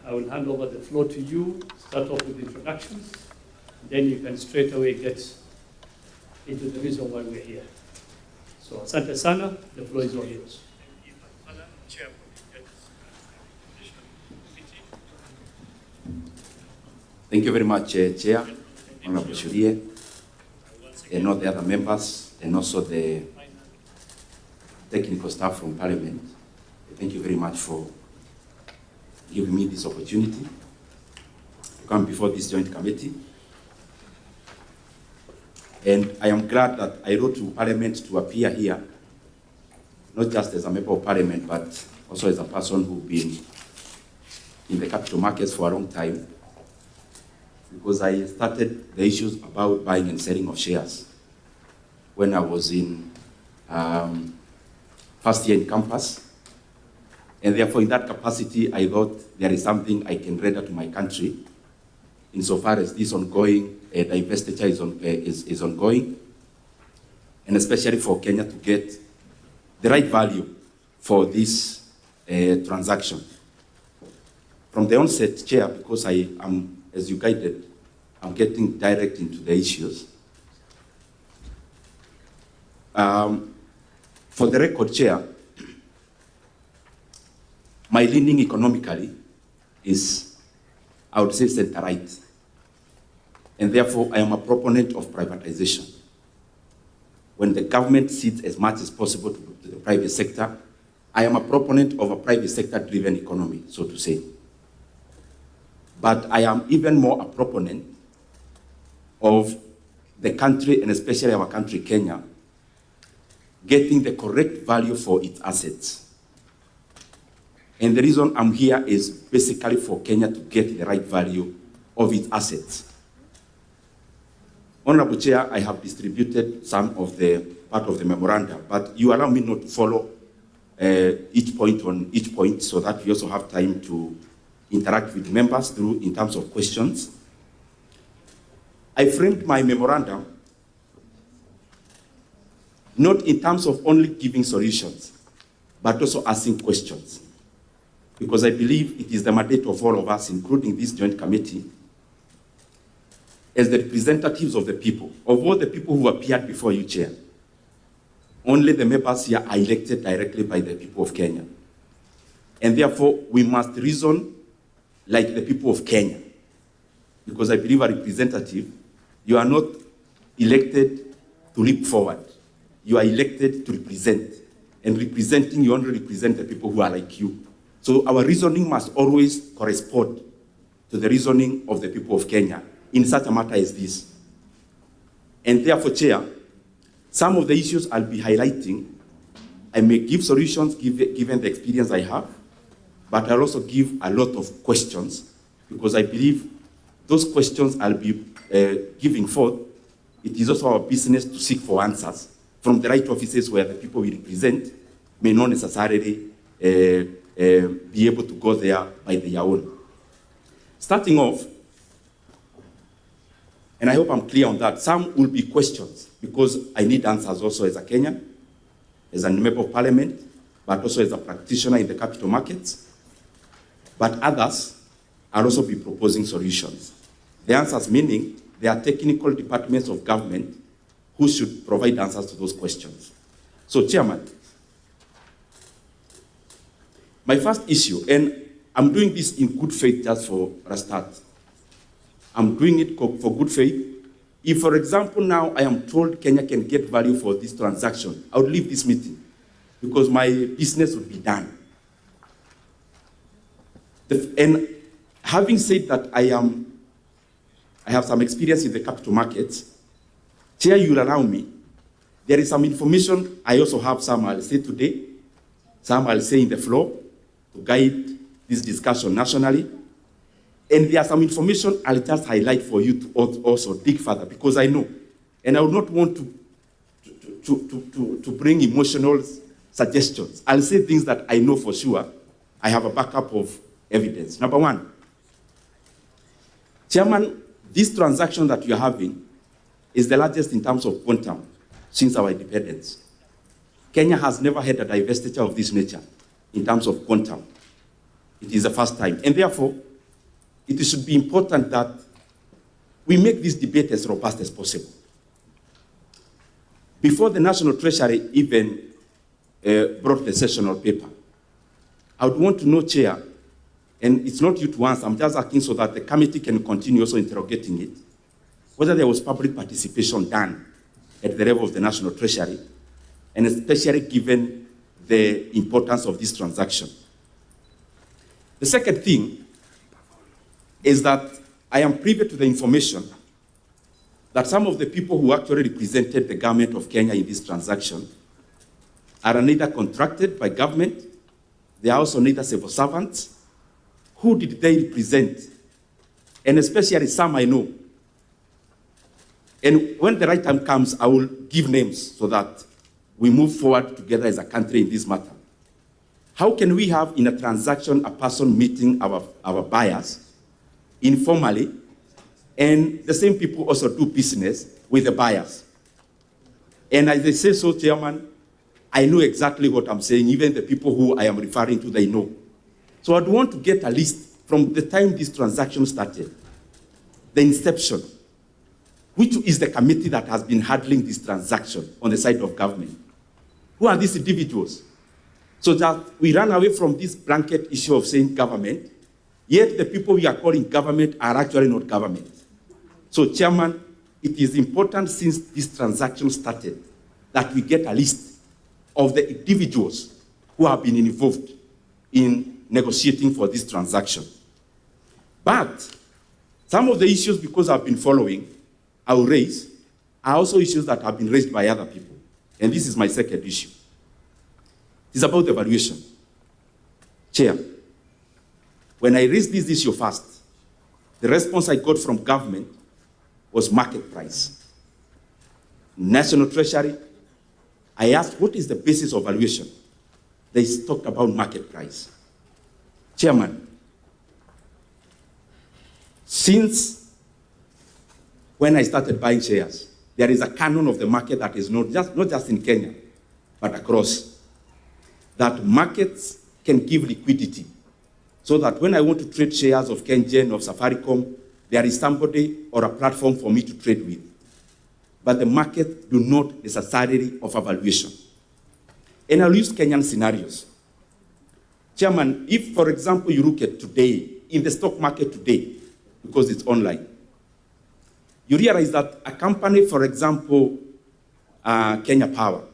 I will hand over the floor to you, start off with introductions, then you can straight away get into the reason why we're here. So, asante sana, the floor is all yours. Thank you very much, Chair, Honorable Shurie, and all the other members, and also the technical staff from Parliament. Thank you very much for giving me this opportunity to come before this joint committee. And I am glad that I wrote to Parliament to appear here, not just as a member of Parliament, but also as a person who's been in the capital markets for a long time, because I started the issues about buying and selling of shares when I was in first year in campus. And therefore, in that capacity, I thought there is something I can render to my country insofar as this ongoing divestiture is ongoing, and especially for Kenya to get the right value for this transaction. From the onset, Chair, because I am, as you guided, I'm getting direct into the issues. For the record, Chair, my leaning economically is, I would say, center-right. And therefore, I am a proponent of privatization. When the government cedes as much as possible to the private sector, I am a proponent of a private sector-driven economy, so to say. But I am even more a proponent of the country, and especially our country, Kenya, getting the correct value for its assets. And the reason I'm here is basically for Kenya to get the right value of its assets. Honorable Chair, I have distributed some of the part of the memorandum, but you allow me not to follow each point so that we also have time to interact with members through in terms of questions. I framed my memorandum not in terms of only giving solutions, but also asking questions. Because I believe it is the mandate of all of us, including this joint committee, as the representatives of the people, of all the people who appeared before you, Chair. Only the members here are elected directly by the people of Kenya. And therefore, we must reason like the people of Kenya. Because I believe a representative, you are not elected to leap forward. You are elected to represent. And representing, you only represent the people who are like you. So our reasoning must always correspond to the reasoning of the people of Kenya in such a matter as this. And therefore, Chair, some of the issues I'll be highlighting, I may give solutions given the experience I have, but I'll also give a lot of questions, because I believe those questions I'll be giving forth, it is also our business to seek for answers from the right offices where the people we represent may not necessarily be able to go there by their own. Starting off, and I hope I'm clear on that, some will be questions, because I need answers also as a Kenyan, as a member of Parliament, but also as a practitioner in the capital markets. But others I'll also be proposing solutions. The answers meaning there are technical departments of government who should provide answers to those questions. So, Chairman, my first issue, and I'm doing this in good faith just for a start. I'm doing it for good faith. If, for example, now I am told Kenya can get value for this transaction, I would leave this meeting because my business would be done. And having said that I have some experience in the capital markets, Chair, you'll allow me. There is some information, I also have some I'll say today, some I'll say in the floor to guide this discussion nationally. And there are some information I'll just highlight for you to also dig further, because I know, and I would not want to bring emotional suggestions. I'll say things that I know for sure. I have a backup of evidence. Number one, Chairman, this transaction that you're having is the largest in terms of quantum since our independence. Kenya has never had a divestiture of this nature in terms of quantum. It is the first time. And therefore, it should be important that we make this debate as robust as possible. Before the National Treasury even brought the sessional paper, I would want to know, Chair, and it's not you to answer, I'm just asking so that the committee can continue also interrogating it, whether there was public participation done at the level of the National Treasury, and especially given the importance of this transaction. The second thing is that I am privy to the information that some of the people who actually represented the government of Kenya in this transaction are neither contracted by government, they are also neither civil servants. Who did they represent? And especially some I know. And when the right time comes, I will give names so that we move forward together as a country in this matter. How can we have in a transaction a person meeting our buyers informally, and the same people also do business with the buyers? And as they say so, Chairman, I know exactly what I'm saying. Even the people who I am referring to, they know. So I'd want to get a list from the time this transaction started, the inception, which is the committee that has been handling this transaction on the side of government. Who are these individuals? So that we run away from this blanket issue of saying government, yet the people we are calling government are actually not government. So, Chairman, it is important since this transaction started that we get a list of the individuals who have been involved in negotiating for this transaction. But some of the issues, because I've been following, I will raise, are also issues that have been raised by other people. And this is my second issue. It's about the valuation. Chair, when I raised this issue first, the response I got from government was market price. National Treasury, I asked, what is the basis of valuation? They talked about market price. Chairman, since when I started buying shares, there is a canon of the market that is not just in Kenya, but across, that markets can give liquidity. So that when I want to trade shares of KenGen, of Safaricom, there is somebody or a platform for me to trade with. But the market do not necessarily offer valuation. And I'll use Kenyan scenarios. Chairman, if, for example, you look at today, in the stock market today, because it's online, you realize that a company, for example, Kenya Power,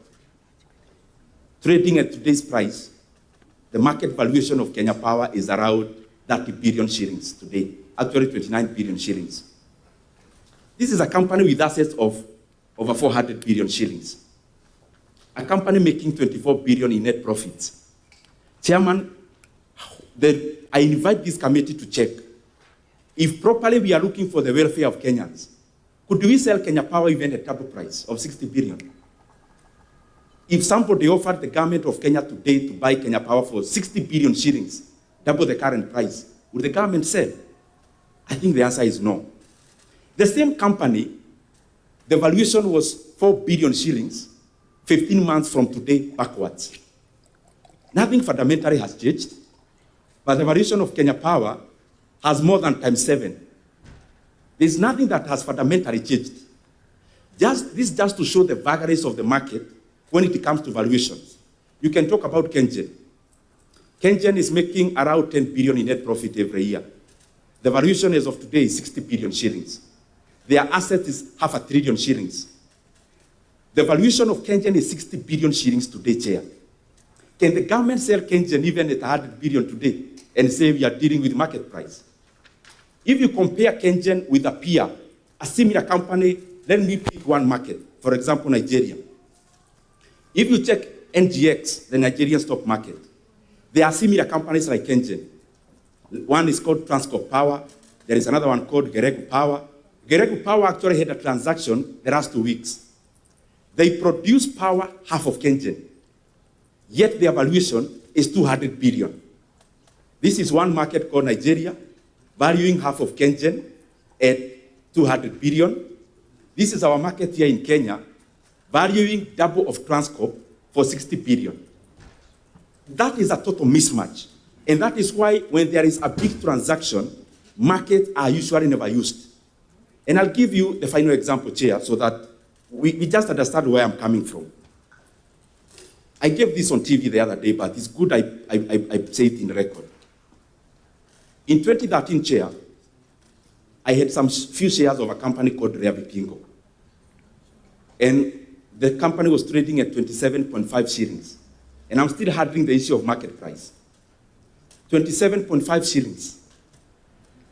trading at today's price, the market valuation of Kenya Power is around 30 billion shillings today, actually 29 billion shillings. This is a company with assets of over 400 billion shillings. A company making 24 billion in net profits. Chairman, I invite this committee to check if properly we are looking for the welfare of Kenyans. Could we sell Kenya Power even at double price of 60 billion? If somebody offered the government of Kenya today to buy Kenya Power for 60 billion shillings, double the current price, would the government sell? I think the answer is no. The same company, the valuation was 4 billion shillings, 15 months from today backwards. Nothing fundamentally has changed, but the valuation of Kenya Power has more than times 7. There's nothing that has fundamentally changed. This just to show the vagaries of the market when it comes to valuations. You can talk about KenGen. KenGen is making around 10 billion in net profit every year. The valuation as of today is 60 billion shillings. Their asset is 500 billion shillings. The valuation of KenGen is 60 billion shillings today, Chair. Can the government sell KenGen even at 100 billion today and say we are dealing with market price? If you compare KenGen with a peer, a similar company, let me pick one market, for example, Nigeria. If you check NGX, the Nigerian stock market, there are similar companies like KenGen. One is called Transcorp Power. There is another one called Geregu Power. Geregu Power actually had a transaction the last 2 weeks. They produce power half of KenGen, yet their valuation is 200 billion. This is one market called Nigeria, valuing half of KenGen at 200 billion. This is our market here in Kenya, valuing double of Transcorp for 60 billion. That is a total mismatch. And that is why when there is a big transaction, markets are usually never used. And I'll give you the final example, Chair, so that we just understand where I'm coming from. I gave this on TV the other day, but it's good I say it in record. In 2013, Chair, I had some few shares of a company called Pingo. And the company was trading at 27.5 shillings. And I'm still handling the issue of market price. 27.5 shillings.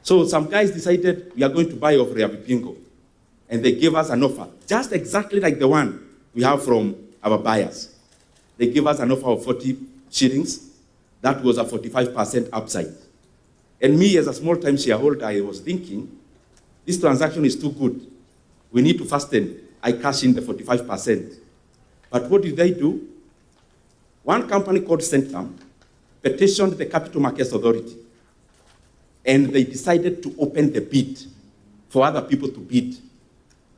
So some guys decided we are going to buy off Pingo. And they gave us an offer, just exactly like the one we have from our buyers. They gave us an offer of 40 shillings. That was a 45% upside. And me, as a small-time shareholder, I was thinking, this transaction is too good. We need to fasten. I cash in the 45%. But what did they do? One company called Centum petitioned the Capital Markets Authority, and they decided to open the bid for other people to bid.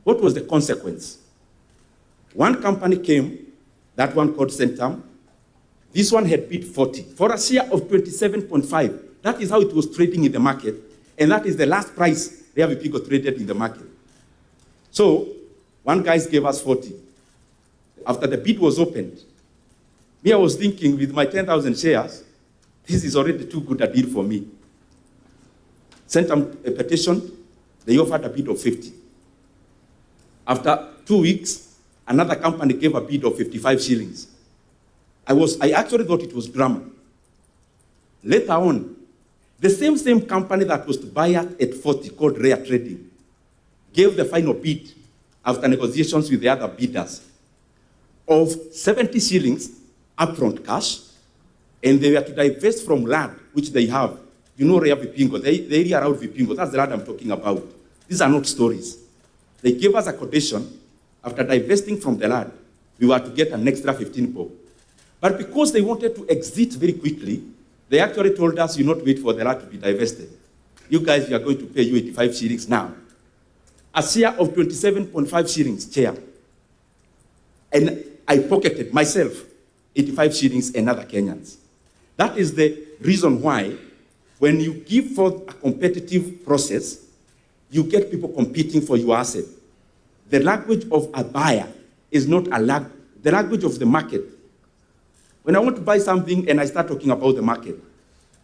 What was the consequence? One company came, that one called Centum. This one had bid 40 for a share of 27.5. That is how it was trading in the market, and that is the last price Pingo traded in the market. So one guy gave us 40. After the bid was opened, me, I was thinking, with my 10,000 shares, this is already too good a deal for me. Sent a petition, they offered a bid of 50. After 2 weeks, another company gave a bid of 55 shillings. I actually thought it was drama. Later on, the same company that was to buy at 40, called Rare Trading, gave the final bid after negotiations with the other bidders of 70 shillings upfront cash, and they were to divest from land which they have. You know Rare Vipingo, the area around Vipingo, that's the land I'm talking about. These are not stories. They gave us a condition, after divesting from the land, we were to get an extra 15 bob. But because they wanted to exit very quickly, they actually told us, you not wait for the land to be divested. You guys, we are going to pay you 85 shillings now. A share of 27.5 shillings, Chair. And I pocketed myself 85 shillings and other Kenyans. That is the reason why when you give forth a competitive process, you get people competing for your asset. The language of a buyer is not the language of the market. When I want to buy something and I start talking about the market,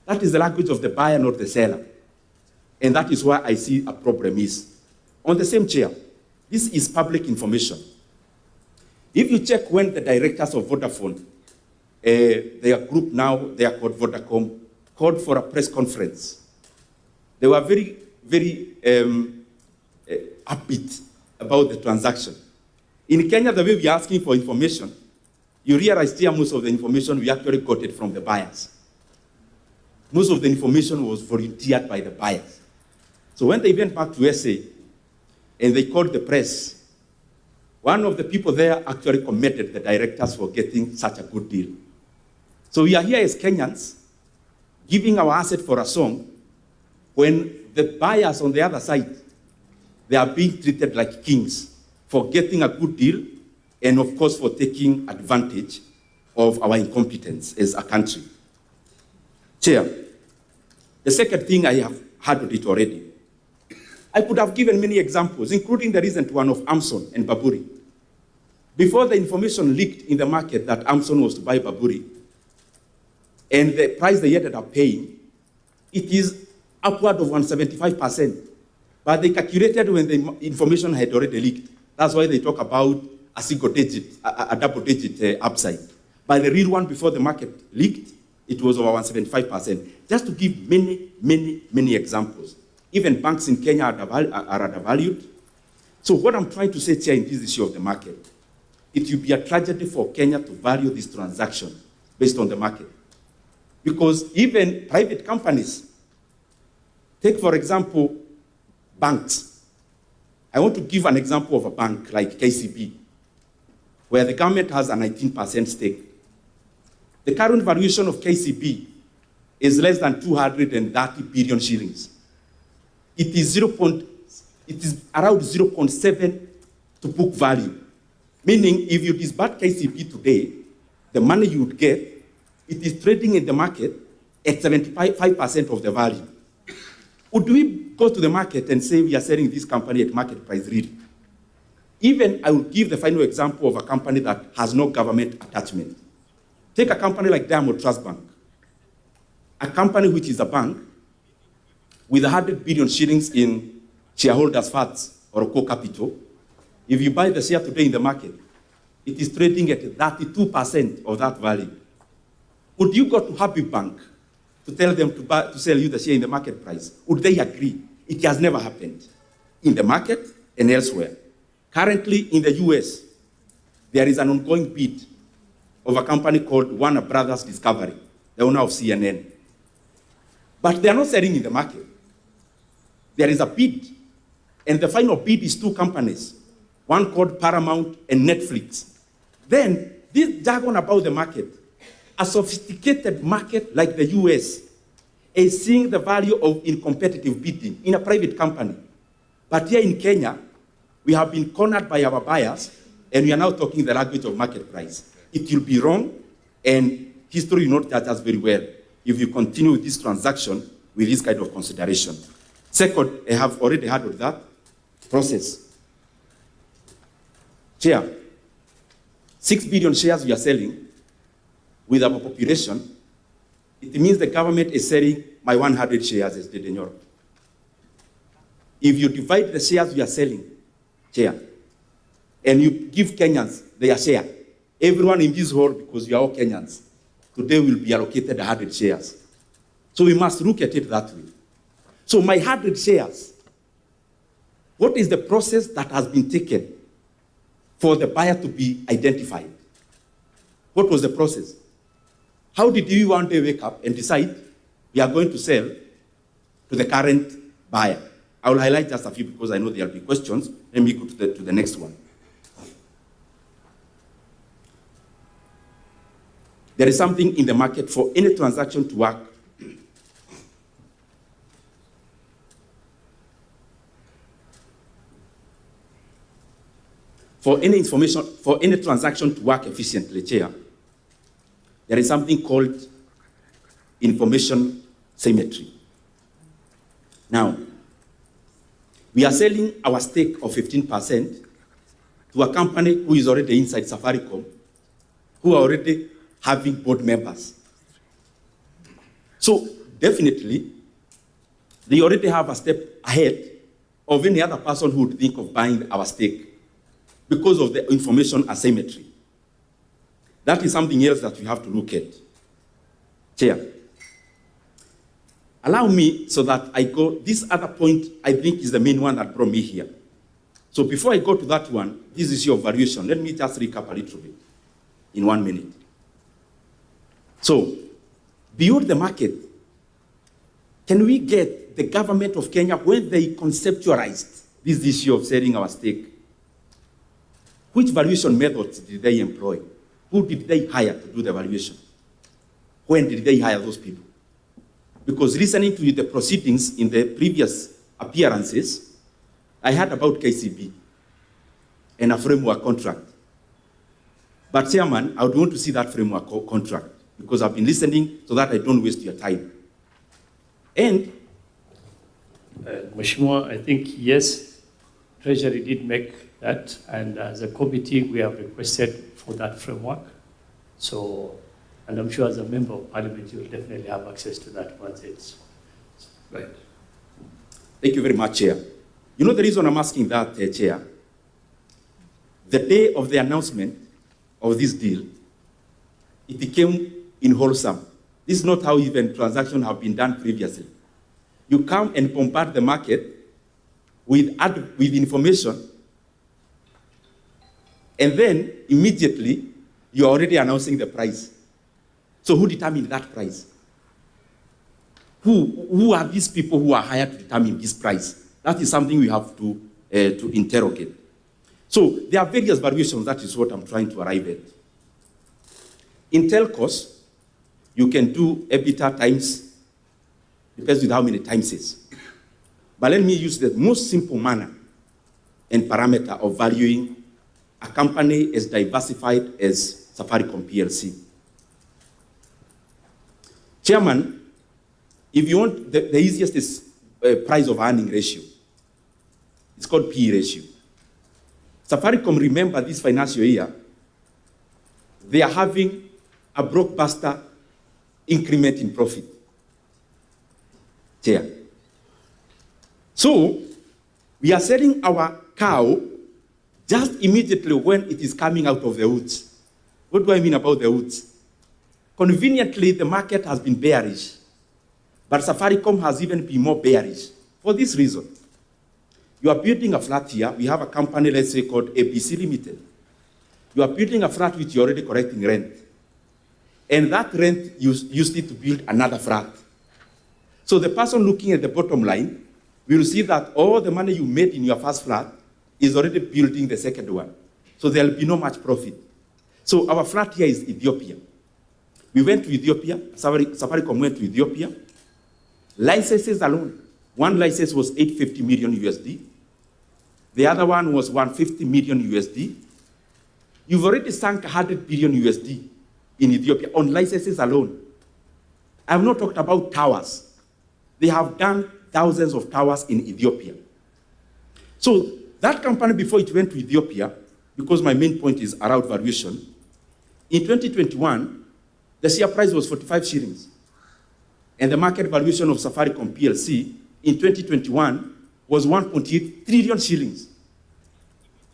that is the language of the buyer, not the seller. And that is why I see a problem is. On the same chair, this is public information. If you check when the directors of Vodafone, their group now, they are called Vodacom, called for a press conference, they were very, very upbeat about the transaction. In Kenya, the way we are asking for information, you realize here most of the information we actually got it from the buyers. Most of the information was volunteered by the buyers. So when they went back to SA and they called the press, one of the people there actually commended the directors for getting such a good deal. So we are here as Kenyans giving our asset for a song when the buyers on the other side, they are being treated like kings for getting a good deal and, of course, for taking advantage of our incompetence as a country. Chair, the second thing I have handled it already. I could have given many examples, including the recent one of Amson and Baburi. Before the information leaked in the market that Amson was to buy Baburi, and the price they ended up paying, it is upward of 175%. But they calculated when the information had already leaked. That's why they talk about a single digit, a double digit upside. But the real one before the market leaked, it was over 175%. Just to give many, many, many examples. Even banks in Kenya are undervalued. So what I'm trying to say here in this issue of the market, it will be a tragedy for Kenya to value this transaction based on the market. Because even private companies, take for example, banks. I want to give an example of a bank like KCB, where the government has a 19% stake. The current valuation of KCB is less than 230 billion shillings. It is around 0.7 to book value. Meaning, if you disband KCB today, the money you would get, it is trading in the market at 75% of the value. Would we go to the market and say we are selling this company at market price really? Even I will give the final example of a company that has no government attachment. Take a company like Diamond Trust Bank, a company which is a bank with 100 billion shillings in shareholders' funds or core capital. If you buy the share today in the market, it is trading at 32% of that value. Would you go to Happy Bank to tell them to sell you the share in the market price? Would they agree? It has never happened in the market and elsewhere. Currently in the US, there is an ongoing bid of a company called Warner Brothers Discovery, the owner of CNN. But they are not selling in the market. There is a bid, and the final bid is two companies, one called Paramount and Netflix. Then, this jargon about the market, a sophisticated market like the US is seeing the value of in competitive bidding in a private company. But here in Kenya, we have been cornered by our buyers, and we are now talking the language of market price. It will be wrong, and history will not judge us very well if you continue with this transaction with this kind of consideration. Second, I have already heard of that process. Chair, 6 billion shares we are selling with our population, it means the government is selling my 100 shares as Ndindi Nyoro. If you divide the shares we are selling, Chair, and you give Kenyans their share, everyone in this hall, because we are all Kenyans, today will be allocated 100 shares. So we must look at it that way. So my 100 shares, what is the process that has been taken for the buyer to be identified? What was the process? How did you one day wake up and decide we are going to sell to the current buyer? I will highlight just a few because I know there will be questions. Let me go to the next one. There is something in the market for any transaction to work. For any transaction to work efficiently, Chair, there is something called information symmetry. Now, we are selling our stake of 15% to a company who is already inside Safaricom, who are already having board members. So, definitely, they already have a step ahead of any other person who would think of buying our stake, because of the information asymmetry. That is something else that we have to look at. Chair, allow me so that I go, this other point I think is the main one that brought me here. So before I go to that one, this is your valuation. Let me just recap a little bit in 1 minute. So, beyond the market, can we get the government of Kenya, when they conceptualized this issue of selling our stake, which valuation methods did they employ? Who did they hire to do the valuation? When did they hire those people? Because listening to the proceedings in the previous appearances, I heard about KCB and a framework contract. But Chairman, I would want to see that framework contract because I've been listening so that I don't waste your time. And Mheshimiwa, I think, yes, Treasury did make that, and as a committee, we have requested for that framework. So, and I'm sure as a member of Parliament, you'll definitely have access to that once it's right. Thank you very much, Chair. You know the reason I'm asking that, Chair? The day of the announcement of this deal, it became unwholesome. This is not how even transactions have been done previously. You come and bombard the market with information, and then immediately you're already announcing the price. So who determined that price? Who are these people who are hired to determine this price? That is something we have to interrogate. So there are various variations. That is what I'm trying to arrive at. In telcos, you can do EBITDA times, depends on how many times it is. But let me use the most simple manner and parameter of valuing a company as diversified as Safaricom PLC. Chairman, if you want, the easiest price of earning ratio. It's called PE ratio. Safaricom, remember this financial year, they are having a blockbuster increment in profit. Chair. So, we are selling our cow just immediately when it is coming out of the woods. What do I mean about the woods? Conveniently, the market has been bearish, but Safaricom has even been more bearish. For this reason, you are building a flat here. We have a company, let's say, called ABC Limited. You are building a flat which you're already collecting rent. And that rent, you used it to build another flat. So the person looking at the bottom line will see that all the money you made in your first flat is already building the second one. So there will be no much profit. So our flat here is Ethiopia. We went to Ethiopia. Safaricom went to Ethiopia. Licenses alone. One license was 850 million USD. The other one was 150 million USD. You've already sunk 100 billion USD in Ethiopia on licenses alone. I have not talked about towers. They have done thousands of towers in Ethiopia. So that company, before it went to Ethiopia, because my main point is around valuation, in 2021, the share price was 45 shillings. And the market valuation of Safaricom PLC in 2021 was 1.8 trillion shillings.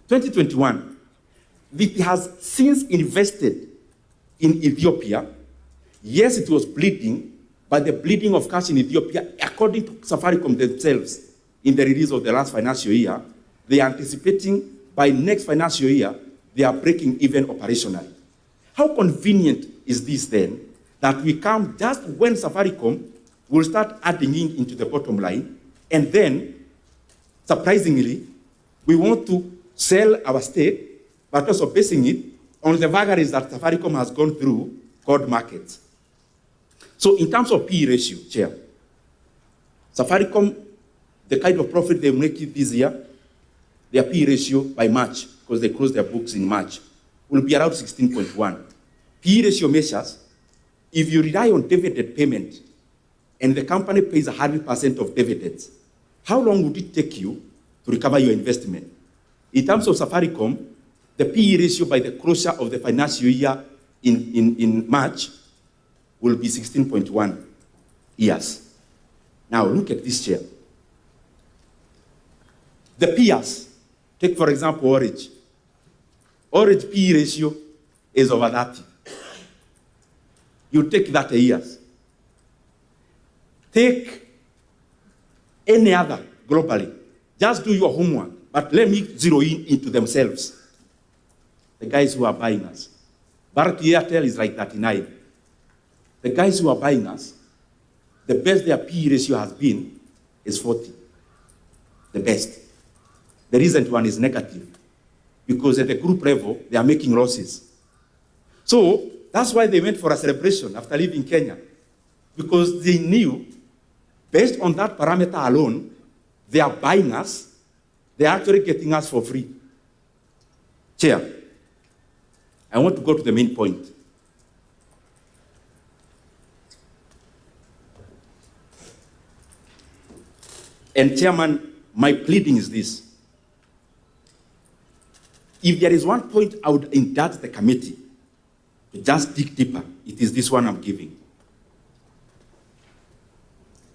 2021. It has since invested in Ethiopia. Yes, it was bleeding, but the bleeding of cash in Ethiopia, according to Safaricom themselves, in the release of the last financial year, they are anticipating by next financial year, they are breaking even operationally. How convenient is this then, that we come just when Safaricom will start adding into the bottom line, and then, surprisingly, we want to sell our stake, but also basing it on the vagaries that Safaricom has gone through called markets. So in terms of PE ratio, Chair, Safaricom, the kind of profit they make this year, their PE ratio by March, because they closed their books in March, will be around 16.1. PE ratio measures, if you rely on dividend payment and the company pays 100% of dividends, how long would it take you to recover your investment? In terms of Safaricom, the PE ratio by the closure of the financial year in March will be 16.1 years. Now look at this, Chair. The peers, take for example Orange. Orange PE ratio is over 30. You take 30 years. Take any other globally. Just do your homework, but let me zero in into themselves. The guys who are buying us. Bharti Airtel is like 39. The guys who are buying us, the best their PE ratio has been is 40. The best. The recent one is negative, because at the group level, they are making losses. So that's why they went for a celebration after leaving Kenya, because they knew, based on that parameter alone, they are buying us, they are actually getting us for free. Chair, I want to go to the main point. And Chairman, my pleading is this. If there is one point I would indulge the committee to just dig deeper, it is this one I'm giving.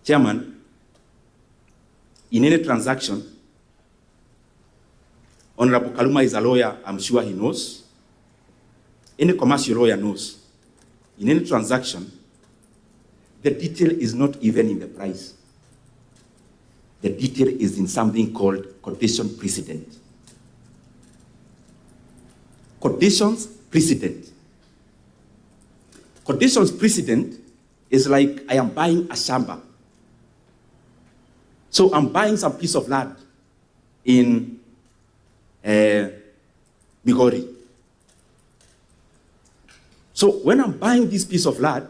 Chairman, in any transaction, Honorable Kaluma is a lawyer, I'm sure he knows. Any commercial lawyer knows. In any transaction, the detail is not even in the price. The detail is in something called condition precedent. Conditions precedent. Conditions precedent is like I am buying a shamba. So I'm buying some piece of land in Migori. So when I'm buying this piece of land,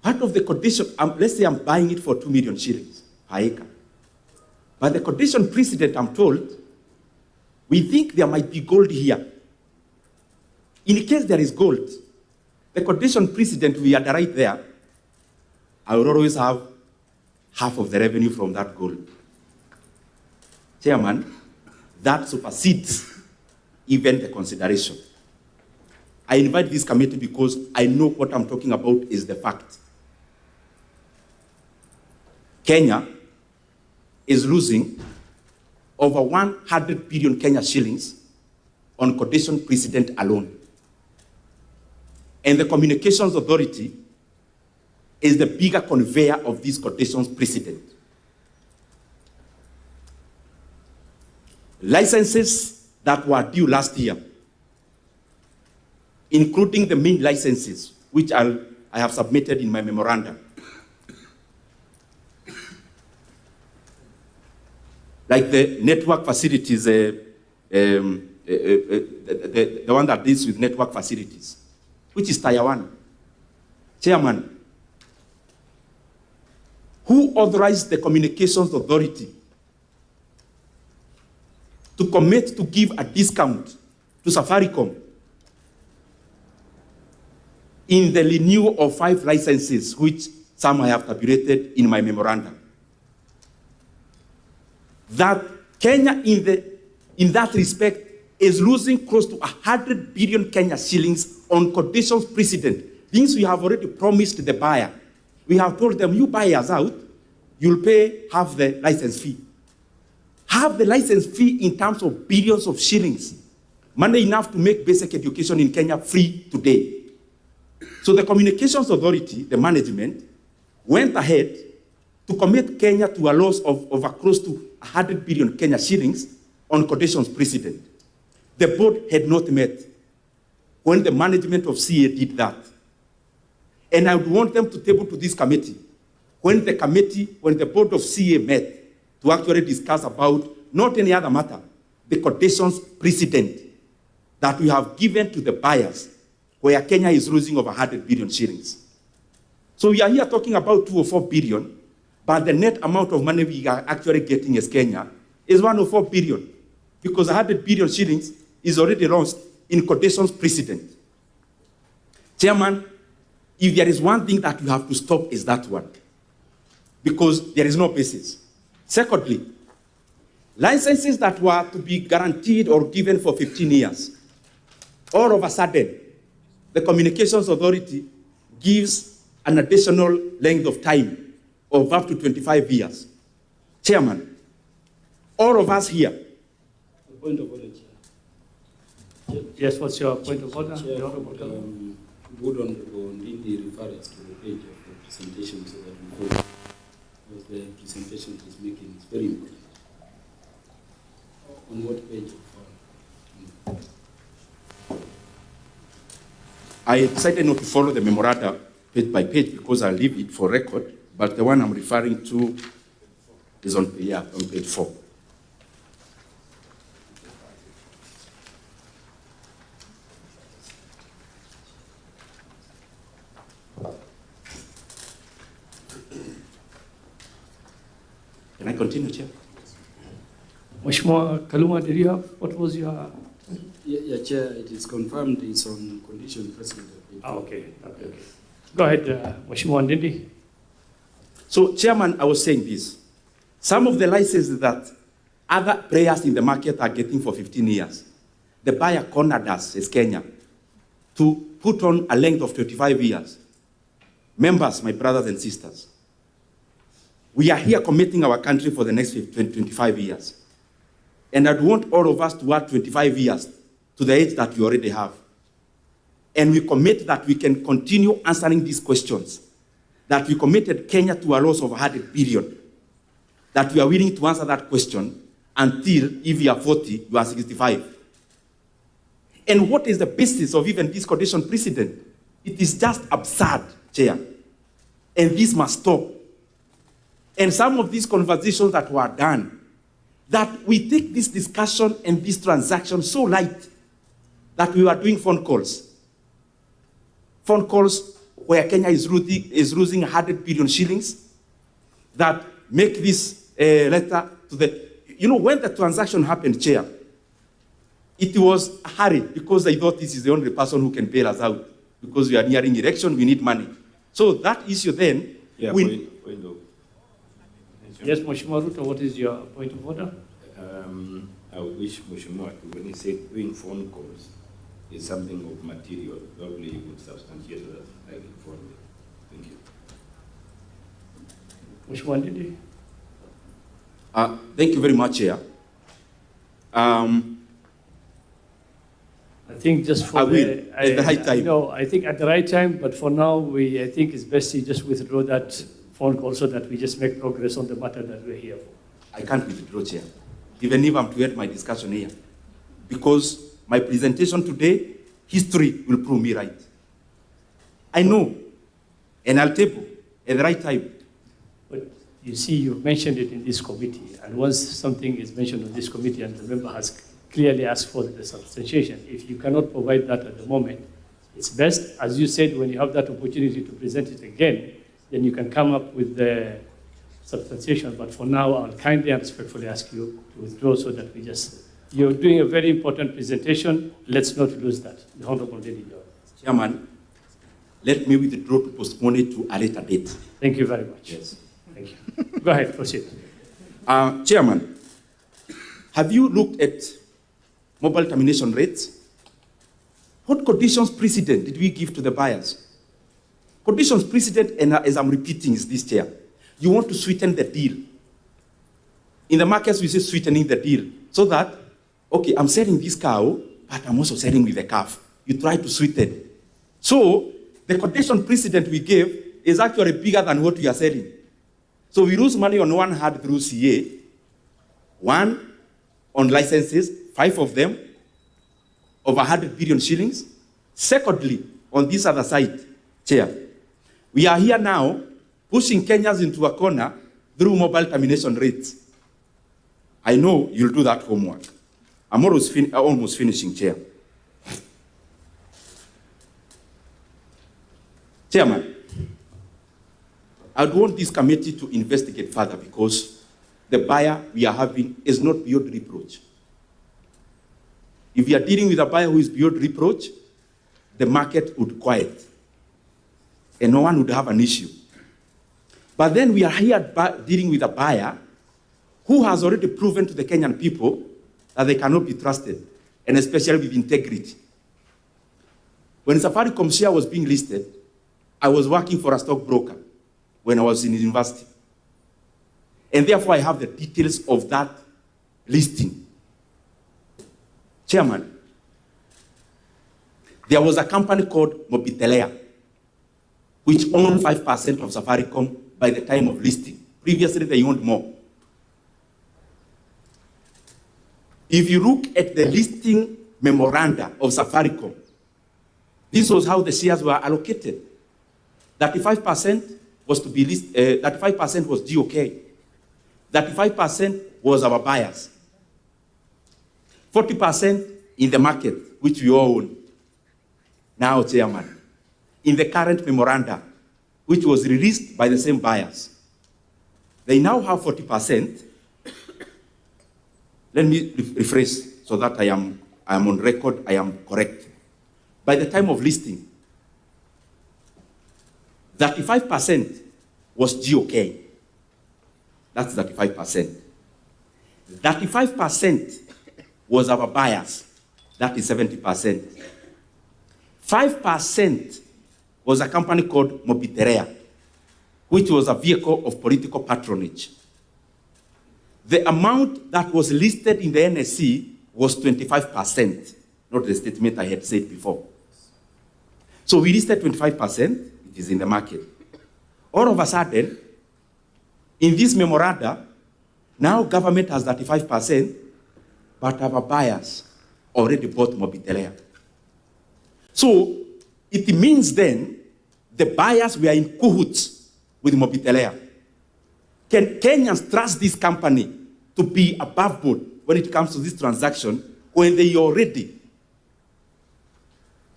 part of the condition, let's say I'm buying it for 2 million shillings per acre. But the condition precedent, I'm told, we think there might be gold here. In case there is gold, the condition precedent we underwrite there, I will always have half of the revenue from that gold. Chairman, that supersedes even the consideration. I invite this committee because I know what I'm talking about is the fact. Kenya is losing over 100 billion Kenya shillings on quotation precedent alone. And the Communications Authority is the bigger conveyor of these quotations precedent. Licenses that were due last year, including the main licenses, which I have submitted in my memorandum, like the network facilities, the one that deals with network facilities, which is Tier 1. Chairman, who authorized the Communications Authority to commit to give a discount to Safaricom in the renewal of 5 licenses, which some I have tabulated in my memorandum? That Kenya in that respect is losing close to 100 billion Kenya shillings on conditions precedent. Things we have already promised the buyer. We have told them, you buy us out, you'll pay half the license fee. Half the license fee in terms of billions of shillings. Money enough to make basic education in Kenya free today. So the Communications Authority, the management, went ahead to commit Kenya to a loss of over close to 100 billion Kenya shillings on conditions precedent. The board had not met when the management of CA did that. And I would want them to table to this committee when the board of CA met to actually discuss about not any other matter, the conditions precedent that we have given to the buyers where Kenya is losing over 100 billion shillings. So we are here talking about 2 or 4 billion, but the net amount of money we are actually getting as Kenya is 104 billion, because 100 billion shillings is already lost in conditions precedent. Chairman, if there is one thing that you have to stop, is that one, because there is no basis. Secondly, licenses that were to be guaranteed or given for 15 years, all of a sudden, the Communications Authority gives an additional length of time of up to 25 years. Chairman, all of us here. Point of order, Chair. Yes, what's your point of order? Chair, would Honorable Ndindi refer us to the page of the presentation so that we vote? Because the presentation he's making is very important. On what page of I decided not to follow the memoranda page by page because I leave it for record, but the one I'm referring to is on page 4. Can I continue, Chair? Mheshimiwa Kaluma, did you have, what was your? Yeah, Chair, it is confirmed it's on condition precedent. Okay. Go ahead, Mheshimiwa Ndindi. So, Chairman, I was saying this. Some of the licenses that other players in the market are getting for 15 years, the buyer cornered us as Kenya to put on a length of 25 years. Members, my brothers and sisters, we are here committing our country for the next 25 years. And I'd want all of us to add 25 years to the age that we already have. And we commit that we can continue answering these questions, that we committed Kenya to a loss of 100 billion, that we are willing to answer that question until, if you are 40, you are 65. And what is the basis of even this condition precedent? It is just absurd, Chair. And this must stop. And some of these conversations that were done, that we take this discussion and this transaction so light that we were doing phone calls. Phone calls where Kenya is losing 100 billion shillings that make this letter to the... You know, when the transaction happened, Chair, it was a hurry because they thought this is the only person who can bail us out because we are nearing election, we need money. So that issue then... Yeah, Yes, Mheshimiwa Ruto, what is your point of order? I wish Mheshimiwa, when he said doing phone calls is something of material, probably you would substantiate that. I will follow it. Thank you. Mheshimiwa Ndindi? Thank you very much, Chair. I think just for at the right time. No, I think at the right time, but for now, I think it's best to just withdraw that phone call so that we just make progress on the matter that we're here for. I can't withdraw, Chair, even if I'm to end my discussion here. Because my presentation today, history will prove me right. I know, and I'll table at the right time. But you see, you've mentioned it in this committee, and once something is mentioned on this committee and the member has clearly asked for the substantiation, if you cannot provide that at the moment, it's best, as you said, when you have that opportunity to present it again, then you can come up with the substantiation. But for now, I'll kindly and respectfully ask you to withdraw so that you're doing a very important presentation. Let's not lose that. The Honorable Ndindi Nyoro. Chairman, let me withdraw to postpone it to a later date. Thank you very much. Yes. Thank you. Go ahead, proceed. Chairman, have you looked at mobile termination rates? What conditions precedent did we give to the buyers? Conditions precedent, and as I'm repeating, is this, Chair. You want to sweeten the deal. In the markets, we say sweetening the deal. So that, okay, I'm selling this cow, but I'm also selling with the calf. You try to sweeten. So, the condition precedent we gave is actually bigger than what we are selling. So we lose money on one hand through CA, one on licenses, 5 of them, over 100 billion shillings. Secondly, on this other side, Chair, we are here now pushing Kenyans into a corner through mobile termination rates. I know you'll do that homework. I'm almost finishing, Chair. Chairman, I'd want this committee to investigate further because the buyer we are having is not beyond reproach. If we are dealing with a buyer who is beyond reproach, the market would quiet and no one would have an issue. But then we are here dealing with a buyer who has already proven to the Kenyan people that they cannot be trusted, and especially with integrity. When Safaricom share was being listed, I was working for a stockbroker when I was in university. And therefore, I have the details of that listing. Chairman, there was a company called Mobitelea, which owned 5% of Safaricom by the time of listing. Previously, they owned more. If you look at the listing memoranda of Safaricom, this was how the shares were allocated. 35% was to be listed, 35% was GOK. 35% was our buyers. 40% in the market, which we all own. Now, Chairman, in the current memoranda, which was released by the same buyers, they now have 40%. Let me rephrase so that I am on record, I am correct. By the time of listing, 35% was GOK. That's 35%. 35% was our buyers. That is 70%. 5% was a company called Mobitelea, which was a vehicle of political patronage. The amount that was listed in the NSC was 25%, not the statement I had said before. So we listed 25%, it is in the market. All of a sudden, in this memoranda, now government has 35%, but our buyers already bought Mobitelea. So it means then the buyers were in cahoots with Mobitelea. Can Kenyans trust this company to be above board when it comes to this transaction when they already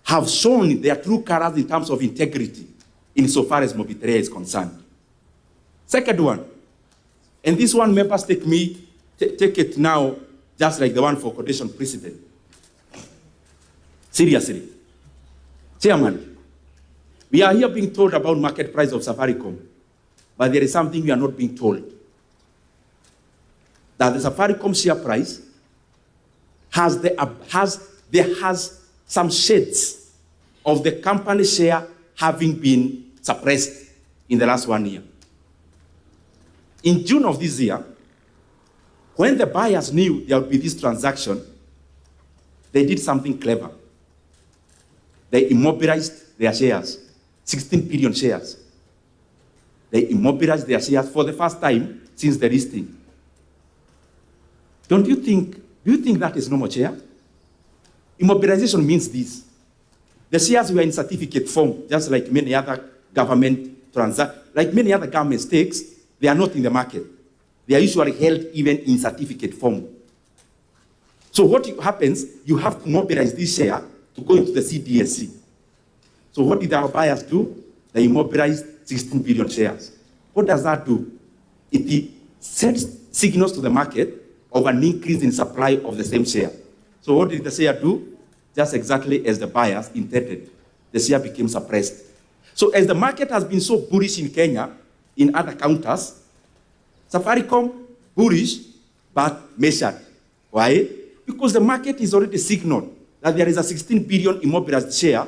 have shown their true colors in terms of integrity insofar as Mobitelea is concerned? Second one, and this one members take it now just like the one for condition precedent. Seriously. Chairman, we are here being told about market price of Safaricom, but there is something we are not being told. that the Safaricom share price has some shades of the company share having been suppressed in the last 1 year. In June of this year, when the buyers knew there would be this transaction, they did something clever. They immobilized their shares, 16 billion shares. They immobilized their shares for the first time since the listing. Do you think that is normal, Chair? Immobilization means this. The shares were in certificate form, just like many other government like many other government stakes, they are not in the market. They are usually held even in certificate form. So what happens, you have to mobilize this share to go into the CDSC. So what did our buyers do? They immobilized 16 billion shares. What does that do? It sends signals to the market of an increase in supply of the same share. So what did the share do? Just exactly as the buyers intended. The share became suppressed. So as the market has been so bullish in Kenya, in other counters, Safaricom, bullish, but measured. Why? Because the market is already signaled that there is a 16 billion immobilized share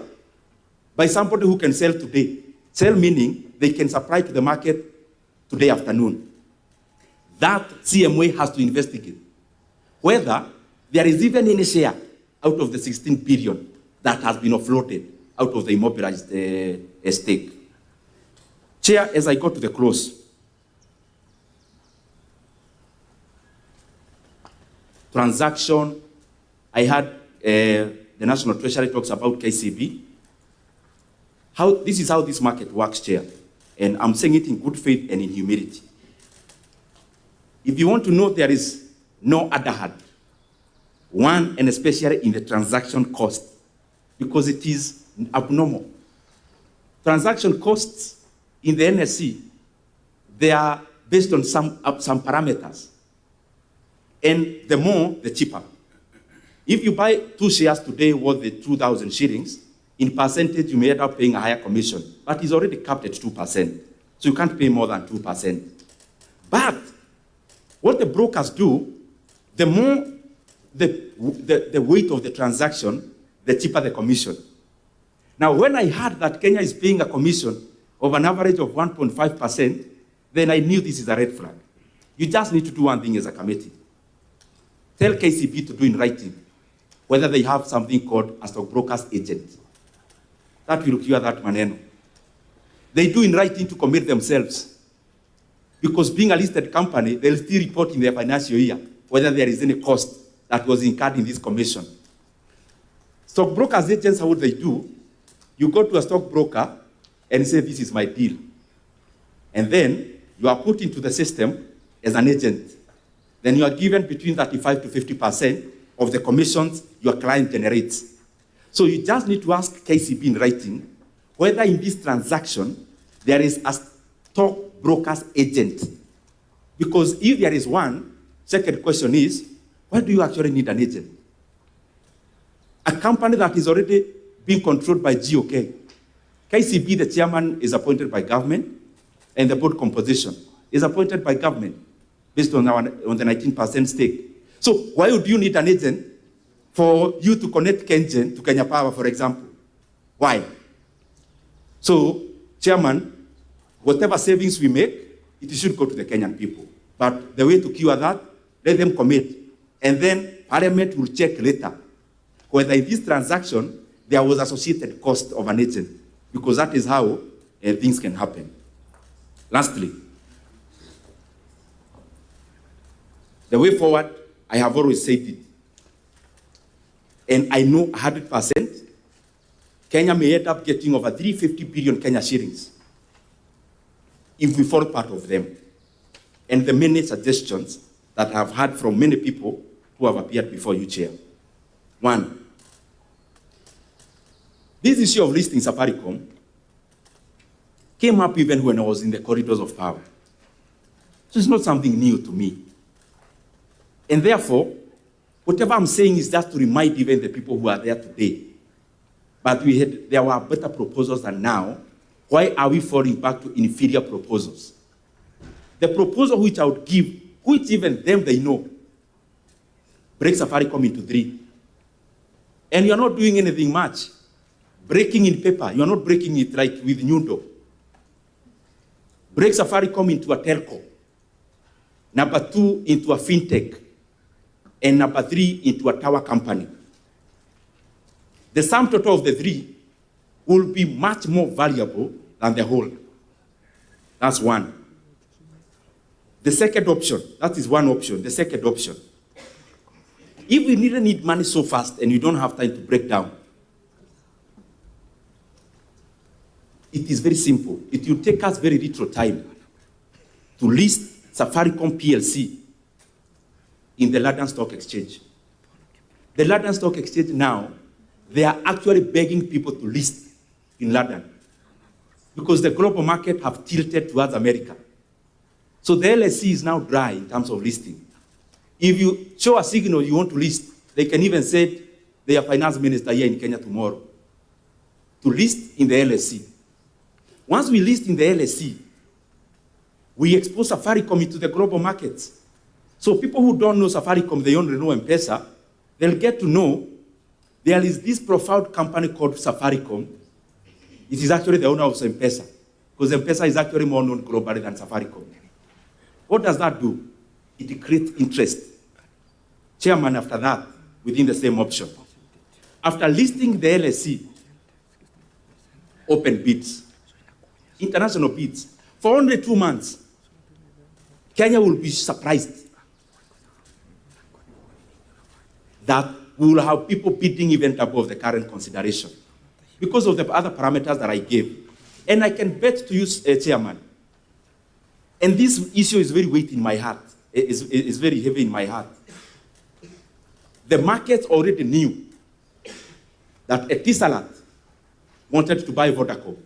by somebody who can sell today. Sell meaning they can supply to the market today afternoon. That CMA has to investigate whether there is even any share out of the 16 billion that has been offloaded out of the immobilized stake. Chair, as I go to the close, transaction, I had the National Treasury talks about KCB. This is how this market works, Chair. And I'm saying it in good faith and in humility. If you want to know, there is no other hand. One, and especially in the transaction cost, because it is abnormal. Transaction costs in the NSE, they are based on some parameters. And the more, the cheaper. If you buy 2 shares today worth the 2,000 shillings, in percentage, you may end up paying a higher commission, but it's already capped at 2%. So you can't pay more than 2%. But what the brokers do, the more the weight of the transaction, the cheaper the commission. Now, when I heard that Kenya is paying a commission of an average of 1.5%, then I knew this is a red flag. You just need to do one thing as a committee. Tell KCB to do in writing whether they have something called a stockbroker's agent. That will cure that maneno. They do in writing to commit themselves. Because being a listed company, they'll still report in their financial year whether there is any cost that was incurred in this commission. Stockbrokers agents, how would they do? You go to a stockbroker and say, this is my deal. And then you are put into the system as an agent. Then you are given between 35 to 50% of the commissions your client generates. So you just need to ask KCB in writing whether in this transaction there is a stockbroker's agent. Because if there is one, second question is, why do you actually need an agent? A company that is already being controlled by GOK. KCB, the chairman, is appointed by government, and the board composition is appointed by government based on the 19% stake. So why would you need an agent for you to connect Kengen to Kenya Power, for example? Why? So, chairman, whatever savings we make, it should go to the Kenyan people. But the way to cure that, let them commit. And then Parliament will check later whether in this transaction there was associated cost of an agent, because that is how things can happen. Lastly, the way forward, I have always said it, and I know 100%, Kenya may end up getting over 350 billion Kenya shillings if we fall part of them. And the many suggestions that I have heard from many people who have appeared before you, Chair. One, this issue of listing Safaricom came up even when I was in the corridors of power. So it's not something new to me. And therefore, whatever I'm saying is just to remind even the people who are there today. But there were better proposals than now. Why are we falling back to inferior proposals? The proposal which I would give, which even them they know, break Safaricom into 3. And you're not doing anything much. Breaking in paper, you're not breaking it like with Nyundo. Break Safaricom into a telco. Number 2, into a fintech. And number 3, into a tower company. The sum total of the 3 will be much more valuable than the whole. That's one. The second option, that is one option. The second option, if we really need money so fast and you don't have time to break down, it is very simple. It will take us very little time to list Safaricom PLC in the London Stock Exchange. The London Stock Exchange now, they are actually begging people to list in London because the global market have tilted towards America. So the LSE is now dry in terms of listing. If you show a signal you want to list, they can even send their finance minister here in Kenya tomorrow to list in the LSE. Once we list in the LSE, we expose Safaricom into the global markets. So people who don't know Safaricom, they only know M-Pesa, they'll get to know there is this profound company called Safaricom. It is actually the owner of M-Pesa, because M-Pesa is actually more known globally than Safaricom. What does that do? It creates interest. Chairman, after that, within the same option. After listing the LSE, open bids, international bids, for only 2 months, Kenya will be surprised that we will have people bidding even above the current consideration because of the other parameters that I gave. And I can bet to you, Chairman, and this issue is very weighty in my heart, is very heavy in my heart. The market already knew that Etisalat wanted to buy Vodacom.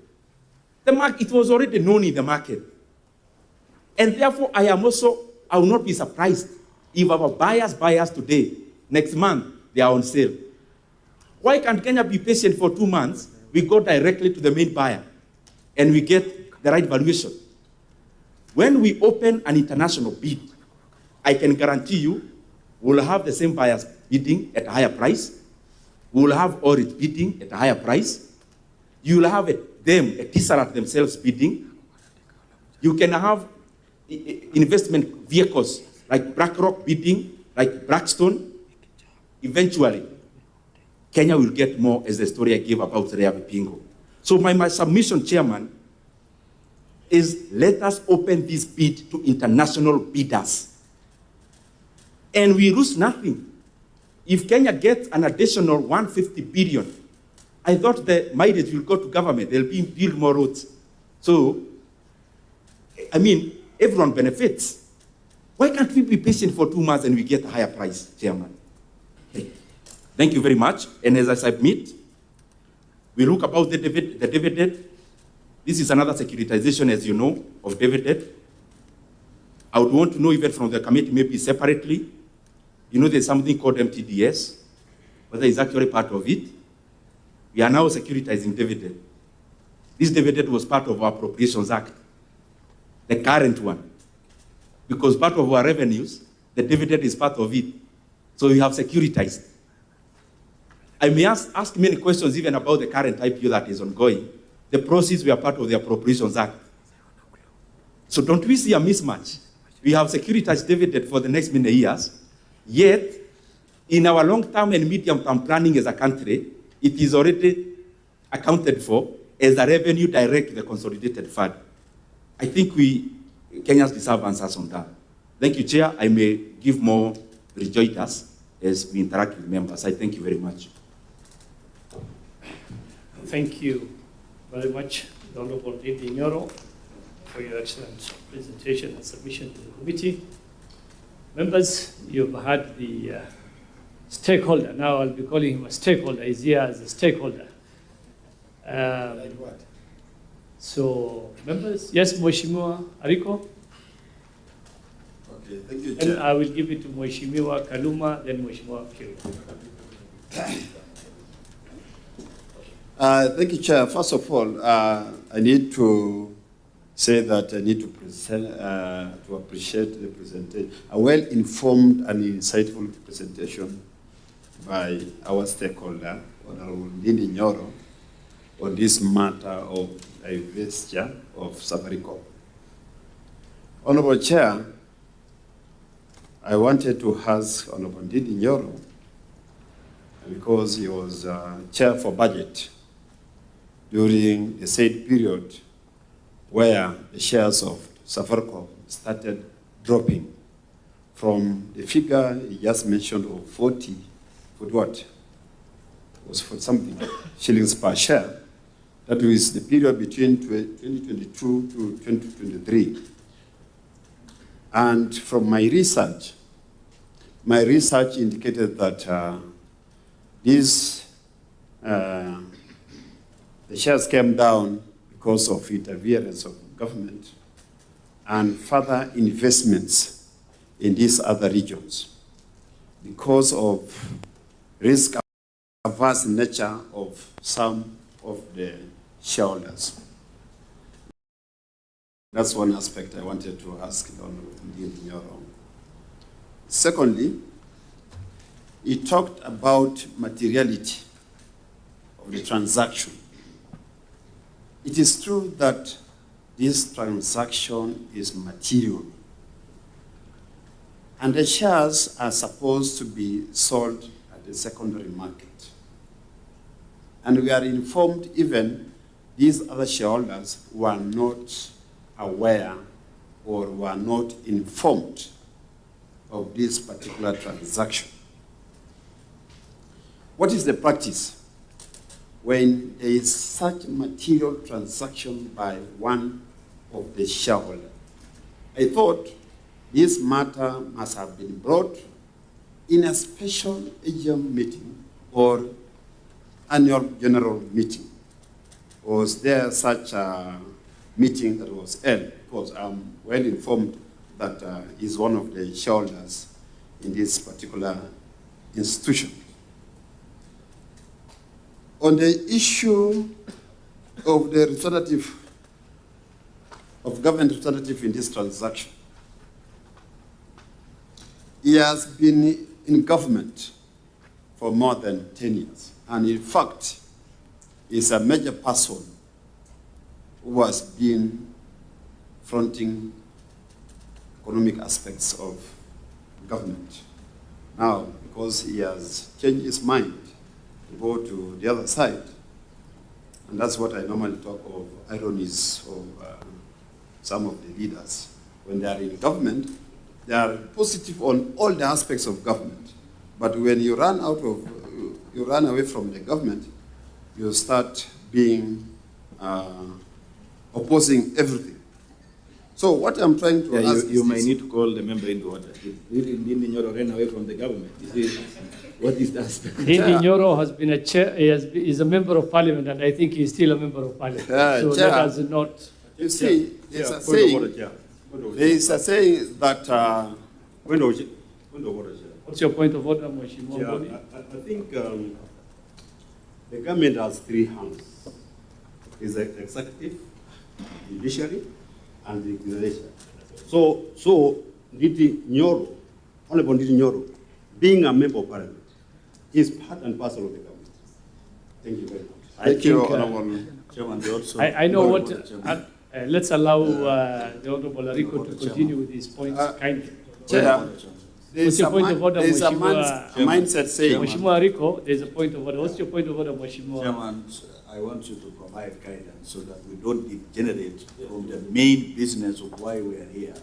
It was already known in the market. And therefore, I will not be surprised if our buyers today, next month, they are on sale. Why can't Kenya be patient for 2 months? We go directly to the main buyer and we get the right valuation. When we open an international bid, I can guarantee you we'll have the same buyers bidding at a higher price. We'll have Orit bidding at a higher price. You'll have Etisalat themselves bidding. You can have investment vehicles like BlackRock bidding, like Blackstone. Eventually, Kenya will get more, as the story I gave about Rea Vipingo. So my submission, Chairman, is let us open this bid to international bidders. And we lose nothing. If Kenya gets an additional 150 billion, I thought the mileage will go to government. They'll build more roads. So, I mean, everyone benefits. Why can't we be patient for 2 months and we get a higher price, Chairman? Okay. Thank you very much. And as I submit, we look about the dividend. This is another securitization, as you know, of dividend. I would want to know even from the committee, maybe separately. You know, there's something called MTDS, whether it's actually part of it. We are now securitizing dividend. This dividend was part of our Appropriations Act, the current one. Because part of our revenues, the dividend is part of it. So we have securitized. I may ask many questions even about the current IPO that is ongoing. The proceeds were part of the Appropriations Act. So don't we see a mismatch? We have securitized dividend for the next many years, yet in our long-term and medium-term planning as a country, it is already accounted for as a revenue direct to the consolidated fund. I think Kenyans deserve answers on that. Thank you, Chair. I may give more rejoinders as we interact with members. I thank you very much. Thank you very much, the Honorable Ndindi Nyoro, for your excellent presentation and submission to the committee. Members, you've had the stakeholder. Now I'll be calling him a stakeholder. He's here as a stakeholder. Like what? So, members, yes, Mheshimiwa Ariko? Okay, thank you, And Chair. I will give it to Mheshimiwa Kaluma, then Mheshimiwa Kiri. Thank you, Chair. First of all, I need to say that I need to present, to appreciate the presentation, a well-informed and insightful presentation by our stakeholder, Honorable Ndindi Nyoro, on this matter of divestiture of Safaricom. Honorable Chair, I wanted to ask Honorable Ndindi Nyoro, because he was Chair for Budget during the said period where the shares of Safaricom started dropping from the figure he just mentioned of 40 something shillings per share. That was the period between 2022 to 2023. And from my research indicated that the shares came down because of interference of government and further investments in these other regions because of risk-averse nature of some of the shareholders. That's one aspect I wanted to ask Honorable Ndindi Nyoro. Secondly, he talked about materiality of the transaction. It is true that this transaction is material, and the shares are supposed to be sold at the secondary market. And we are informed even these other shareholders were not aware or were not informed of this particular transaction. What is the practice when there is such material transaction by one of the shareholders? I thought this matter must have been brought in a special AGM meeting or annual general meeting. Was there such a meeting that was held? Because I'm well informed that he's one of the shareholders in this particular institution. On the issue of the representative, of government representative in this transaction, he has been in government for more than 10 years. And in fact, is a major person who has been fronting economic aspects of government. Now, because he has changed his mind to go to the other side, and that's what I normally talk of ironies of some of the leaders. When they are in government, they are positive on all the aspects of government. But when you run away from the government, you start being opposing everything. So what I'm trying to ask you may need to call the member into order. Really, Ndindi Nyoro ran away from the government. What is the aspect? Ndindi Nyoro has been a chair, is a member of parliament, and I think he's still a member of parliament. So Chair, that has not. you see, there's a saying that What's your point of order, Mheshimiwa Yeah, Mboni? I think the government has three hands. It's the executive, judiciary, and the legislature. So Ndindi Nyoro, Honorable Ndindi Nyoro, being a member of parliament, is part and parcel of the government. Thank you very much. Thank you, Honorable Chairman, they also. I know what. Let's allow the Honorable Ariko to continue with his points kindly. Chair, What's your point of order, there's a Mheshimiwa? mindset saying, Mheshimiwa Ariko, there's a point of order. What's your point of order, Mheshimiwa? Chairman, I want you to provide guidance so that we don't degenerate from the main business of why we are here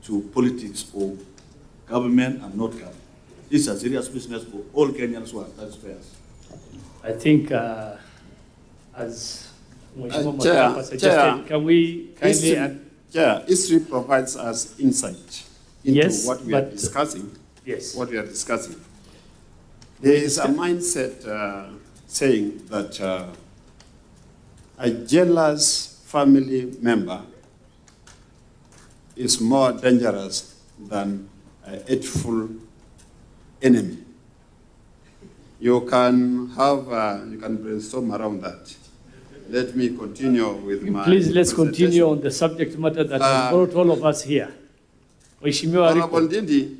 to politics of government and not government. This is a serious business for all Kenyans who are taxpayers. I think, as Mheshimiwa Chair, Makapa suggested, can we kindly... history provides us insight into Yes, what we are but- discussing. Yes. What we are discussing. There is a mindset saying that a jealous family member is more dangerous than a hateful enemy. You can brainstorm around that. Let me continue with my Please, let's continue presentation. on the subject matter that has brought all of us here. Mheshimiwa Honorable Rico. Ndindi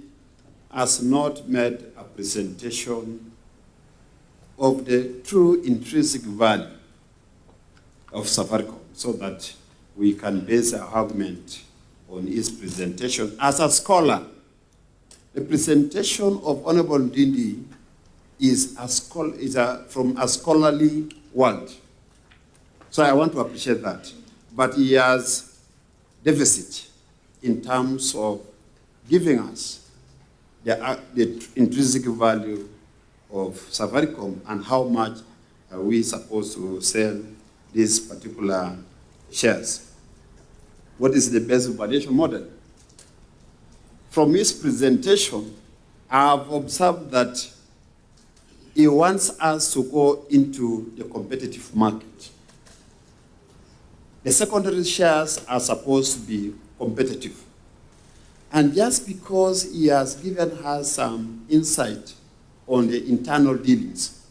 has not made a presentation of the true intrinsic value of Safaricom so that we can base our argument on his presentation. As a scholar, the presentation of Honorable Ndindi is from a scholarly world. So I want to appreciate that. But he has deficit in terms of giving us the intrinsic value of Safaricom and how much are we supposed to sell these particular shares. What is the best valuation model? From his presentation, I have observed that he wants us to go into the competitive market. The secondary shares are supposed to be competitive. And just because he has given us some insight on the internal dealings,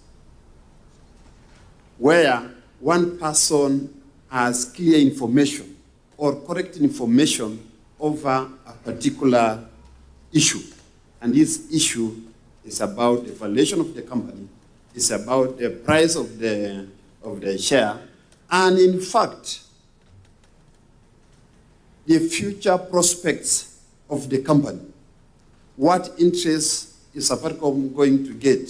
where one person has clear information or correct information over a particular issue, and this issue is about the valuation of the company, it's about the price of the share, and in fact, the future prospects of the company. What interest is Safaricom going to get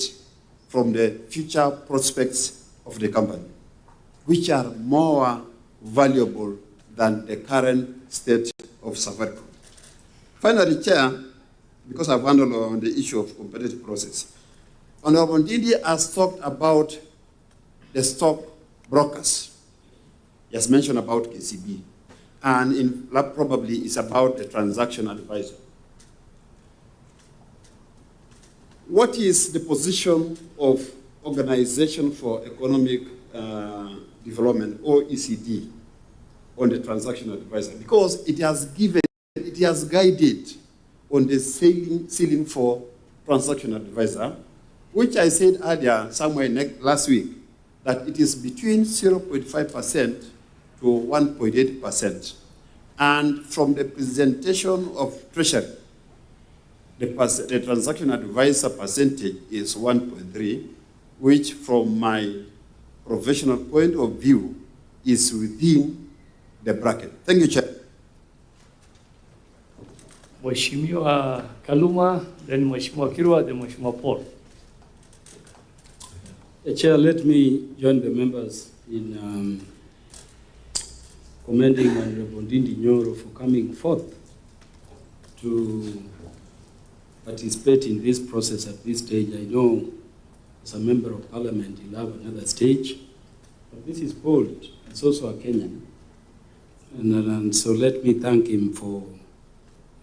from the future prospects of the company, which are more valuable than the current state of Safaricom? Finally, Chair, because I've handled on the issue of competitive process, Honorable Ndindi has talked about the stock brokers. He has mentioned about KCB. And probably it's about the transaction advisor. What is the position of Organization for Economic Development, OECD, on the transaction advisor? Because it has guided on the ceiling for transaction advisor, which I said earlier, somewhere last week, that it is between 0.5% to 1.8%. And from the presentation of Treasury, the transaction advisor percentage is 1.3, which from my professional point of view is within the bracket. Thank you, Chair. Mheshimiwa Kaluma, then Mheshimiwa Kirwa, then Mheshimiwa Paul. Chair, let me join the members in commending Honorable Ndindi Nyoro for coming forth to participate in this process at this stage. I know as a member of parliament he'll have another stage, but this is bold. It's also a Kenyan. And so let me thank him for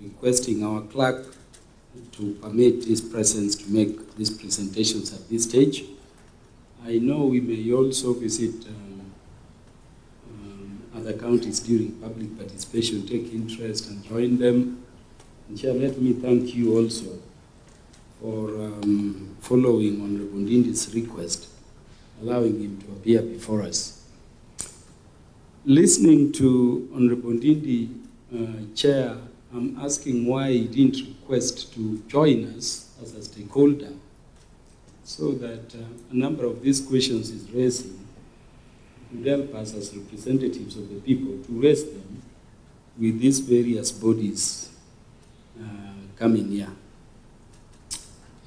requesting our clerk to permit his presence to make these presentations at this stage. I know we may also visit other counties during public participation, take interest and join them. And Chair, let me thank you also for following Honorable Ndindi's request, allowing him to appear before us. Listening to Honorable Ndindi, Chair, I'm asking why he didn't request to join us as a stakeholder, so that a number of these questions he's raising would help us as representatives of the people to raise them with these various bodies coming here.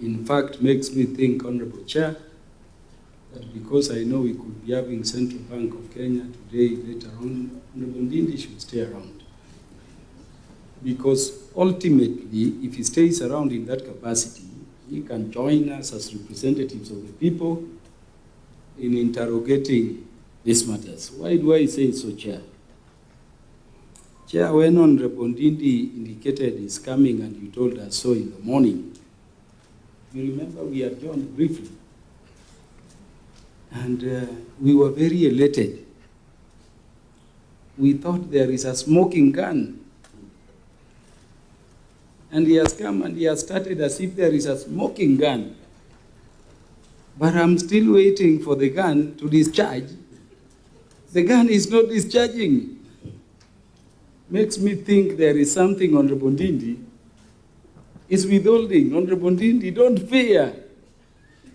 In fact, makes me think, Honorable Chair, that because I know we could be having Central Bank of Kenya today, later on, Honorable Ndindi should stay around. Because ultimately, if he stays around in that capacity, he can join us as representatives of the people in interrogating these matters. Why do I say so, Chair? Chair, when Honorable Ndindi indicated he's coming and you told us so in the morning, you remember we had joined briefly. And we were very elated. We thought there is a smoking gun. And he has come and he has started as if there is a smoking gun. But I'm still waiting for the gun to discharge The gun is not discharging. Makes me think there is something Honorable Ndindi is withholding. Honorable Ndindi, don't fear.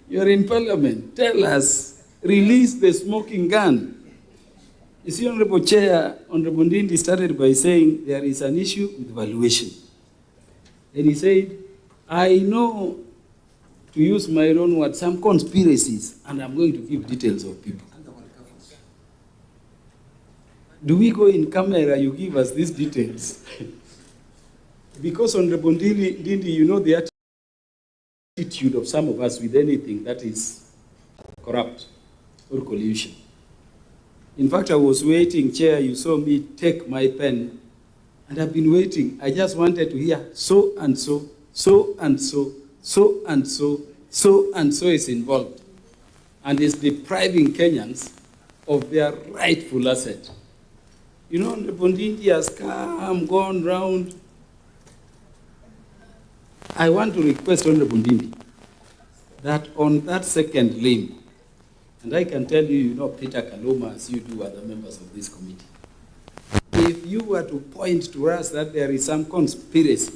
You're in Parliament. Tell us, release the smoking gun. You see, Honorable Chair, Honorable Ndindi started by saying there is an issue with valuation. And he said, I know, to use my own words, some conspiracies, and I'm going to give details of people. Do we go in camera, you give us these details? Because Honorable Ndindi, you know the attitude of some of us with anything that is corrupt or collusion. In fact, I was waiting, Chair, you saw me take my pen, and I've been waiting. I just wanted to hear so and so, so and so, so and so, so and so is involved, and is depriving Kenyans of their rightful asset. You know, the Ndindi has come, gone round. I want to request Honorable Ndindi that on that second limb, and I can tell you, you know Peter Kaluma as you do other members of this committee, if you were to point to us that there is some conspiracy,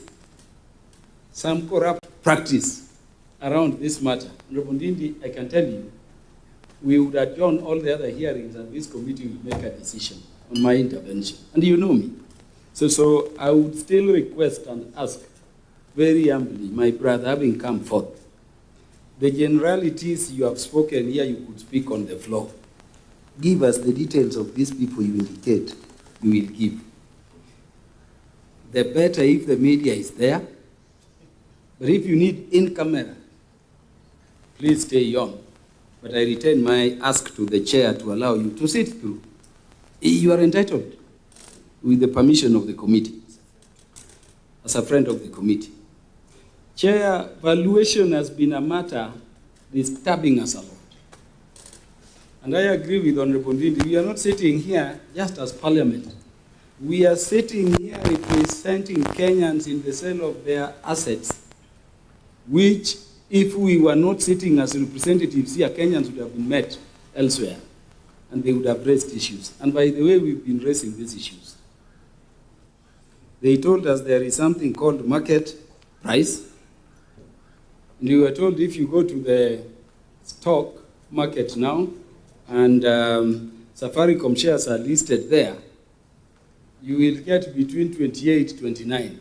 some corrupt practice around this matter, Honorable Ndindi, I can tell you, we would adjourn all the other hearings and this committee will make a decision on my intervention. And you know me. So I would still request and ask very humbly, my brother, having come forth, the generalities you have spoken here, you could speak on the floor. Give us the details of these people you indicate you will give. The better if the media is there. But if you need in camera, please stay on. But I return my ask to the chair to allow you to sit through. You are entitled, with the permission of the committee, as a friend of the committee. Chair, valuation has been a matter disturbing us a lot. And I agree with Honorable Ndindi, we are not sitting here just as Parliament. We are sitting here representing Kenyans in the sale of their assets, which, if we were not sitting as representatives here, Kenyans would have been met elsewhere, and they would have raised issues. And by the way, we've been raising these issues. They told us there is something called market price, and we were told if you go to the stock market now, and Safaricom shares are listed there, you will get between 28 to 29.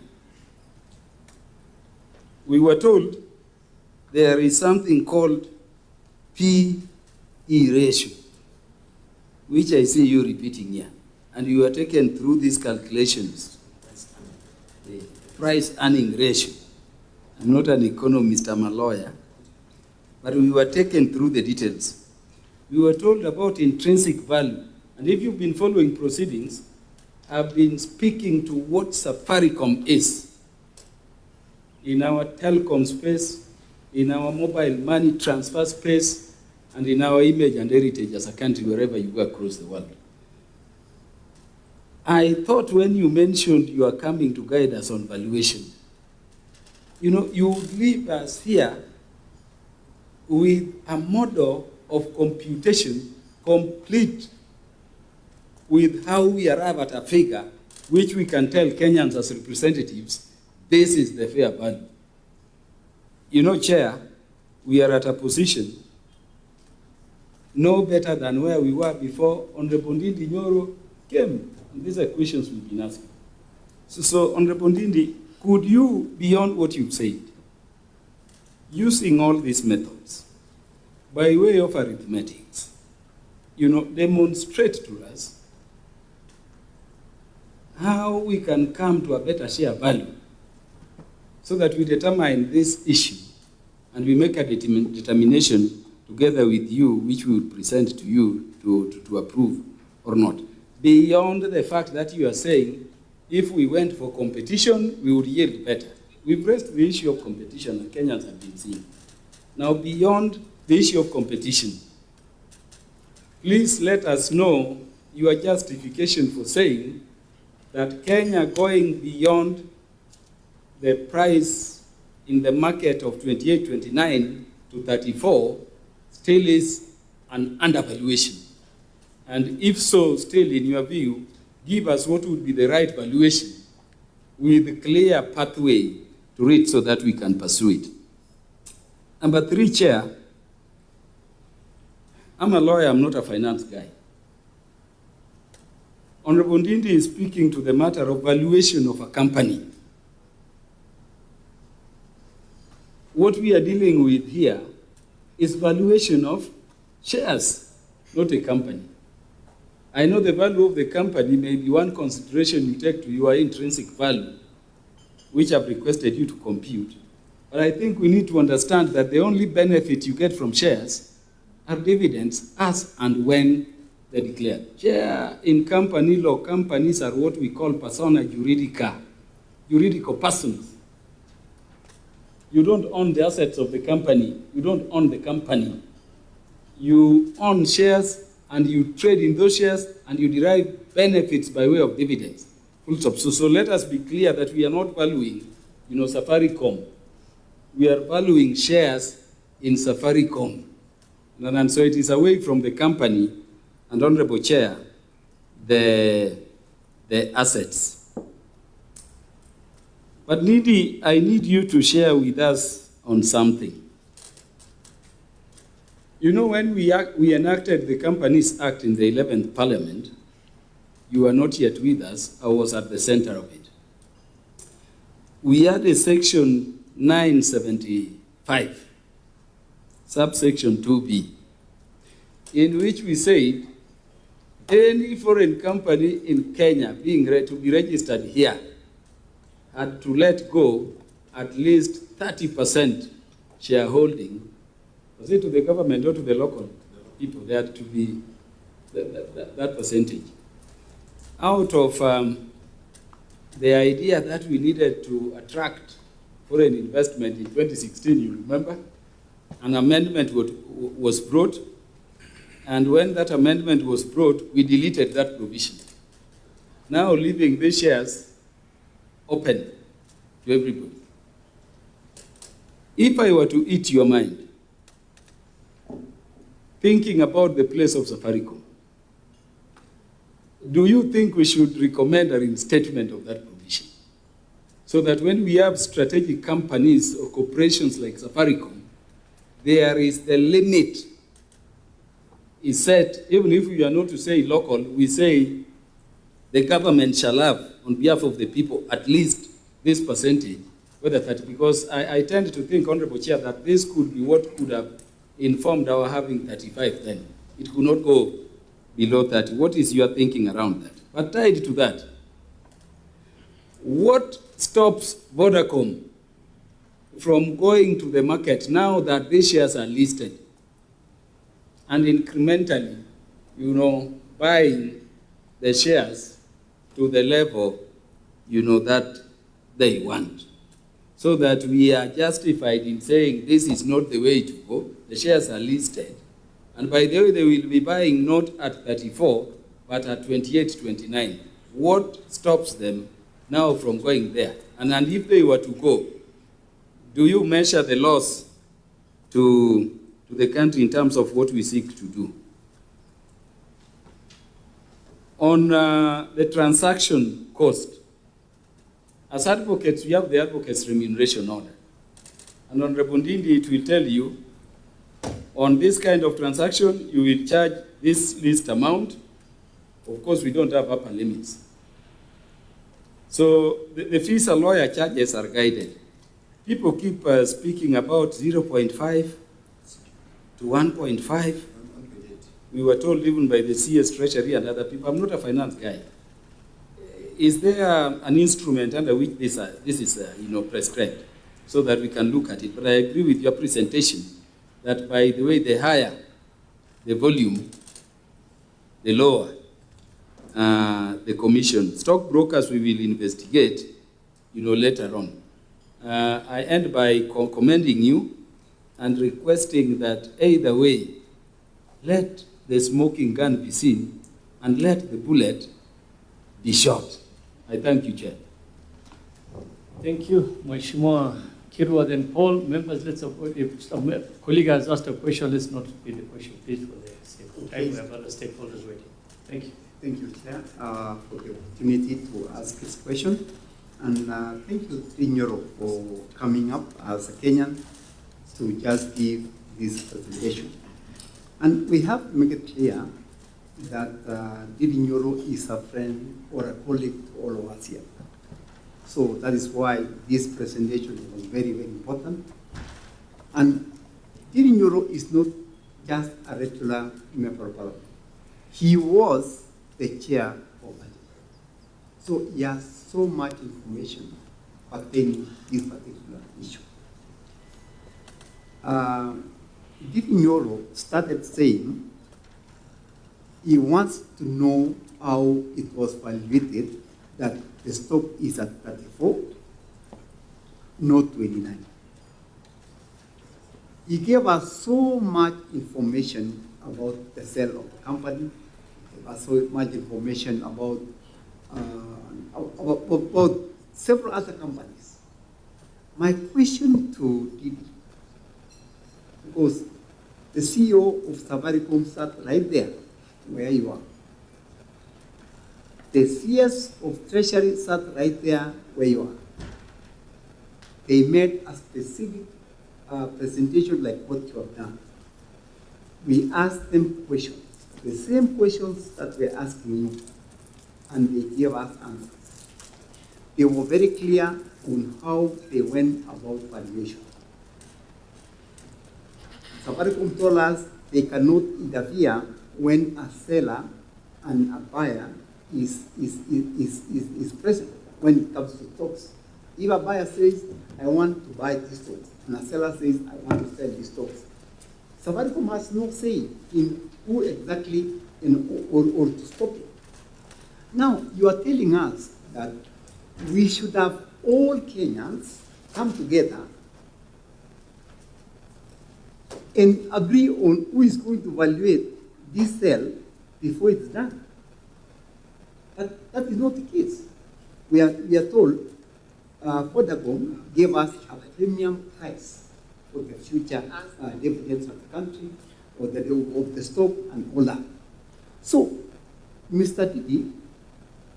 We were told there is something called P/E ratio, which I see you repeating here. And you were taken through these calculations. The price earning ratio. I'm not an economist, I'm a lawyer. But we were taken through the details. We were told about intrinsic value. And if you've been following proceedings, I've been speaking to what Safaricom is in our telecom space, in our mobile money transfer space, and in our image and heritage as a country wherever you go across the world. I thought when you mentioned you are coming to guide us on valuation, you know, you would leave us here with a model of computation complete with how we arrive at a figure which we can tell Kenyans as representatives, this is the fair value. You know, Chair, we are at a position no better than where we were before Honorable Ndindi Nyoro came. And these are questions we've been asking. So Honorable Ndindi, could you, beyond what you've said, using all these methods, by way of arithmetics, you know, demonstrate to us how we can come to a better share value so that we determine this issue and we make a determination together with you, which we will present to you to approve or not. Beyond the fact that you are saying, if we went for competition, we would yield better. We've raised the issue of competition and Kenyans have been seeing. Now, beyond the issue of competition, please let us know your justification for saying that Kenya going beyond the price in the market of 28, 29 to 34 still is an undervaluation. And if so, still in your view, give us what would be the right valuation with a clear pathway to it so that we can pursue it. Number 3, Chair, I'm a lawyer, I'm not a finance guy. Honorable Ndindi is speaking to the matter of valuation of a company. What we are dealing with here is valuation of shares, not a company. I know the value of the company may be one consideration you take to your intrinsic value, which I've requested you to compute. But I think we need to understand that the only benefit you get from shares are dividends as and when they're declared. Share in company law, companies are what we call persona jurídica, juridical persons. You don't own the assets of the company. You don't own the company. You own shares and you trade in those shares and you derive benefits by way of dividends. Full stop. So let us be clear that we are not valuing, Safaricom. We are valuing shares in Safaricom. And so it is away from the company and, Honorable Chair, the assets. But Ndindi, I need you to share with us on something. When we enacted the Companies Act in the 11th Parliament, you were not yet with us. I was at the center of it. We had a section 975, subsection 2B, in which we said any foreign company in Kenya to be registered here had to let go at least 30% shareholding. Was it to the government or to the local people? There had to be that percentage. Out of the idea that we needed to attract foreign investment in 2016, you remember, an amendment was brought, and when that amendment was brought, we deleted that provision. Now leaving the shares open to everybody. If I were to eat your mind, thinking about the place of Safaricom, do you think we should recommend a reinstatement of that provision? So that when we have strategic companies or corporations like Safaricom, there is the limit is set, even if we are not to say local, we say the government shall have, on behalf of the people, at least this percentage, whether that, because I tend to think, Honorable Chair, that this could be what could have informed our having 35 then. It could not go below 30. What is your thinking around that? But tied to that, what stops Vodacom from going to the market now that these shares are listed and incrementally, buying the shares to the level, that they want, so that we are justified in saying this is not the way to go. The shares are listed, and by the way, they will be buying not at 34, but at 28, 29. What stops them now from going there? And if they were to go, do you measure the loss to the country in terms of what we seek to do? On the transaction cost, as advocates, we have the advocates' remuneration order. And Honorable Ndindi, it will tell you, on this kind of transaction, you will charge this least amount. Of course, we don't have upper limits. So the fees a lawyer charges are guided. People keep speaking about 0.5 to 1.5. We were told even by the CS Treasury and other people. I'm not a finance guy. Is there an instrument under which this is prescribed so that we can look at it? But I agree with your presentation that, by the way, the higher the volume, the lower the commission. Stockbrokers we will investigate, later on. I end by commending you and requesting that either way, let the smoking gun be seen and let the bullet be shot. I thank you, Chair. Thank you, Mheshimiwa Kirwa. Then Paul, members, if some colleague has asked a question, let's not repeat the question, please, for the sake of time. We have other stakeholders waiting. Thank you. Thank you, Chair, for the opportunity to ask this question. And thank you, Nyoro, for coming up as a Kenyan to just give this presentation. And we have to make it clear that Ndindi Nyoro is a friend or a colleague to all of us here. So that is why this presentation was very, very important. And Ndindi Nyoro is not just a regular member of parliament. He was the chair of budget. So he has so much information pertaining to this particular issue. Ndindi Nyoro started saying he wants to know how it was validated that the stock is at 34, not 29. He gave us so much information about the sale of the company. He gave us so much information about several other companies. My question to Ndindi, because the CEO of Safaricom sat right there where you are. The CS of Treasury sat right there where you are. They made a specific presentation like what you have done. We asked them questions, the same questions that we're asking you, and they gave us answers. They were very clear on how they went about valuation. Safaricom told us they cannot interfere when a seller and a buyer is present when it comes to stocks. If a buyer says, I want to buy these stocks, and a seller says, I want to sell these stocks, Safaricom has no say in who exactly or to stop it. Now, you are telling us that we should have all Kenyans come together and agree on who is going to evaluate this sale before it's done. That is not the case. We are told Vodacom gave us a premium price for the future dividends of the country, or of the stock and all that. So, Mr. Ndindi,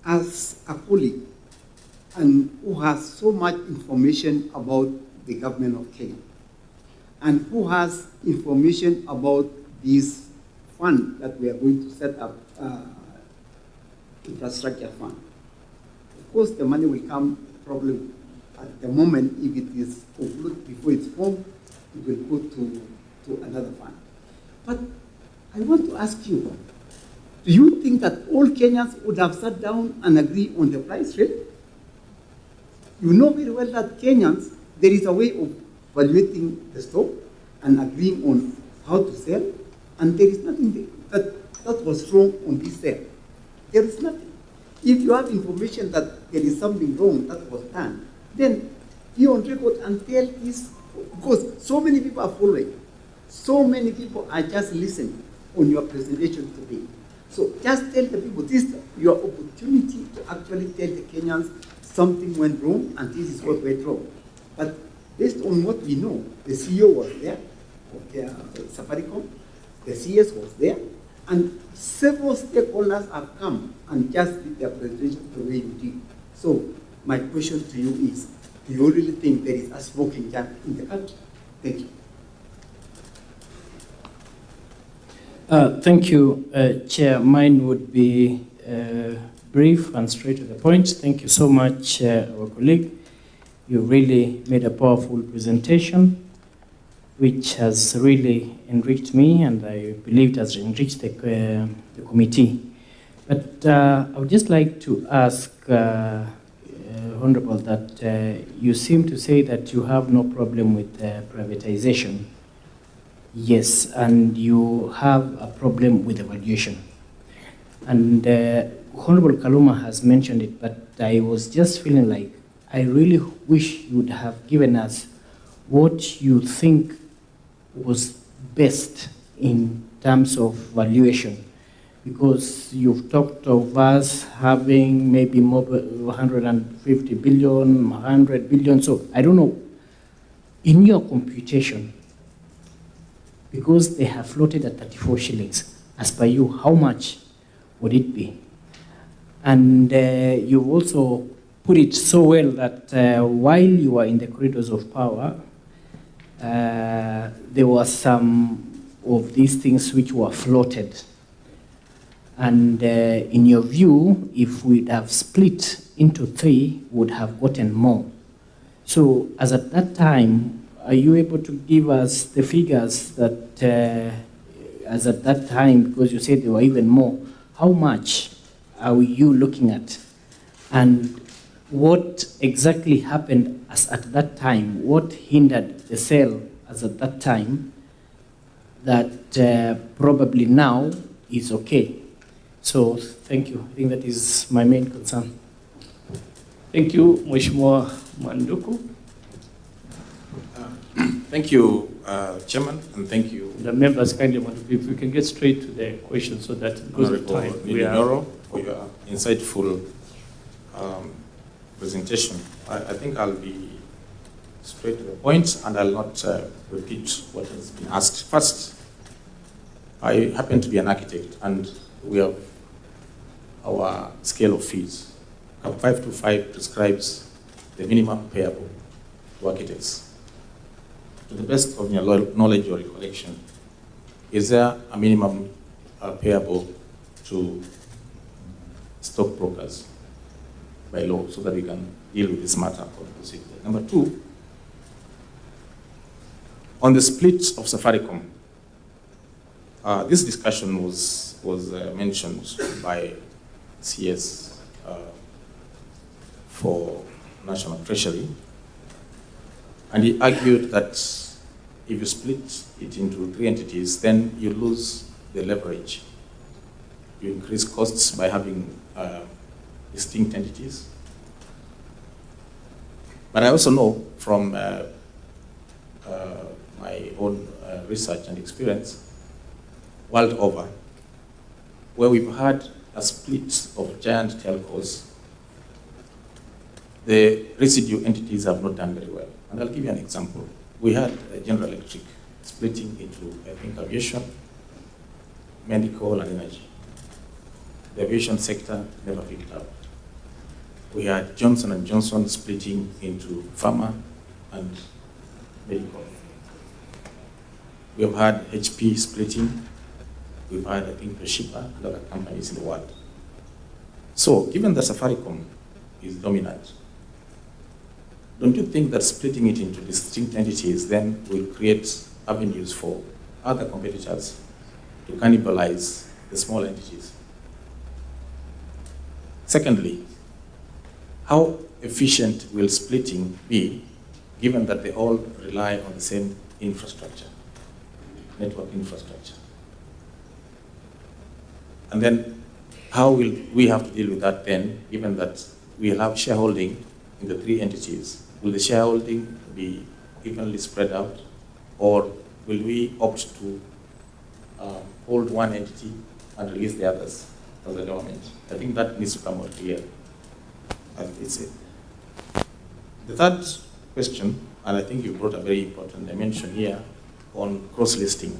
as a colleague, and who has so much information about the government of Kenya, and who has information about this fund that we are going to set up, infrastructure fund. Of course, the money will come probably at the moment. If it is concluded before it's formed, it will go to another fund. But I want to ask you, do you think that all Kenyans would have sat down and agreed on the price rate? You know very well that Kenyans, there is a way of evaluating the stock and agreeing on how to sell, and there is nothing that was wrong on this sale. There is nothing. If you have information that there is something wrong that was done, then be on record and tell this, because so many people are following. So many people are just listening on your presentation today. So just tell the people, this is your opportunity to actually tell the Kenyans something went wrong and this is what went wrong. But based on what we know, the CEO was there, of Safaricom, the CS was there, and several stakeholders have come and just did their presentation the way you did. So my question to you is, do you really think there is a smoking gun in the country? Thank you. Thank you, Chair. Mine would be brief and straight to the point. Thank you so much, our colleague. You really made a powerful presentation, which has really enriched me, and I believe it has enriched the committee. But I would just like to ask, Honorable, that you seem to say that you have no problem with privatization. Yes, and you have a problem with evaluation. And Honorable Kaluma has mentioned it, but I was just feeling like I really wish you would have given us what you think was best in terms of valuation, because you've talked of us having maybe more 150 billion, 100 billion, so I don't know, in your computation, because they have floated at 34 shillings, as per you, how much would it be? And you also put it so well that while you were in the corridors of power, there were some of these things which were floated. And in your view, if we'd have split into three, we would have gotten more. So as at that time, are you able to give us the figures that as at that time, because you said there were even more, how much are you looking at? And what exactly happened as at that time? What hindered the sale as at that time that probably now is okay? So thank you. I think that is my main concern. Thank you, Mheshimiwa Manduku. Thank you, Chairman, and thank you, The members kindly want to, if we can get straight to the question so that because of Honorable time, Ndindi Nyoro, for your insightful presentation. I think I'll be straight to the point and I'll not repeat what has been asked. First, I happen to be an architect and we have our scale of fees. 525 prescribes the minimum payable to architects. To the best of your knowledge or recollection, is there a minimum payable to stockbrokers by law so that we can deal with this matter conclusively? Number two, on the split of Safaricom, this discussion was mentioned by CS for National Treasury, and he argued that if you split it into three entities, then you lose the leverage. You increase costs by having distinct entities. But I also know from my own research and experience world over, where we've had a split of giant telcos, the residue entities have not done very well. And I'll give you an example. We had General Electric splitting into, I think, aviation, medical, and energy. The aviation sector never picked up. We had Johnson & Johnson splitting into pharma and medical. We have had HP splitting. We've had, I think, Toshiba and other companies in the world. So, given that Safaricom is dominant, don't you think that splitting it into distinct entities then will create avenues for other competitors to cannibalize the small entities? Secondly, how efficient will splitting be given that they all rely on the same infrastructure, network infrastructure? And then how will we have to deal with that then, given that we'll have shareholding in the three entities? Will the shareholding be evenly spread out, or will we opt to hold one entity and release the others as a government? I think that needs to come out clear. It's it. The third question, and I think you brought a very important dimension here on cross-listing.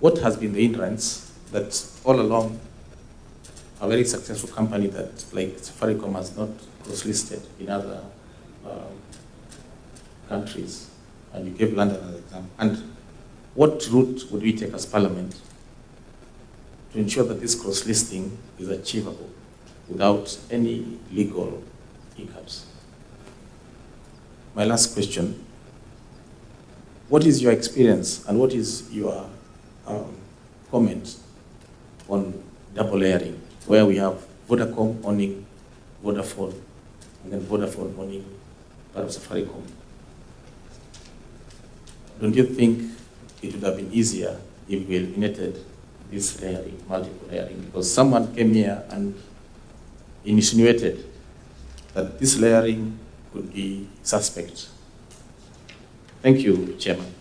What has been the hindrance that all along a very successful company that, like Safaricom, has not cross-listed in other countries? And you gave London as an example. And what route would we take as Parliament to ensure that this cross-listing is achievable without any legal hiccups? My last question, what is your experience and what is your comment on double layering, where we have Vodacom owning Vodafone and then Vodafone owning part of Safaricom? Don't you think it would have been easier if we eliminated this layering, multiple layering? Because someone came here and insinuated that this layering could be suspect. Thank you, Chairman.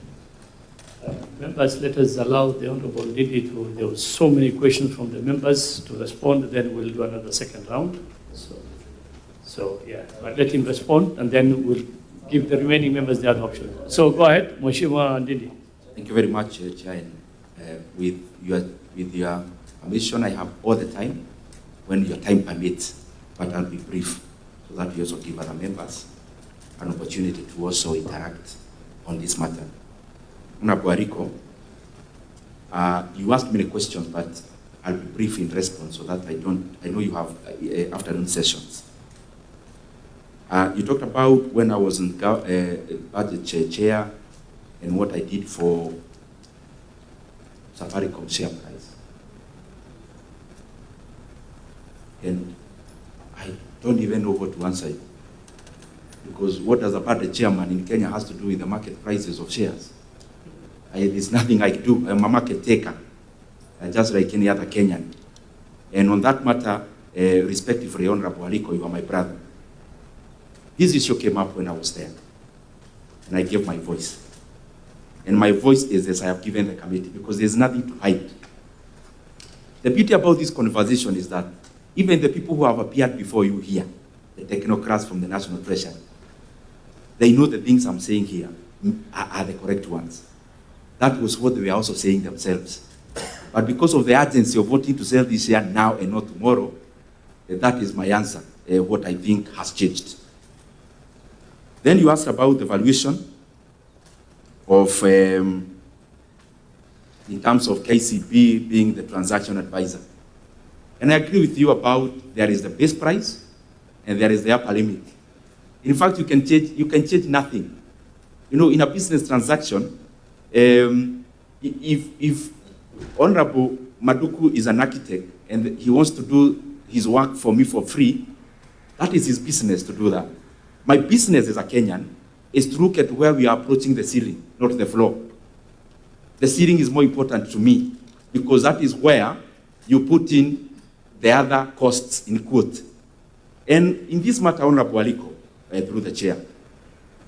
Members, let us allow the Honorable Ndindi to, there were so many questions from the members to respond, then we'll do another second round. So yeah, but let him respond, and then we'll give the remaining members the other option. So go ahead, Mheshimiwa Ndindi. Thank you very much, Chair. With your Commission, I have all the time when your time permits, but I'll be brief so that we also give other members an opportunity to also interact on this matter. Honorable Ariko, you asked many questions, but I'll be brief in response so that I know you have afternoon sessions. You talked about when I was in budget chair and what I did for Safaricom share price. And I don't even know what to answer you. Because what does a budget chairman in Kenya has to do with the market prices of shares? There's nothing I do. I'm a market taker, just like any other Kenyan. And on that matter, respectively, Honorable Aliko, you are my brother. This issue came up when I was there, and I gave my voice. And my voice is as I have given the committee, because there's nothing to hide. The beauty about this conversation is that even the people who have appeared before you here, the technocrats from the National Treasury, they know the things I'm saying here are the correct ones. That was what they were also saying themselves. But because of the urgency of wanting to sell this share now and not tomorrow, that is my answer, what I think has changed. Then you asked about the valuation of, in terms of KCB being the transaction advisor. And I agree with you about there is the base price and there is the upper limit. In fact, you can change nothing. You know, in a business transaction, if Honorable Maduku is an architect and he wants to do his work for me for free, that is his business to do that. My business as a Kenyan is to look at where we are approaching the ceiling, not the floor. The ceiling is more important to me because that is where you put in the other costs in quote. And in this matter, Honorable Aliko, through the chair,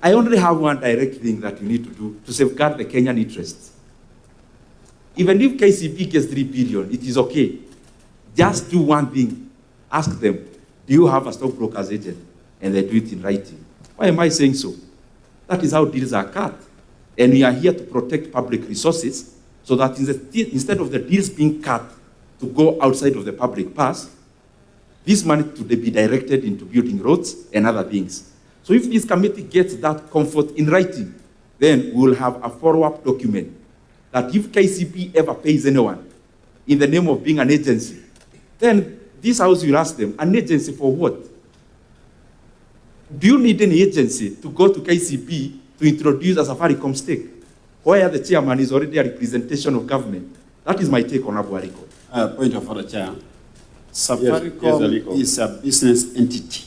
I only have one direct thing that you need to do to safeguard the Kenyan interests. Even if KCB gets 3 billion, it is okay. Just do one thing. Ask them, do you have a stockbroker's agent? And they do it in writing. Why am I saying so? That is how deals are cut. And we are here to protect public resources so that instead of the deals being cut to go outside of the public purse, this money to be directed into building roads and other things. So if this committee gets that comfort in writing, then we will have a follow-up document that if KCB ever pays anyone in the name of being an agency, then this house will ask them, an agency for what? Do you need any agency to go to KCB to introduce a Safaricom stake, where the chairman is already a representation of government? That is my take on Abu Aliko. Point of order, Chair. Safaricom is a business entity.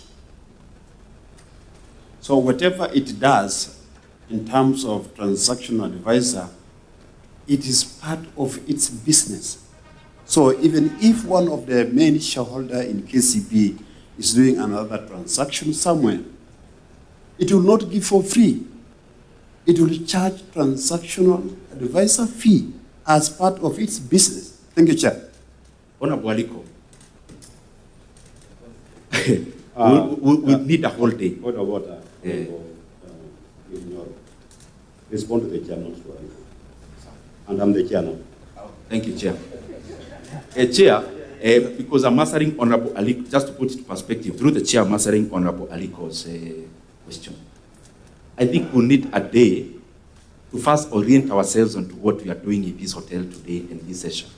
So whatever it does in terms of transactional advisor, it is part of its business. So even if one of the main shareholder in KCB is doing another transaction somewhere, it will not give for free. It will charge transactional advisor fee as part of its business. Thank you, Chair. Honorable Aliko, we need a whole day. Order of order. Respond to the chair, not to Aliko. And I'm the chair now. Thank you, Chair. Chair, because I'm answering Honorable Aliko, just to put it in perspective, through the chair, I'm answering Honorable Aliko's question. I think we'll need a day to first orient ourselves onto what we are doing in this hotel today in this session.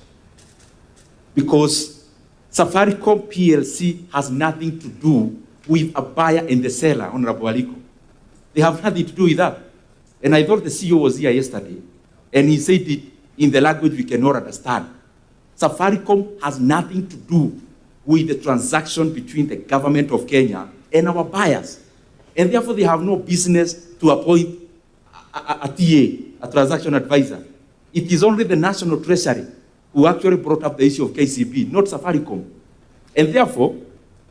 Because Safaricom PLC has nothing to do with a buyer and the seller, Honorable Aliko. They have nothing to do with that. And I thought the CEO was here yesterday, and he said it in the language we cannot understand. Safaricom has nothing to do with the transaction between the government of Kenya and our buyers. And therefore, they have no business to appoint a TA, a transaction advisor. It is only the National Treasury who actually brought up the issue of KCB, not Safaricom. And therefore,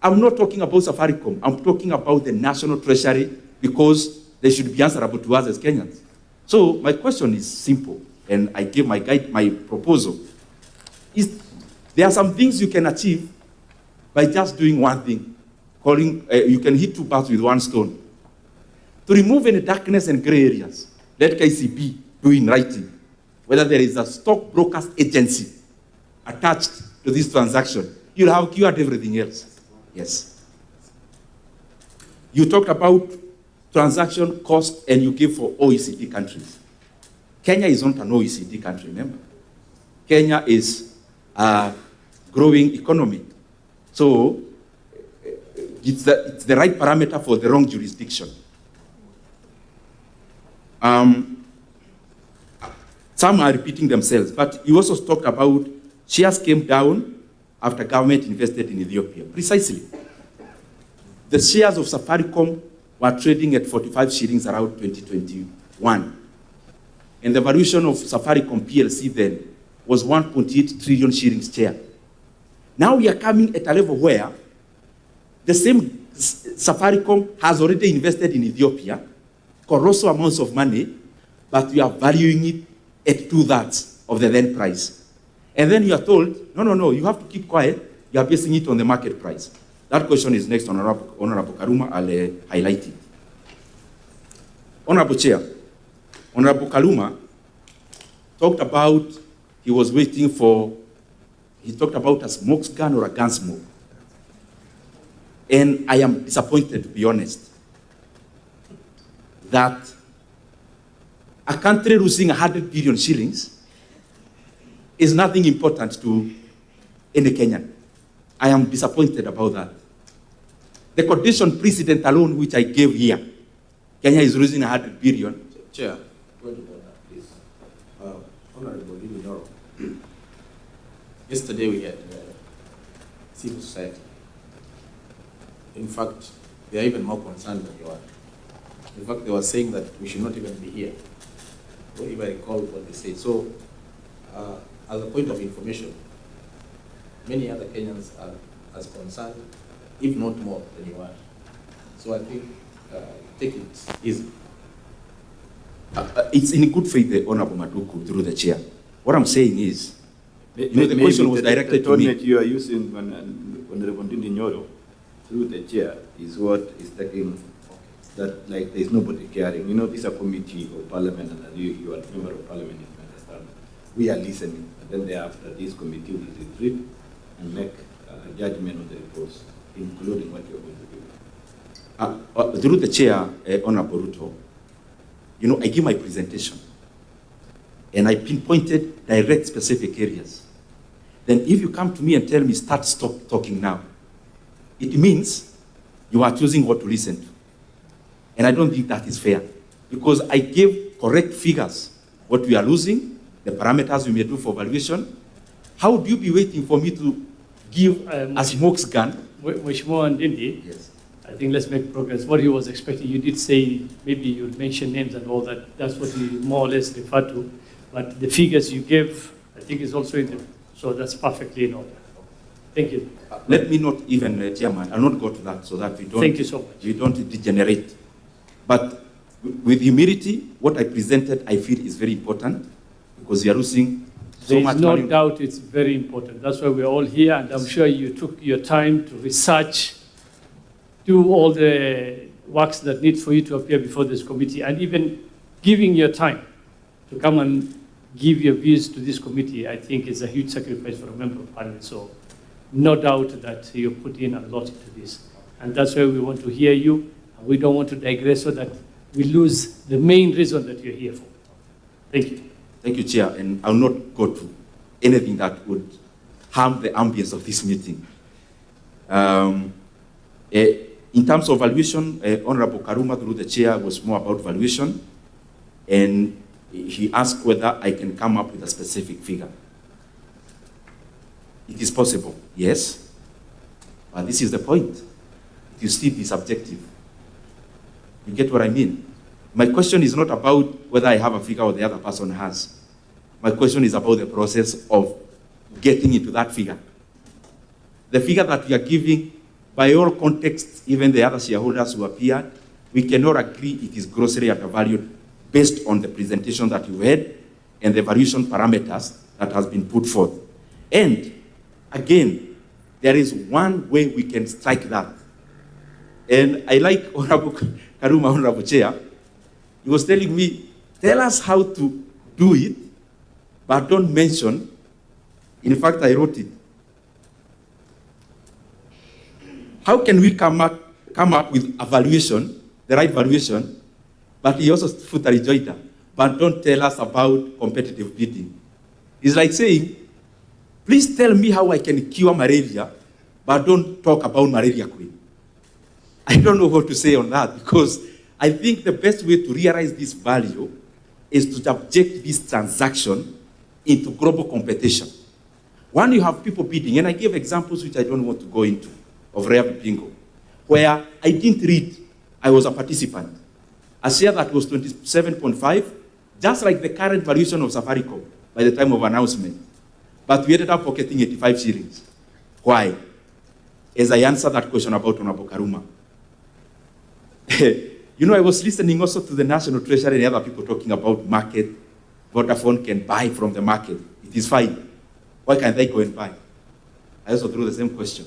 I'm not talking about Safaricom. I'm talking about the National Treasury because they should be answerable to us as Kenyans. So my question is simple, and I gave my proposal. There are some things you can achieve by just doing one thing. You can hit 2 birds with 1 stone. To remove any darkness and gray areas, let KCB do in writing whether there is a stockbrokers agency attached to this transaction, you'll have cured everything else. Yes. You talked about transaction cost and you give for OECD countries. Kenya is not an OECD country, remember? Kenya is a growing economy. So it's the right parameter for the wrong jurisdiction. Some are repeating themselves, but you also talked about shares came down after government invested in Ethiopia. Precisely. The shares of Safaricom were trading at 45 shillings around 2021. And the valuation of Safaricom PLC then was 1.8 trillion shillings share. Now we are coming at a level where the same Safaricom has already invested in Ethiopia, colossal amounts of money, but we are valuing it at 2/3 of the then price. And then you are told, no, you have to keep quiet. You are basing it on the market price. That question is next, Honorable Karuma. I'll highlight it. Honorable Chair, Honorable Kaluma talked about he talked about a smoke gun or a gun smoke. And I am disappointed, to be honest, that a country losing 100 billion shillings is nothing important to any Kenyan. I am disappointed about that. The condition precedent alone, which I gave here, Kenya is losing 100 billion. Chair, point of order, please. Honorable Ndindi Nyoro. Yesterday we had civil society. In fact, they are even more concerned than you are. In fact, they were saying that we should not even be here. Don't even recall what they said. So, as a point of information, many other Kenyans are as concerned, if not more, than you are. So I think, take it easy. It's in good faith, the Honorable Maduku, through the chair. What I'm saying is, the question was directed to me. The tone you are using when Honorable Ndindi Nyoro, through the chair, is what is taking that, like, there is nobody caring. You know, this is a committee of parliament, and you are a member of parliament, you understand. We are listening, and then thereafter, this committee will retreat and make a judgment on the reports, including what you are going to do. Through the chair, Honorable Ruto, you know, I give my presentation, and I pinpointed direct specific areas. Then if you come to me and tell me, stop talking now, it means you are choosing what to listen to. And I don't think that is fair, because I gave correct figures, what we are losing, the parameters we may do for valuation. How would you be waiting for me to give a smoke gun? Mheshimiwa Ndindi, Yes. I think let's make progress. What he was expecting, you did say maybe you'd mention names and all that. That's what he more or less referred to. But the figures you gave, I think, is also in there. So that's perfectly in order. Thank you. Let me not even, Chairman, I'll not go to that so that we don't, Thank you so much. we don't degenerate. But with humility, what I presented, I feel is very important, because we are losing so There much is no money. doubt it's very important. That's why we're all here, and I'm sure you took your time to research, do all the works that need for you to appear before this committee, and even giving your time to come and give your views to this committee, I think is a huge sacrifice for a member of parliament. So no doubt that you put in a lot into this. And that's why we want to hear you. And we don't want to digress so that we lose the main reason that you're here for. Thank you. Thank you, Chair, and I'll not go to anything that would harm the ambience of this meeting. In terms of valuation, Honorable Karuma, through the Chair, was more about valuation, and he asked whether I can come up with a specific figure. It is possible, yes, but this is the point. It will still be subjective. You get what I mean? My question is not about whether I have a figure or the other person has. My question is about the process of getting into that figure. The figure that we are giving, by all contexts, even the other shareholders who appeared, we cannot agree it is grossly undervalued based on the presentation that you had and the valuation parameters that has been put forth. And again, there is one way we can strike that. And I like Honorable Karuma, Honorable Chair. He was telling me, tell us how to do it, but don't mention. In fact, I wrote it. How can we come up with a valuation, the right valuation, but he also put a rejoinder, but don't tell us about competitive bidding? It's like saying, please tell me how I can cure malaria, but don't talk about malaria queen. I don't know what to say on that, because I think the best way to realize this value is to subject this transaction into global competition. When you have people bidding, and I gave examples which I don't want to go into, of rare bingo, where I didn't read, I was a participant. A share that was 27.5, just like the current valuation of Safaricom by the time of announcement. But we ended up pocketing 85 shillings. Why? As I answer that question about Honorable Karuma. You know, I was listening also to the National Treasury and other people talking about market. Vodafone can buy from the market. It is fine. Why can't they go and buy? I also threw the same question.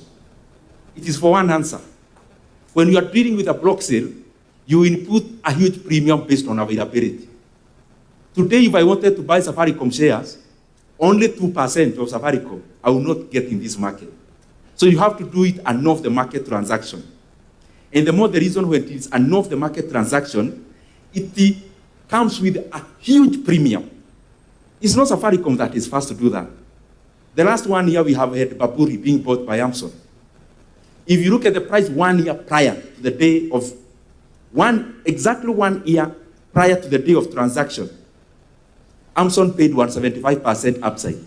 It is for one answer. When you are dealing with a block sale, you input a huge premium based on availability. Today, if I wanted to buy Safaricom shares, only 2% of Safaricom I will not get in this market. So you have to do it an off-the-market transaction. And the more the reason when it is an off-the-market transaction, it comes with a huge premium. It's not Safaricom that is first to do that. The last 1 year we have had Baburi being bought by Amazon. If you look at the price 1 year prior to the day of, exactly 1 year prior to the day of transaction, Amazon paid 175% upside.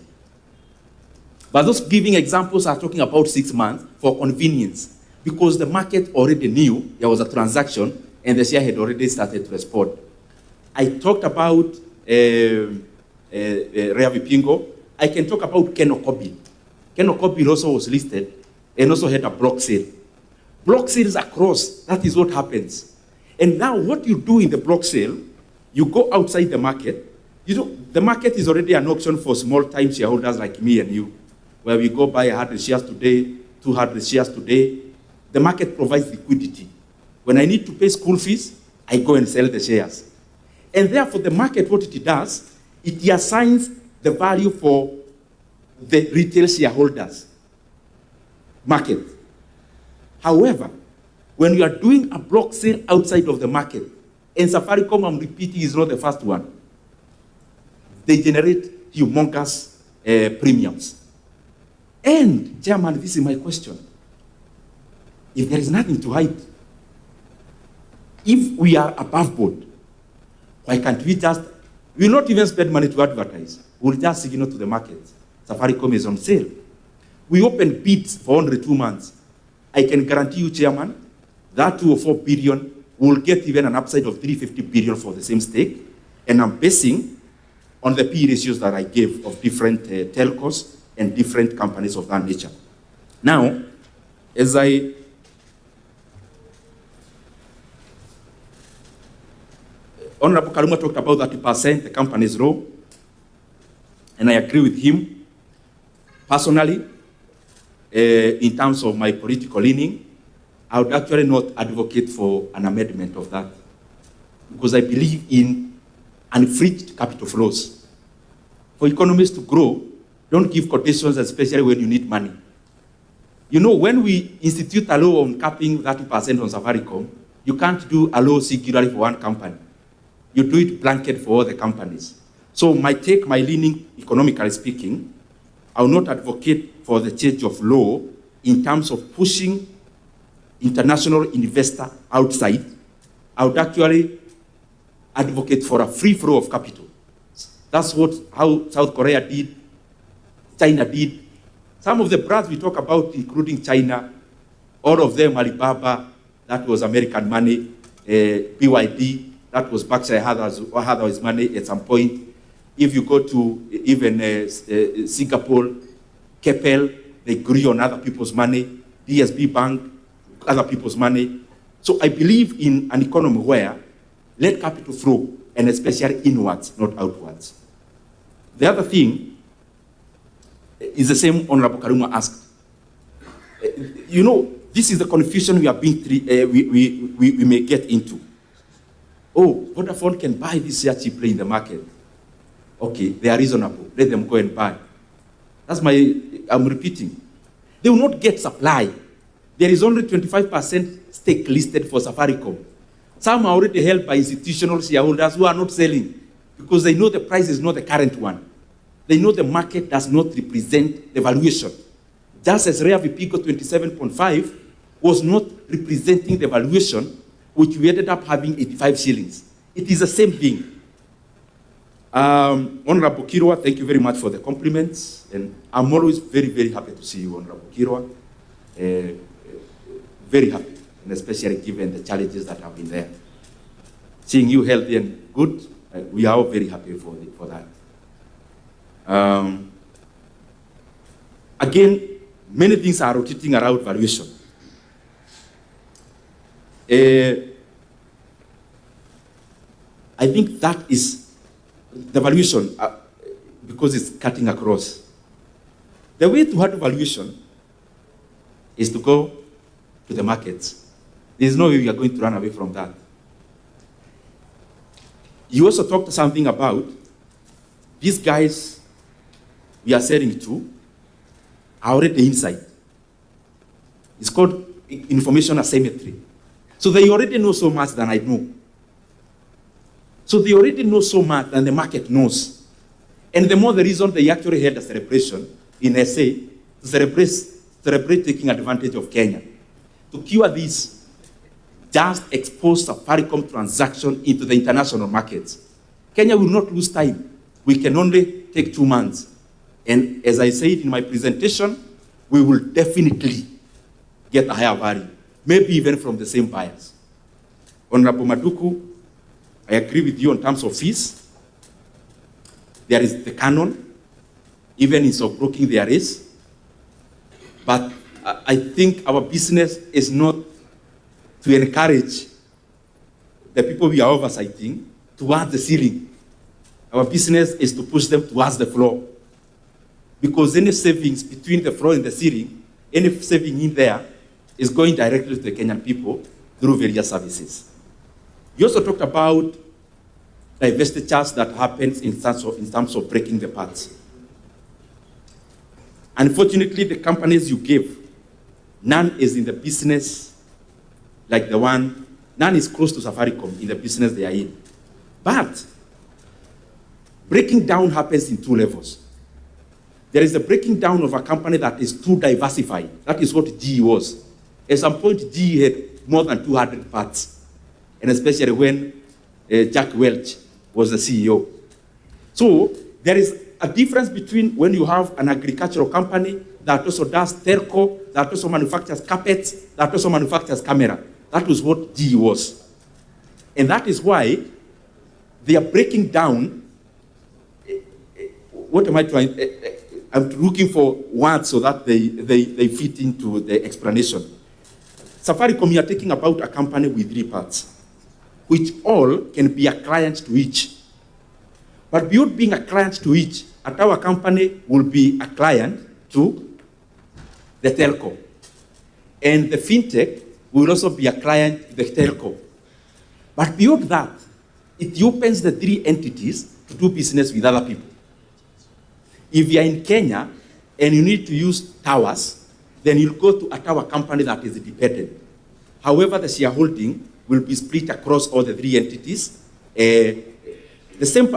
But those giving examples are talking about 6 months for convenience, because the market already knew there was a transaction and the share had already started to respond. I talked about Rea Vipingo. I can talk about Ken Okobi. Ken Okobi also was listed and also had a block sale. Block sales across, that is what happens. And now what you do in the block sale, you go outside the market. You know, the market is already an auction for small-time shareholders like me and you, where we go buy 100 shares today, 200 shares today. The market provides liquidity. When I need to pay school fees, I go and sell the shares. And therefore, the market, what it does, it assigns the value for the retail shareholders market. However, when you are doing a block sale outside of the market, and Safaricom, I'm repeating, is not the first one, they generate humongous premiums. And, Chairman, this is my question. If there is nothing to hide, if we are above board, why can't we just, we will not even spend money to advertise. We'll just signal to the market. Safaricom is on sale. We open bids for only 2 months. I can guarantee you, Chairman, that 2 or 4 billion will get even an upside of 350 billion for the same stake. And I'm basing on the P ratios that I gave of different telcos and different companies of that nature. Now, as Honorable Karuma talked about 30%, the company's role, and I agree with him. Personally, in terms of my political leaning, I would actually not advocate for an amendment of that, because I believe in unfreed capital flows. For economies to grow, don't give quotations, especially when you need money. You know, when we institute a law on capping 30% on Safaricom, you can't do a law singularly for one company. You do it blanket for all the companies. So my leaning, economically speaking, I will not advocate for the change of law in terms of pushing international investor outside. I would actually advocate for a free flow of capital. That's how South Korea did, China did. Some of the brands we talk about, including China, all of them, Alibaba, that was American money, BYD, that was Berkshire Hathaway's money at some point. If you go to even Singapore, Keppel, they grew on other people's money, DSB Bank, other people's money. So I believe in an economy where let capital flow, and especially inwards, not outwards. The other thing is the same Honorable Karuma asked. You know, this is the confusion we are being we may get into. Oh, Vodafone can buy this share cheaply in the market. Okay, they are reasonable. Let them go and buy. I'm repeating. They will not get supply. there is only 25% stake listed for Safaricom. Some are already held by institutional shareholders who are not selling because they know the price is not the current one. They know the market does not represent the valuation. Just as Rea Vipigo 27.5 was not representing the valuation, which we ended up having 85 shillings. It is the same thing. Honorable Kirwa, thank you very much for the compliments. And I'm always very, very happy to see you, Honorable Kirwa. Very happy, and especially given the challenges that have been there. Seeing you healthy and good, we are all very happy for that. Again, many things are rotating around valuation. I think that is the valuation, because it's cutting across. The way to handle valuation is to go to the markets. There's no way we are going to run away from that. You also talked something about these guys we are selling to are already inside. It's called information asymmetry. So they already know so much than I know. So they already know so much than the market knows. And the more the reason they actually held a celebration in SA to celebrate taking advantage of Kenya. To cure this, just expose Safaricom transaction into the international markets. Kenya will not lose time. We can only take 2 months. And as I said in my presentation, we will definitely get a higher value, maybe even from the same buyers. Honorable Maduku, I agree with you in terms of fees. There is the canon, even in stockbroking there is. But I think our business is not to encourage the people we are oversighting towards the ceiling. Our business is to push them towards the floor. Because any savings between the floor and the ceiling, any saving in there is going directly to the Kenyan people through various services. You also talked about divestitures that happens in terms of breaking the parts. Unfortunately, the companies you gave, none is in the business like the one, none is close to Safaricom in the business they are in. But breaking down happens in 2 levels. There is the breaking down of a company that is too diversified. That is what GE was. At some point, GE had more than 200 parts, and especially when Jack Welch was the CEO. So there is a difference between when you have an agricultural company that also does telco, that also manufactures carpets, that also manufactures camera. That was what GE was. And that is why they are breaking down. What am I trying? I'm looking for words so that they fit into the explanation. Safaricom, you are talking about a company with 3 parts, which all can be a client to each. But beyond being a client to each, at our company will be a client to the telco. And the fintech will also be a client to the telco. But beyond that, it opens the 3 entities to do business with other people. If you are in Kenya and you need to use towers, then you'll go to a tower company that is independent. However, the shareholding will be split across all the 3 entities. The same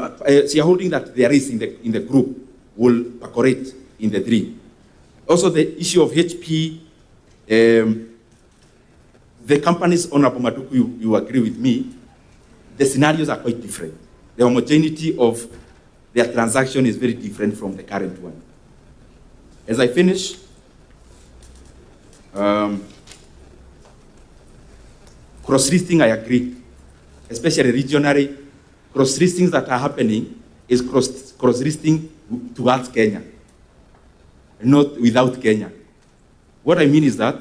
shareholding that there is in the group will percolate in the 3. Also, the issue of HP, the companies, Honorable Maduku, you agree with me, the scenarios are quite different. The homogeneity of their transaction is very different from the current one. As I finish, cross-listing, I agree, especially regionally. Cross-listings that are happening is cross-listing towards Kenya, not without Kenya. What I mean is that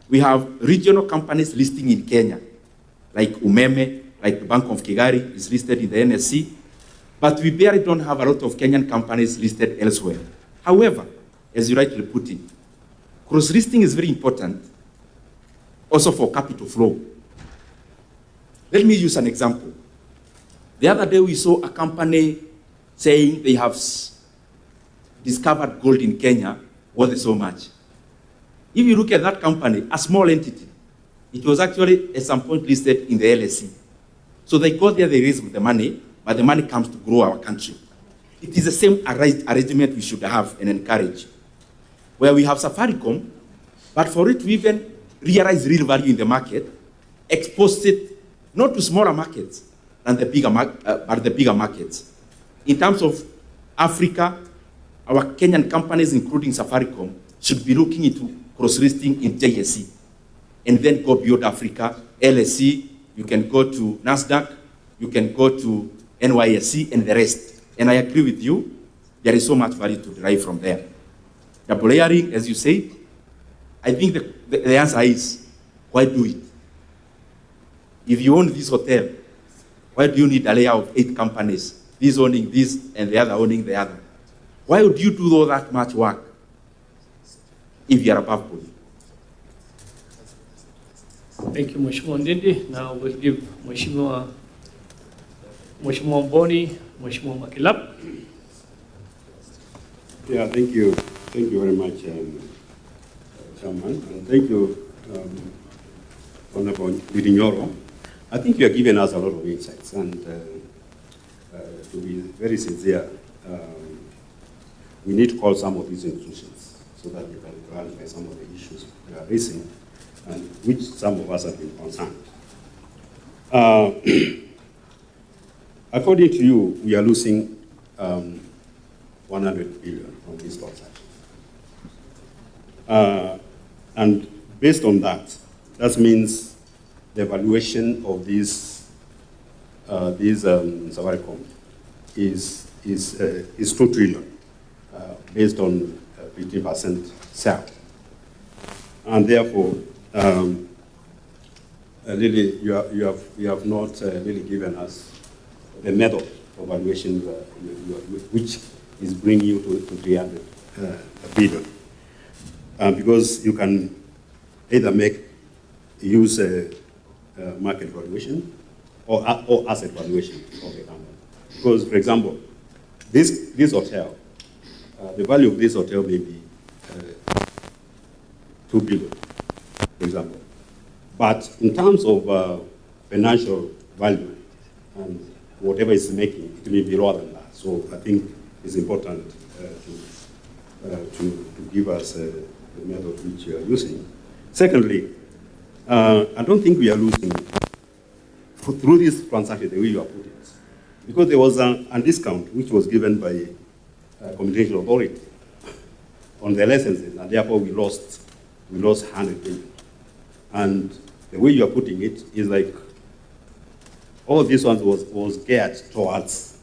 we have regional companies listing in Kenya, like Umeme, like the Bank of Kigali is listed in the NSC, but we barely don't have a lot of Kenyan companies listed elsewhere. However, as you rightly put it, cross-listing is very important also for capital flow. Let me use an example. The other day we saw a company saying they have discovered gold in Kenya worth so much. If you look at that company, a small entity, it was actually at some point listed in the LSE. So they got there, they raised the money, but the money comes to grow our country. It is the same arrangement we should have and encourage, where we have Safaricom, but for it to even realize real value in the market, expose it not to smaller markets than the bigger, but the bigger markets. In terms of Africa, our Kenyan companies, including Safaricom, should be looking into cross-listing in JSE, and then go beyond Africa, LSE, you can go to NASDAQ, you can go to NYSE, and the rest. And I agree with you, there is so much value to derive from there. Double layering, as you said, I think the answer is, why do it? If you own this hotel, why do you need a layer of 8 companies? This owning this and the other owning the other. Why would you do all that much work if you are above board? Thank you, Mheshimiwa Ndindi. Now we'll give Mheshimiwa Mboni, Mheshimiwa Makilap. Yeah, thank you. Thank you very much, Chairman. And thank you, Honorable Ndindi Nyoro. I think you have given us a lot of insights. And to be very sincere, we need to call some of these institutions so that we can clarify some of the issues we are raising, and which some of us have been concerned. According to you, we are losing 100 billion from this transaction. And based on that, that means the valuation of these Safaricom is 2 trillion, based on 50% sale. And therefore, really, you have not really given us the method of valuation which is bringing you to 300 billion. Because you can either use a market valuation or asset valuation of the company. Because, for example, this hotel, the value of this hotel may be 2 billion, for example. But in terms of financial value and whatever it's making, it may be lower than that. So I think it's important to give us the method which you are using. Secondly, I don't think we are losing through this transaction the way you are putting it, because there was a discount which was given by Communication Authority on the licenses, and therefore we lost 100 billion. And the way you are putting it is like all these ones was geared towards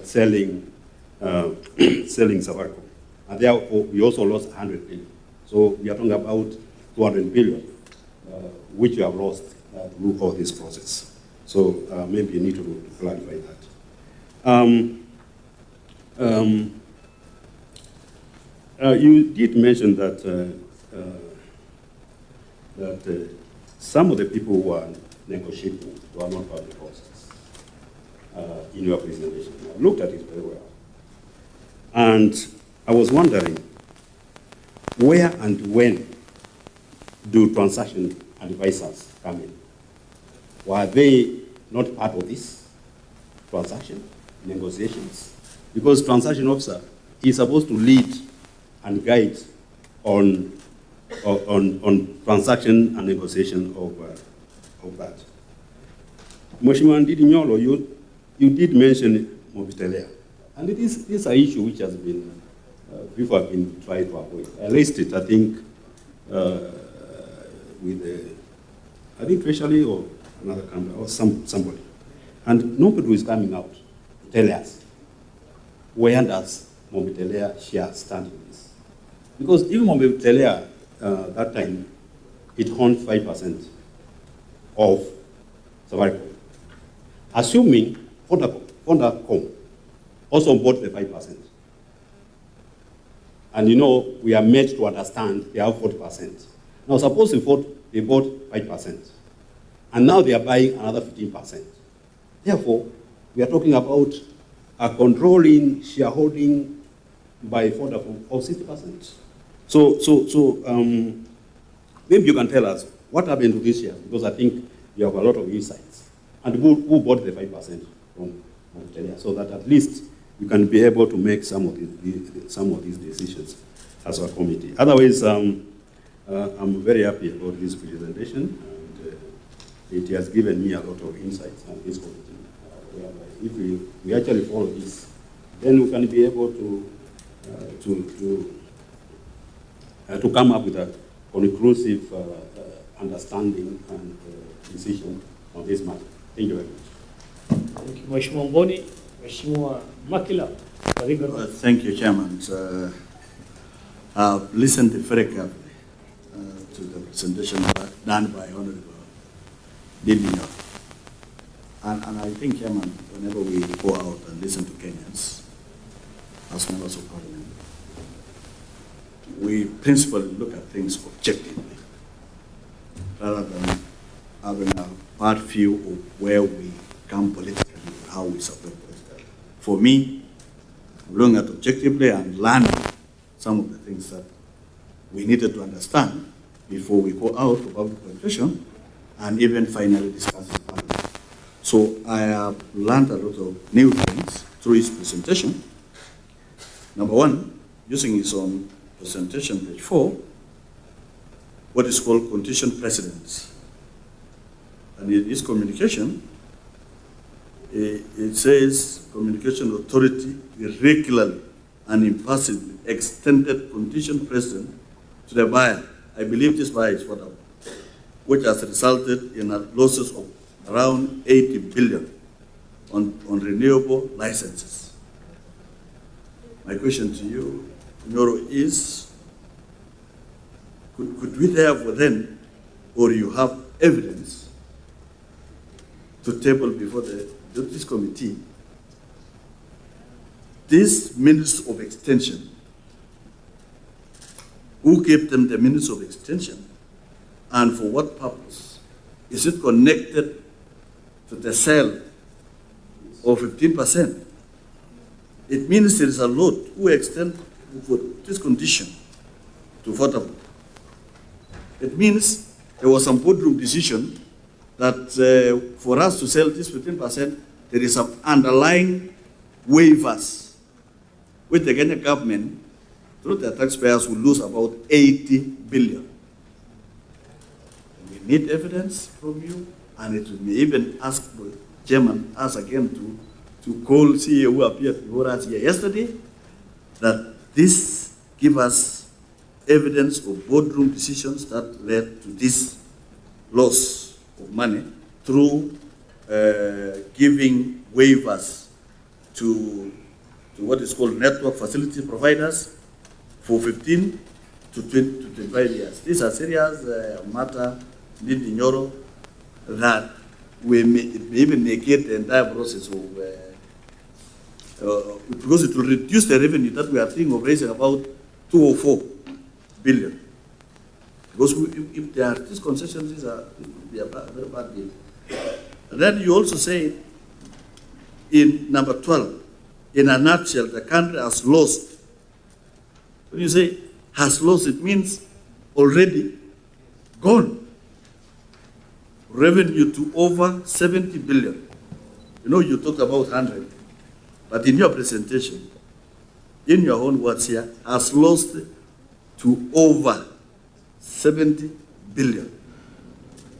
selling Safaricom, and therefore we also lost 100 billion. So we are talking about 200 billion, which you have lost through all this process. So maybe you need to clarify that. You did mention that some of the people who are negotiating were not part of the process in your presentation. I looked at it very well. And I was wondering, where and when do transaction advisors come in? Were they not part of this transaction negotiations? Because transaction officer is supposed to lead and guide on transaction and negotiation of that. Mheshimiwa Ndindi Nyoro, you did mention Mobitelea, and it is an issue which has been, people have been trying to avoid. I raised it, I think, with I think Treasury or another company or somebody. And nobody is coming out to tell us where does Mobitelea share stand in this. Because even Mobitelea, that time, it owned 5% of Safaricom. Assuming Vodacom also bought the 5%. And you know, we are made to understand they have 40%. Now suppose they bought 5%. And now they are buying another 15%. Therefore, we are talking about a controlling shareholding by Vodafone of 60%. So maybe you can tell us what happened to this year, because I think you have a lot of insights. And who bought the 5% from Kenya, so that at least you can be able to make some of these decisions as a committee. Otherwise, I'm very happy about this presentation, and it has given me a lot of insights on this committee. If we actually follow this, then we can be able to come up with a conclusive understanding and decision on this matter. Thank you very much. Thank you, Mheshimiwa Mboni. Mheshimiwa Makila, karibu. Thank you, Chairman. I've listened very carefully to the presentation done by Honorable Ndindi Nyoro. And I think, Chairman, whenever we go out and listen to Kenyans as members of Parliament, we principally look at things objectively, rather than having a bad view of where we come politically, how we support politically. For me, looking at objectively and learning some of the things that we needed to understand before we go out to public consultation and even finally discuss it. So I have learned a lot of new things through his presentation. Number one, using his own presentation, page 4, what is called condition precedents. And in his communication, it says communication authority regularly and impulsively extended condition precedent to the buyer. I believe this buyer is Vodafone, which has resulted in losses of around 80 billion on renewable licenses. My question to you, Nyoro, is could we therefore then, or you have evidence to table before this committee, these minutes of extension, who gave them the minutes of extension, and for what purpose? Is it connected to the sale of 15%? It means there is a lot who extend for this condition to votable. It means there was some boardroom decision that for us to sell this 15%, there is some underlying waivers, which the Kenyan government, through the taxpayers, will lose about 80 billion. We need evidence from you, and it may even ask the chairman us again to call CEO who appeared before us here yesterday, that this give us evidence of boardroom decisions that led to this loss of money through giving waivers to what is called network facility providers for 15 to 20 to 25 years. These are serious matter, Ndindi Nyoro, that it may even negate the entire process of, because it will reduce the revenue that we are thinking of raising about 204 billion. Because if there are these concessions, it will be a very bad deal. And then you also say in number 12, in a nutshell, the country has lost. When you say has lost, it means already gone. Revenue to over 70 billion. You know, you talked about 100, but in your presentation, in your own words here, has lost to over 70 billion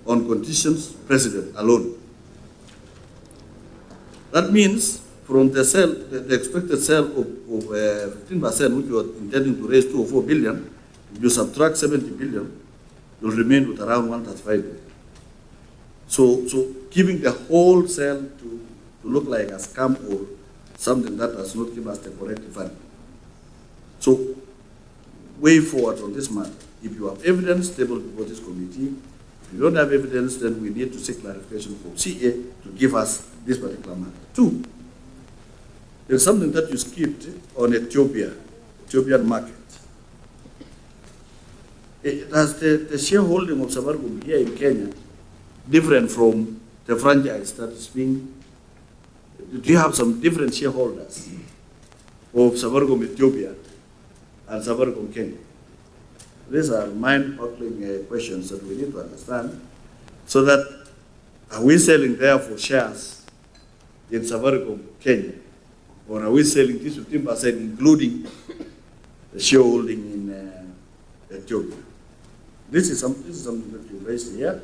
on conditions precedent alone. That means from the sale, the expected sale of 15%, which you are intending to raise 2 or 4 billion, if you subtract 70 billion, you'll remain with around 135 billion. So giving the whole sale to look like a scam or something that does not give us the correct value. So way forward on this matter. If you have evidence, table before this committee. If you don't have evidence, then we need to seek clarification from CA to give us this particular matter. 2, there's something that you skipped on Ethiopian market. Does the shareholding of Safaricom here in Kenya different from the franchise that is being, do you have some different shareholders of Safaricom Ethiopia and Safaricom Kenya? These are mind-boggling questions that we need to understand. So that, are we selling therefore shares in Safaricom Kenya? Or are we selling this 15% including the shareholding in Ethiopia? This is something that you raised here,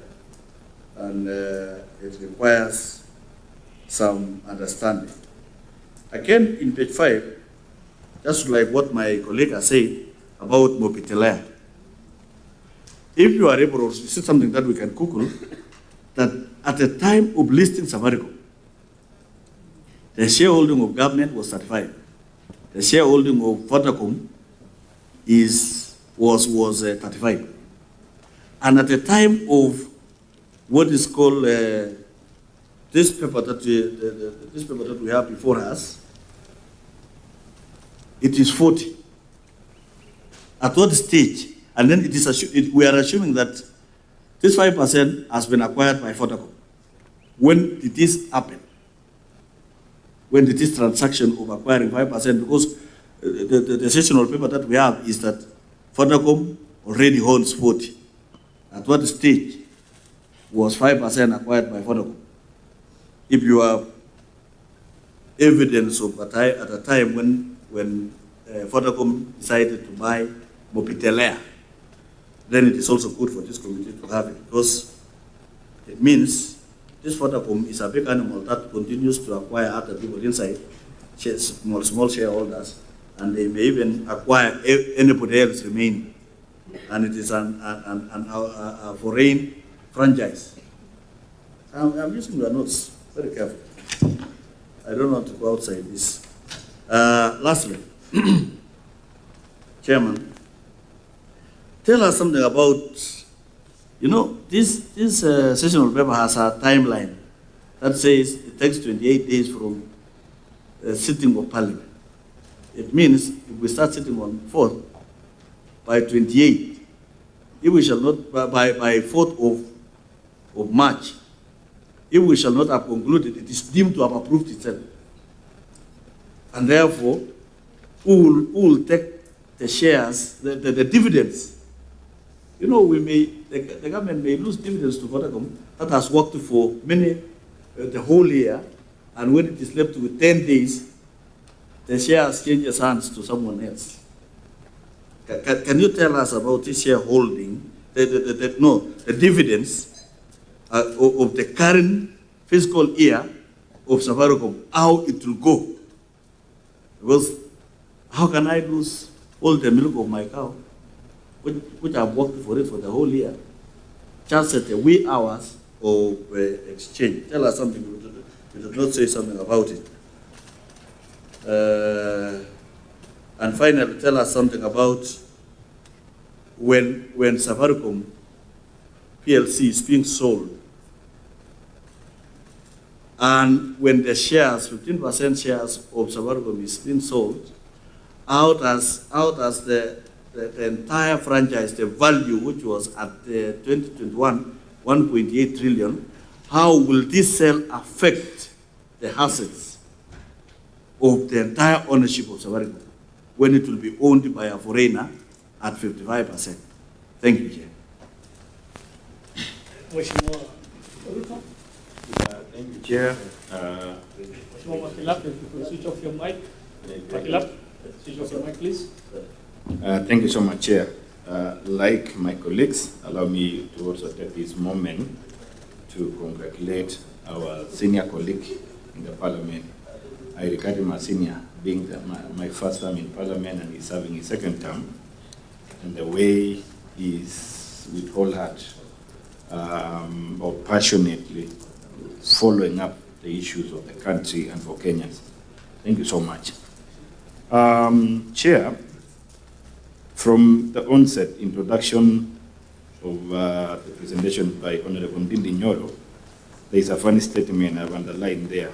and it requires some understanding. Again, in page 5, just like what my colleague has said about Mopitelea. If you are able to, this is something that we can Google, that at the time of listing Safaricom, the shareholding of government was 35. The shareholding of Vodacom was 35. And at the time of what is called this paper that we have before us, it is 40. At what stage? And then we are assuming that this 5% has been acquired by Vodacom. When did this happen? When did this transaction of acquiring 5%? Because the sessional paper that we have is that Vodacom already owns 40. At what stage was 5% acquired by Vodacom? If you have evidence of at a time when Vodacom decided to buy Mopitelea, then it is also good for this committee to have it, because it means this Vodacom is a big animal that continues to acquire other people inside, small shareholders, and they may even acquire anybody else remaining. And it is a foreign franchise. I'm using your notes very carefully. I don't want to go outside this. Lastly, Chairman, tell us something about, this sessional paper has a timeline that says it takes 28 days from sitting of Parliament. It means if we start sitting on 4th, by 28, if we shall not, by 4th of March, if we shall not have concluded, it is deemed to have approved itself. And therefore, who will take the shares, the dividends? The government may lose dividends to Vodacom that has worked for the whole year, and when it is left with 10 days, the shares changes hands to someone else. Can you tell us about this shareholding, the dividends of the current fiscal year of Safaricom, how it will go? Because how can I lose all the milk of my cow, which I've worked for it for the whole year, just at the wee hours of exchange? Tell us something. You did not say something about it. And finally, tell us something about when Safaricom PLC is being sold, and when the shares, 15% shares of Safaricom is being sold, how does the entire franchise, the value which was at 2021, 1.8 trillion, how will this sale affect the assets of the entire ownership of Safaricom when it will be owned by a foreigner at 55%? Thank you, Chair. Thank you, Chair. Switch off your mic. Switch off your mic, please. Thank you so much, Chair. Like my colleagues, allow me to also take this moment to congratulate our senior colleague in the Parliament. I regard him as senior, being my first term in Parliament, and he's serving his second term. And the way he's with whole heart or passionately following up the issues of the country and for Kenyans. Thank you so much. Chair, from the onset, introduction of the presentation by Honorable Ndindi Nyoro, there is a funny statement I've underlined there,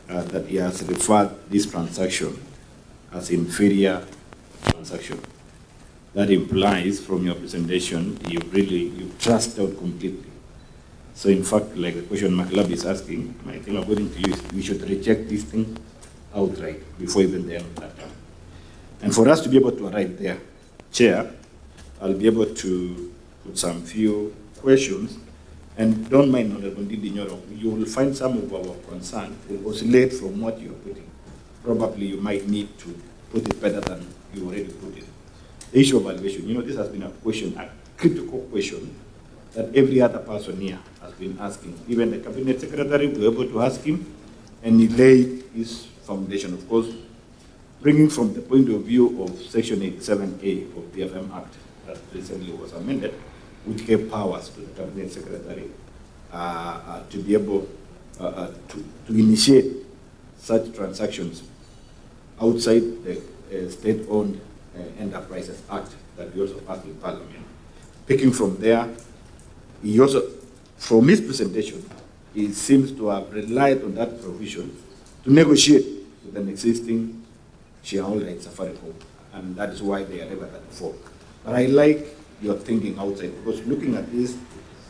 that he has referred this transaction as inferior transaction. That implies from your presentation, you trust out completely. So in fact, like the question Maklab is asking, I think according to you, we should reject this thing outright before even the end of that term. And for us to be able to arrive there, Chair, I'll be able to put some few questions. And don't mind, Honorable Ndindi Nyoro, you will find some of our concerns will oscillate from what you're putting. Probably you might need to put it better than you already put it. The issue of valuation, this has been a question, a critical question that every other person here has been asking. Even the Cabinet Secretary, we were able to ask him, and he laid his foundation, of course, bringing from the point of view of Section 87A of the PFM Act that recently was amended, which gave powers to the Cabinet Secretary to be able to initiate such transactions outside the State-Owned Enterprises Act that we also passed in Parliament. Picking from there, he also, from his presentation, he seems to have relied on that provision to negotiate with an existing shareholder in Safaricom, and that is why they arrived at the 4. But I like your thinking outside, because looking at this,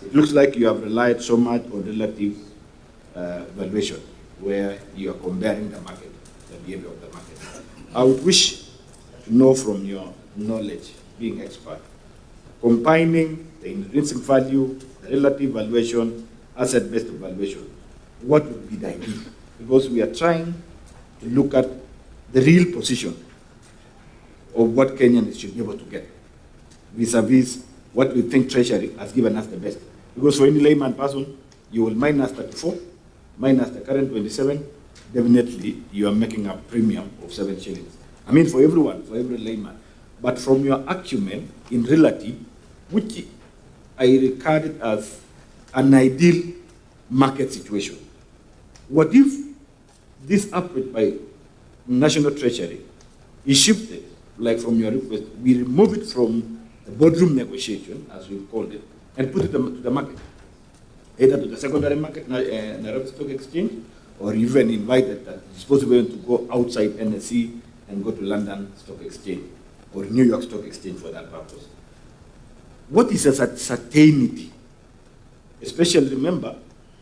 it looks like you have relied so much on relative valuation, where you are comparing the market, the behavior of the market. I would wish to know from your knowledge, being expert, combining the intrinsic value, the relative valuation, asset-based valuation, what would be the ideal? Because we are trying to look at the real position of what Kenyans should be able to get, vis-a-vis what we think Treasury has given us the best. Because for any layman person, you will minus 34, minus the current 27, definitely you are making a premium of 7 shillings. I mean, for everyone, for every layman. But from your acumen in relative, which I regard it as an ideal market situation. What if this upward by National Treasury is shifted, like from your request, we remove it from the boardroom negotiation, as we called it, and put it to the market, either to the secondary market, Nairobi Stock Exchange, or even invited that it's possible to go outside NSE and go to London Stock Exchange, or New York Stock Exchange for that purpose. What is a certainty? Especially remember,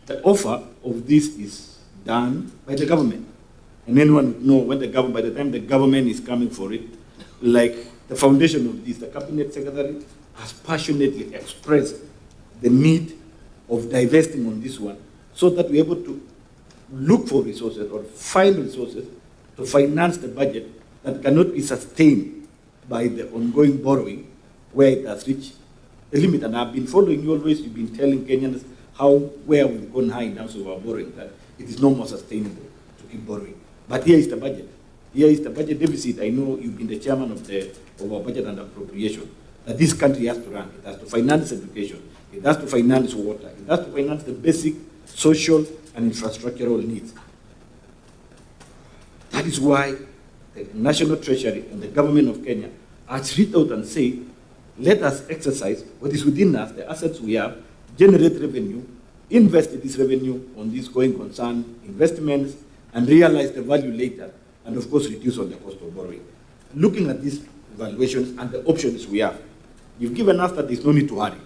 the offer of this is done by the government. And anyone would know when by the time the government is coming for it, like the foundation of this, the Cabinet Secretary has passionately expressed the need of divesting on this one so that we're able to look for resources or find resources to finance the budget that cannot be sustained by the ongoing borrowing where it has reached a limit. And I've been following you always, you've been telling Kenyans where we've gone high in terms of our borrowing, that it is no more sustainable to keep borrowing. But here is the budget. Here is the budget deficit. I know you've been the chairman of our budget and appropriation, that this country has to run. It has to finance education. It has to finance water. It has to finance the basic social and infrastructural needs. That is why the National Treasury and the government of Kenya has reached out and say, let us exercise what is within us, the assets we have, generate revenue, invest this revenue on these going concern investments, and realize the value later, and of course reduce on the cost of borrowing. Looking at these valuations and the options we have, you've given us that there's no need to hurry.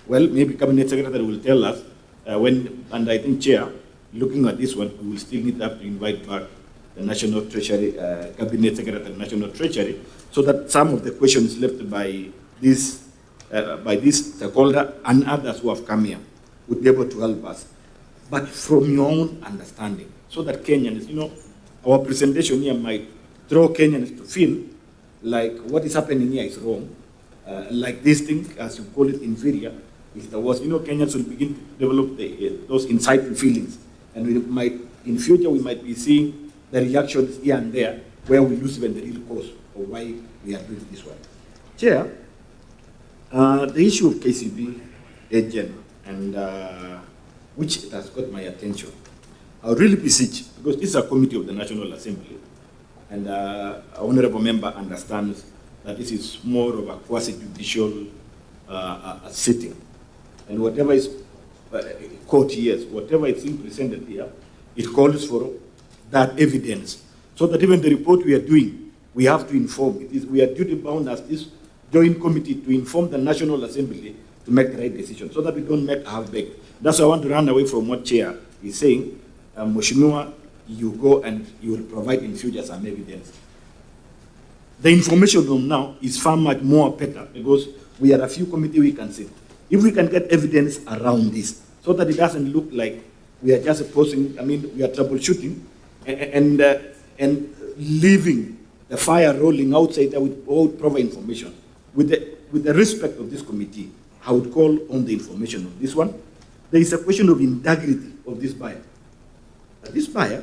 Well, maybe Cabinet Secretary will tell us and I think Chair, looking at this one, we will still need to invite back the National Treasury, Cabinet Secretary, National Treasury, so that some of the questions left by this stakeholder and others who have come here would be able to help us. But from your own understanding, so that Kenyans, our presentation here might draw Kenyans to feel like what is happening here is wrong, like this thing, as you call it, inferior, is the worst. Kenyans will begin to develop those insightful feelings, and we might, in future, we might be seeing the reactions here and there, where we lose even the real cause of why we are doing this one. Chair, the issue of KCB agent, and which has got my attention, I would really beseech, because this is a committee of the National Assembly, and an honorable member understands that this is more of a quasi-judicial sitting. And whatever is court hears, whatever is being presented here, it calls for that evidence, so that even the report we are doing, we have to inform. We are duty bound as this joint committee to inform the National Assembly to make the right decision, so that we don't make half-baked. That's why I want to run away from what Chair is saying. Mheshimiwa, you go and you will provide in future some evidence. The information from now is far much more better, because We are a few committee we can sit. If we can get evidence around this, so that it doesn't look like we are just posing, we are troubleshooting and leaving the fire rolling outside there without proper information. With the respect of this committee, I would call on the information on this one. There is a question of integrity of this buyer. This buyer,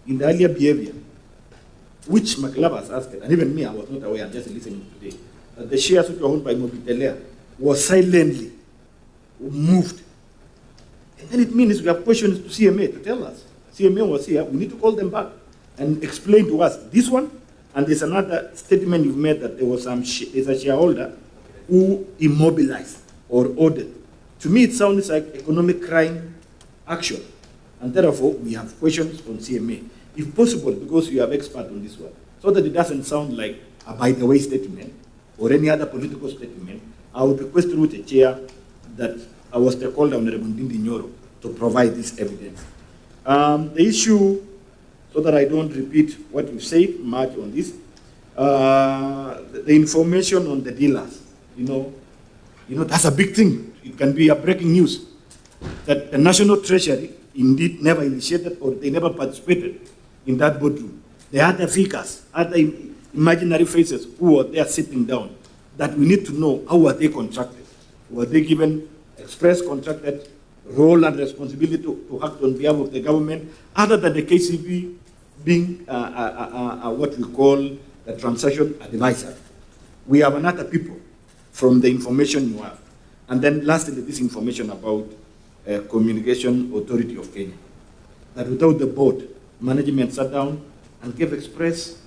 in the earlier behavior, which McLeod has asked, and even me, I was not aware, I'm just listening today, that the shares which were owned by Mobitelea was silently moved. And then it means we have questions to CMA to tell us. CMA was here, we need to call them back and explain to us this one. And there's another statement you've made that there was there's a shareholder who immobilized or ordered. To me, it sounds like economic crime action. And therefore, we have questions on CMA. If possible, because you have expert on this one, so that it doesn't sound like a by-the-way statement or any other political statement, I would request through the chair that our stakeholder, Honorable Ndindi Nyoro, to provide this evidence. The issue, so that I don't repeat what you said much on this, the information on the dealers, that's a big thing. It can be a breaking news that the National Treasury indeed never initiated or they never participated in that boardroom. There are other figures, other imaginary faces who are there sitting down that we need to know how were they contracted. Were they given express contracted role and responsibility to act on behalf of the government, other than the KCB being what we call the transaction advisor? We have another people from the information you have. And then lastly, this information about Communication Authority of Kenya. That without the board, management sat down and gave express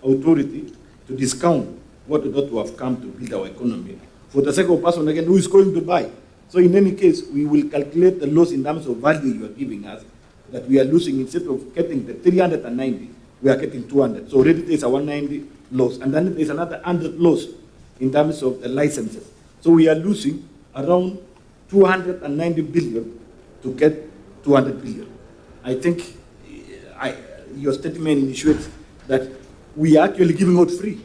authority to discount what ought to have come to build our economy for the sake of person again who is going to buy. So in any case, we will calculate the loss in terms of value you are giving us, that we are losing. Instead of getting the 390, we are getting 200. So already there's a 190 loss. And then there's another 100 loss in terms of the licenses. So we are losing around 290 billion to get 200 billion. I think your statement initiates that we are actually giving out free,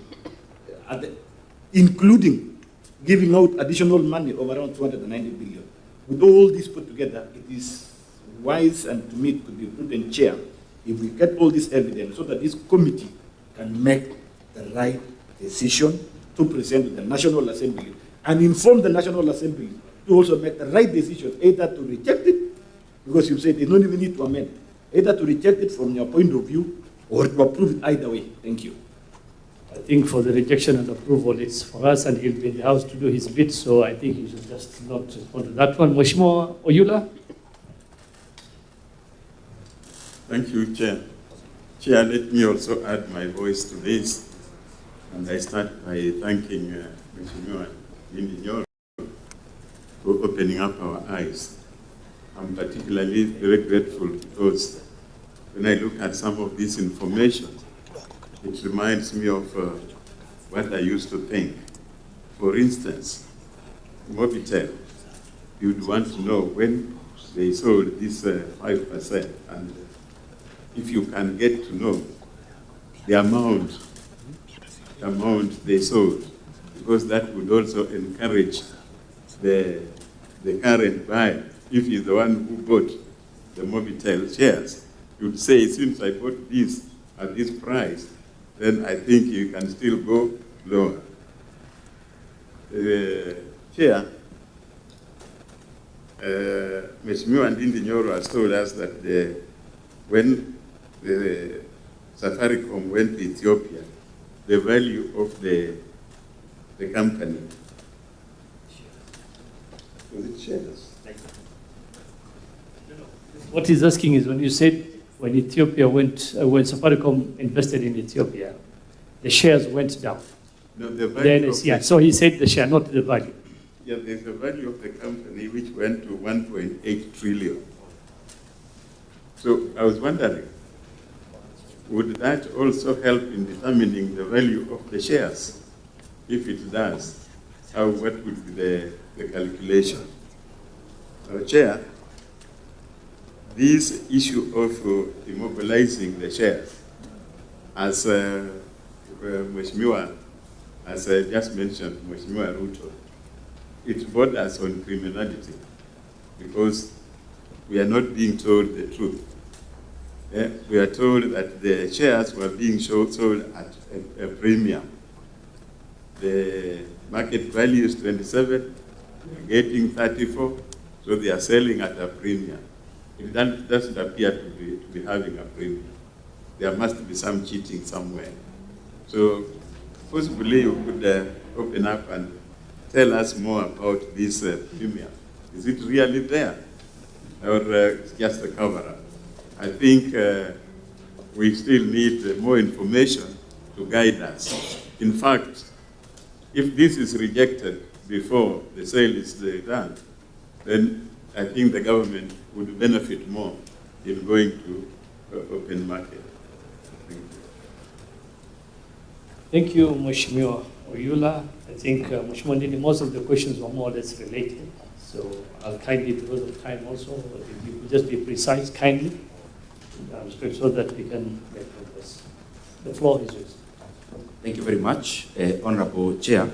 including giving out additional money of around 290 billion. With all this put together, it is wise, and to me it could be prudent, Chair, if we get all this evidence so that this committee can make the right decision to present to the National Assembly and inform the National Assembly to also make the right decision, either to reject it, because you said they don't even need to amend, either to reject it from your point of view or to approve it either way. Thank you. I think for the rejection and approval, it's for us, and he'll be in the House to do his bit, so I think he should just not respond to that one. Mheshimiwa Oyula? Thank you, Chair. Chair, let me also add my voice to this, and I start by thanking Mheshimiwa Ndindi Nyoro for opening up our eyes. I'm particularly very grateful because when I look at some of this information, it reminds me of what I used to think. For instance, Mobitel, you'd want to know when they sold this 5%, and if you can get to know the amount they sold, because that would also encourage the current buyer, if he's the one who bought the Mobitel shares, you'd say, since I bought this at this price, then I think you can still go lower. Chair, Mheshimiwa Ndindi Nyoro has told us that when the Safaricom went to Ethiopia, the value of the company, was it shares? What he's asking is, when you said when Ethiopia when Safaricom invested in Ethiopia, the shares went down. No, the value Then so he said the share, not the value. Yeah, there's the value of the company which went to 1.8 trillion. So I was wondering, would that also help in determining the value of the shares? If it does, what would be the calculation? Chair, this issue of immobilizing the shares, as Mheshimiwa, as I just mentioned, Mheshimiwa Ruto, it borders on criminality because we are not being told the truth. We are told that the shares were being sold at a premium. The market value is 27, we are getting 34, so they are selling at a premium. It doesn't appear to be having a premium. There must be some cheating somewhere. So possibly you could open up and tell us more about this premium. Is it really there? Or it's just a cover-up? I think we still need more information to guide us. In fact, if this is rejected before the sale is done, then I think the government would benefit more in going to open market. Thank you, Mheshimiwa Oyula. I think, Mheshimiwa Ndindi, most of the questions were more or less related. So I'll kindly, because of time also, if you could just be precise kindly, so that we can make progress. The floor is yours. Thank you very much, Honorable Chair.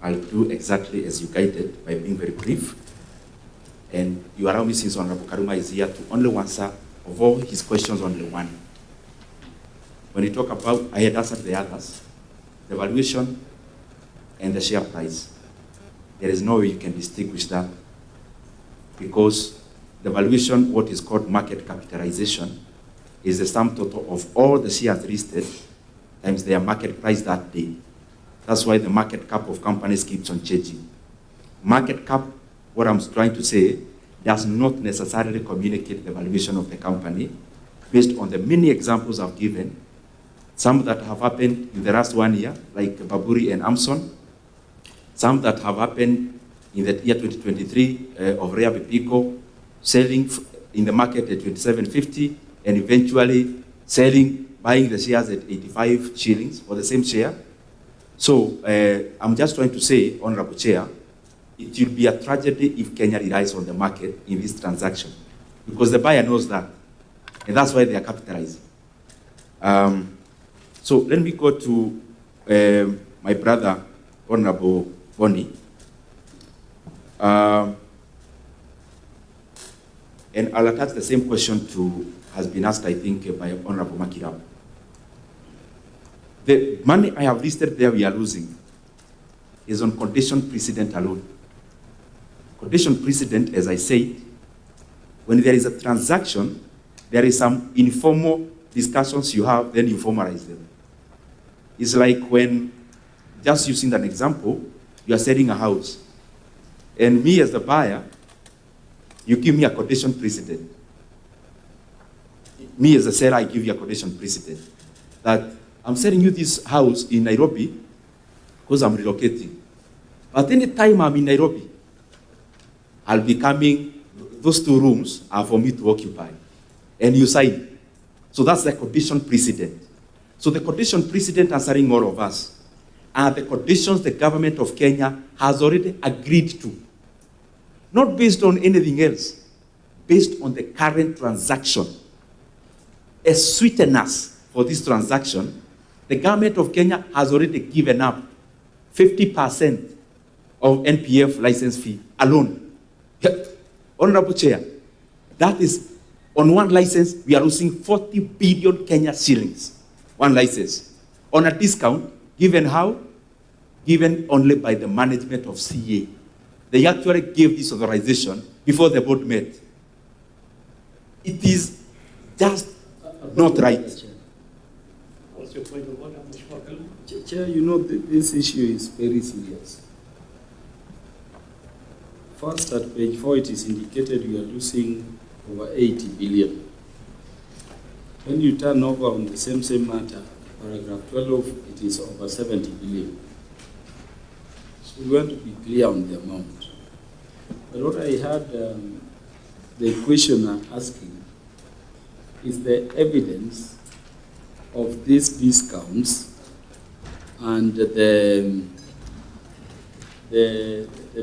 I'll do exactly as you guided by being very brief. And you allow me, since Honorable Karuma is here, to only answer of all his questions only one. When you talk about, I had answered the others, the valuation and the share price. There is no way you can distinguish that because the valuation, what is called market capitalization, is the sum total of all the shares listed times their market price that day. That's why the market cap of companies keeps on changing. Market cap, what I'm trying to say, does not necessarily communicate the valuation of the company based on the many examples I've given, some that have happened in the last 1 year, like Baburi and Amson, some that have happened in the year 2023 of Rea Bipiko, selling in the market at 27.50 and eventually buying the shares at 85 shillings for the same share. So I'm just trying to say, Honorable Chair, it will be a tragedy if Kenya relies on the market in this transaction because the buyer knows that, and that's why they are capitalizing. So let me go to my brother, Honorable Boni. And I'll attach the same question has been asked, I think, by Honorable Makirab. The money I have listed there we are losing is on condition precedent alone. Condition precedent, as I said, when there is a transaction, there is some informal discussions you have, then you formalize them. It's like when, just using an example, you are selling a house, and me as the buyer, you give me a condition precedent. Me as a seller, I give you a condition precedent that I'm selling you this house in Nairobi because I'm relocating. But any time I'm in Nairobi, I'll be coming, those 2 rooms are for me to occupy. And you sign. So that's the condition precedent. So the condition precedent answering all of us are the conditions the government of Kenya has already agreed to. Not based on anything else, based on the current transaction. As sweeteners for this transaction, the government of Kenya has already given up 50% of NPF license fee alone. Honorable Chair, that is, on one license, we are losing 40 billion Kenya shillings. One license. On a discount, given how? Given only by the management of CA. They actually gave this authorization before the board met. It is just not right. What's your point of order, Mheshimiwa Kaluma? Chair, you know, this issue is very serious. First, at page 4, it is indicated we are losing over 80 billion. When you turn over on the same matter, paragraph 12, it is over 70 billion. So we want to be clear on the amount. But what I heard the questioner asking is the evidence of these discounts and the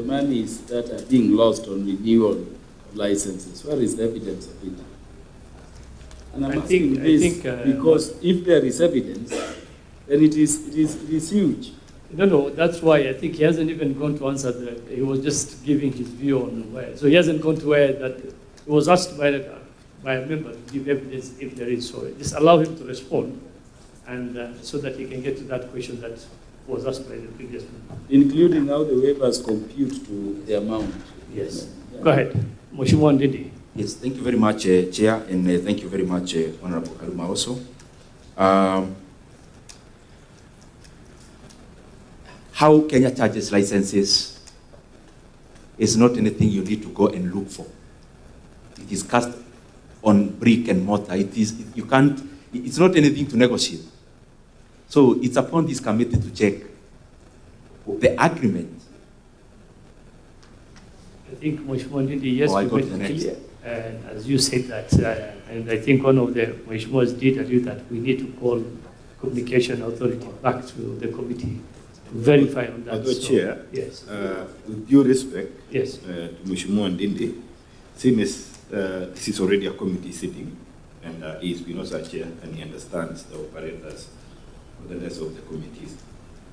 monies that are being lost on renewal of licenses. Where is the evidence of it? And I'm asking this because if there is evidence, then it is huge. No, that's why I think he hasn't even gone to answer that. He was just giving his view on where. So he hasn't gone to where that he was asked by a member to give evidence if there is. So just allow him to respond, and so that he can get to that question that was asked by the previous member. Including how the waivers compute to the amount. Yes. Yeah. Go ahead. Mheshimiwa Ndindi. Yes, thank you very much, Chair, and thank you very much, Honorable Kaluma also. How Kenya charges licenses is not anything you need to go and look for. It is cast on brick and mortar. It's not anything to negotiate. So it's upon this committee to check the agreement. I think Mheshimiwa Ndindi, yes, I we go to made the it next. clear. And as you said that, and I think one of the Mheshimiwas did allude that we need to call Communication Authority back to the committee to verify on that. Although, Chair, yes. With due respect, yes, to Mheshimiwa Ndindi, since this is already a committee sitting, and he's been also a chair and he understands the operators of the rest of the committees,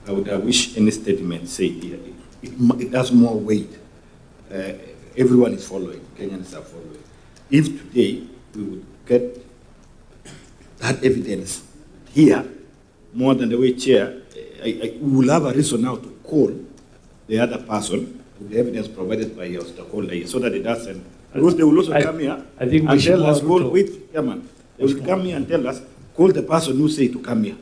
I would wish any statement said here, it has more weight. Everyone is following, Kenyans are following. If today we would get that evidence here, more than the way Chair, we will have a reason now to call the other person with the evidence provided by your stakeholder here, so that it doesn't, because they will also come here I think and tell us, wait, Chairman, they will come here and tell us, call the person who said to come here.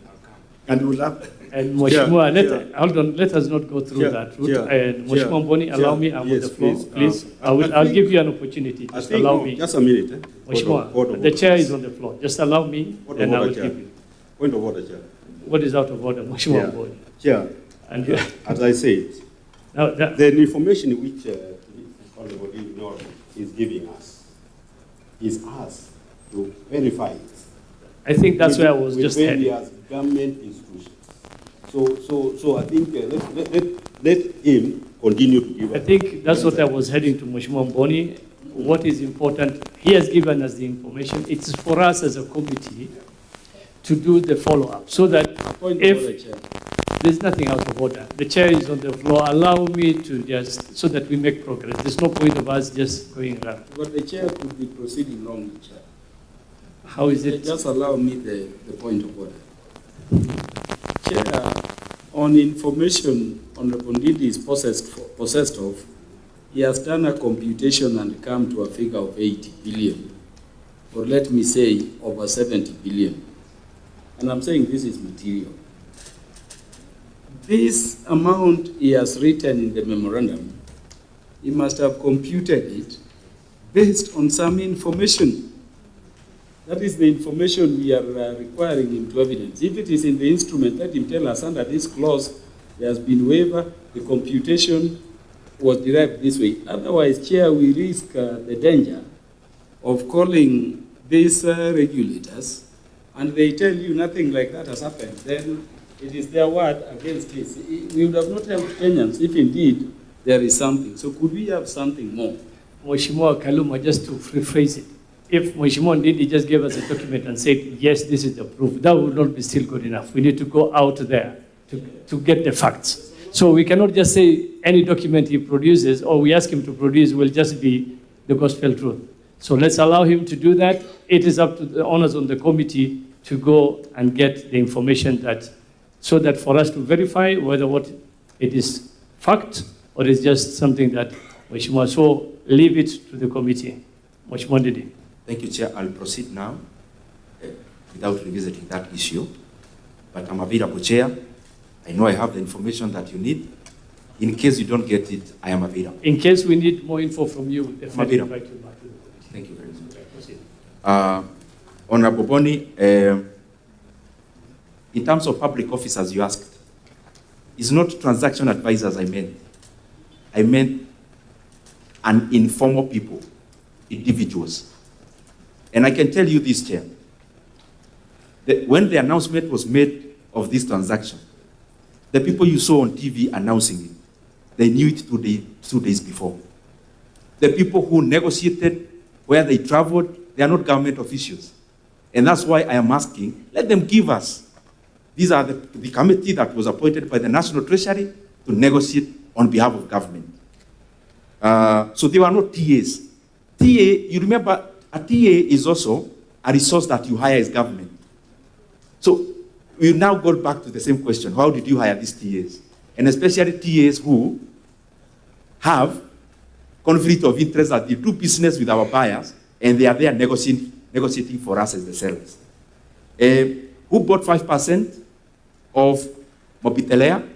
And we will have... And Mheshimiwa, hold on, let us not go through that route. And Mheshimiwa Boni, allow me, I'm on the floor, please. I'll give you an opportunity, just allow me. Just a minute. Mheshimiwa, the chair is on the floor, just allow me, and I will give you. Point of order, Chair. What is out of order, Mheshimiwa Boni? Chair, And as I said, now the information which Honorable Ndindi Nyoro is giving us is us to verify it. I think that's where I was just heading. Various government institutions. So I think let him continue to give us. I think that's what I was heading to Mheshimiwa Boni. What is important, he has given us the information. It's for us as a committee to do the follow-up, so that if there's nothing out of order, the chair is on the floor, allow me to just, so that we make progress. There's no point of us just going around. But the chair could be proceeding wrongly, Chair. How is it? Just allow me the point of order. Chair, on information Honorable Ndindi is possessed of, he has done a computation and come to a figure of 80 billion, or let me say over 70 billion. And I'm saying this is material. This amount he has written in the memorandum, he must have computed it based on some information. That is the information we are requiring him to evidence. If it is in the instrument, let him tell us under this clause, there has been waiver, the computation was derived this way. Otherwise, Chair, we risk the danger of calling these regulators, and they tell you nothing like that has happened. Then it is their word against this. We would have not helped Kenyans if indeed there is something. So could we have something more? Mheshimiwa Kaluma, just to rephrase it, if Mheshimiwa Ndindi just gave us a document and said, yes, this is the proof, that would not be still good enough. We need to go out there to get the facts. So we cannot just say any document he produces or we ask him to produce will just be the gospel truth. So let's allow him to do that. It is up to the honors on the committee to go and get the information so that for us to verify whether what it is fact or is just something that Mheshimiwa, so leave it to the committee. Mheshimiwa Ndindi. Thank you, Chair. I'll proceed now without revisiting that issue. But I'm available, Chair. I know I have the information that you need. In case you don't get it, I am available. In case we need more info from you, we'll definitely available. invite you back to the committee. Thank you very much. Honorable Boni, in terms of public officers you asked, it's not transaction advisors I meant. I meant an informal people, individuals. And I can tell you this, Chair, that when the announcement was made of this transaction, the people you saw on TV announcing it, they knew it 2 days before. The people who negotiated, where they traveled, they are not government officials. And that's why I am asking, let them give us These are the committee that was appointed by the National Treasury to negotiate on behalf of government. So they were not TAs. TA, you remember, a TA is also a resource that you hire as government. So we now go back to the same question. How did you hire these TAs? And especially TAs who have conflict of interest, that they do business with our buyers and they are there negotiating for us as the sellers. Who bought 5% of Mobitelea?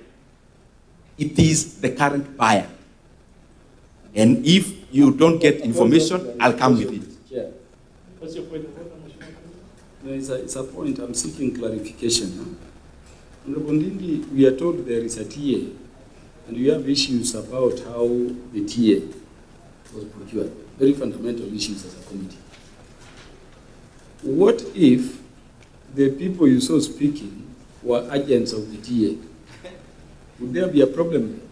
It is the current buyer. And if you don't get information, I'll come with it. Yeah. What's your point of order, No, it's a point. I'm seeking clarification. Huh? Honorable Ndindi, we are told there is a TA, and we have issues about how the TA was procured. Very fundamental issues as a committee. What if the people you saw speaking were agents of the TA? Would there be a problem there?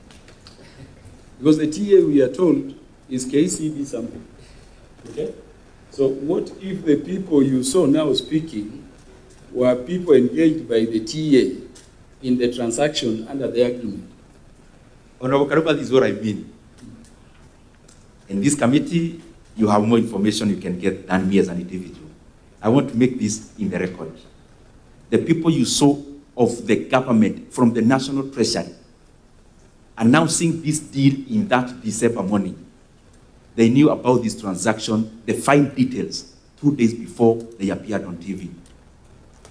Because the TA, we are told, is KCB something. Okay? So what if the people you saw now speaking were people engaged by the TA in the transaction under the agreement? Honorable Karuba, this is what I mean. In this committee, you have more information you can get than me as an individual. I want to make this in the record. The people you saw of the government from the National Treasury announcing this deal in that December morning, they knew about this transaction, the fine details, 2 days before they appeared on TV.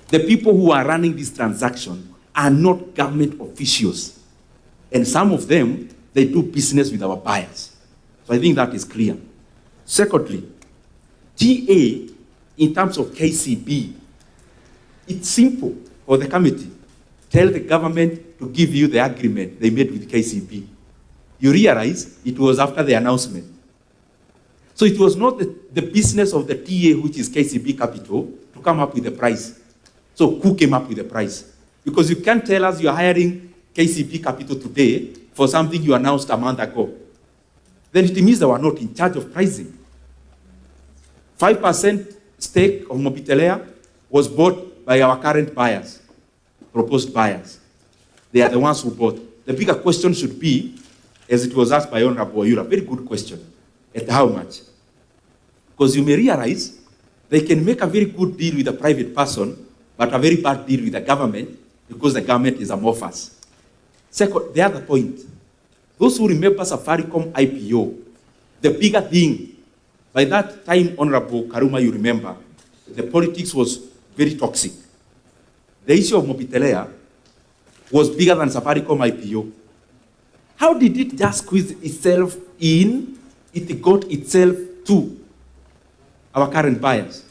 The people who are running this transaction are not government officials. And some of them, they do business with our buyers. So I think that is clear. Secondly, TA, in terms of KCB, it's simple for the committee. Tell the government to give you the agreement they made with KCB. You realize it was after the announcement. So it was not the business of the TA, which is KCB Capital, to come up with the price. So who came up with the price? Because you can't tell us you're hiring KCB Capital today for something you announced a month ago. Then it means they were not in charge of pricing. 5% stake of Mobitelea was bought by our current buyers, proposed buyers. They are the ones who bought. The bigger question should be, as it was asked by Honorable Oyura, very good question, at how much? Because you may realize they can make a very good deal with a private person, but a very bad deal with the government, because the government is amorphous. Second, the other point, those who remember Safaricom IPO, the bigger thing, by that time, Honorable Karuma, you remember, the politics was very toxic. The issue of Mobitelea was bigger than Safaricom IPO. How did it just squeeze itself in? It got itself to our current buyers.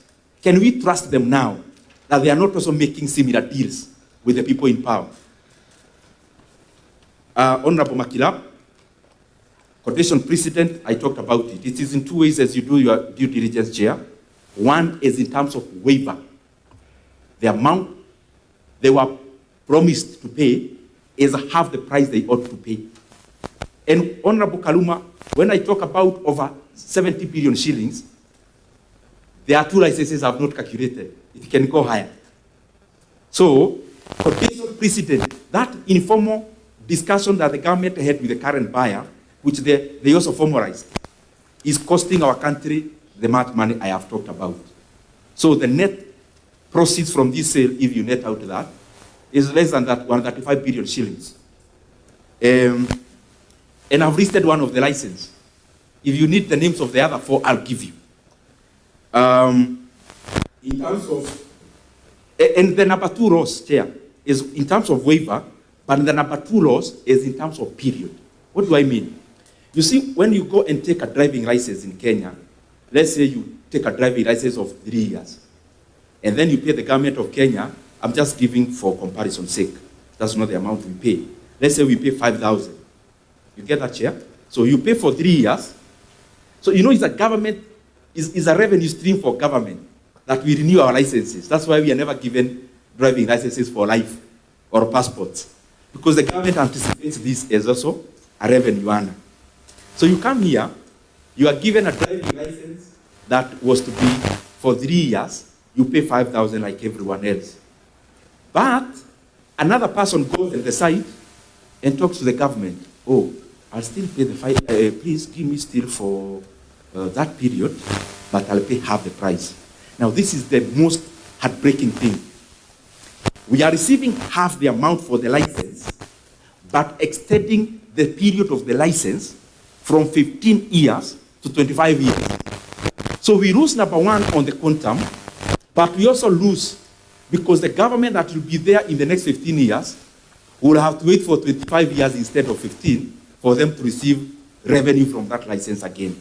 Can we trust them now that they are not also making similar deals with the people in power? Honorable Makila, quotation precedent, I talked about it. It is in two ways as you do your due diligence, Chair. One is in terms of waiver. The amount they were promised to pay is half the price they ought to pay. And Honorable Kaluma, when I talk about over 70 billion shillings, there are two licenses I have not calculated. It can go higher. So, quotation precedent, that informal discussion that the government had with the current buyer, which they also formalized, is costing our country the much money I have talked about. So the net proceeds from this sale, if you net out that, is less than that 135 billion shillings. And I've listed one of the licenses. If you need the names of the other four, I'll give you. In terms of, and the number two laws, Chair, is in terms of waiver, but the number two laws is in terms of period. What do I mean? You see, when you go and take a driving license in Kenya, let's say you take a driving license of 3 years, and then you pay the government of Kenya, I'm just giving for comparison's sake. That's not the amount we pay. Let's say we pay 5,000. You get that, Chair? So you pay for 3 years. So you know it's a government, is a revenue stream for government that we renew our licenses. That's why we are never given driving licenses for life or passports. Because the government anticipates this as also a revenue earner. So you come here, you are given a driving license that was to be for 3 years, you pay 5,000 like everyone else. But Another person goes on the side and talks to the government. Oh, I'll still pay the fine. Please give me still for that period, but I'll pay half the price. Now, this is the most heartbreaking thing. We are receiving half the amount for the license, but extending the period of the license from 15 years to 25 years. So we lose, number one, on the quantum, but we also lose because the government that will be there in the next 15 years will have to wait for 25 years instead of 15 for them to receive revenue from that license again.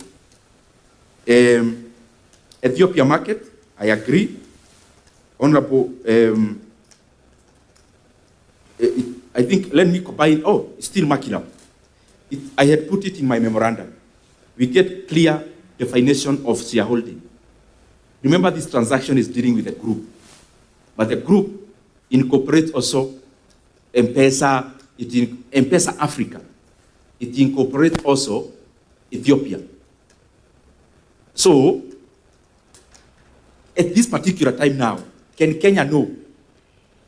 Ethiopia market, I agree. Honorable, I think, let me combine, still Makila. I had put it in my memorandum. We get clear definition of shareholding. Remember, this transaction is dealing with a group, but the group incorporates also M-Pesa, M-Pesa Africa. It incorporates also Ethiopia. So, at this particular time now, can Kenya know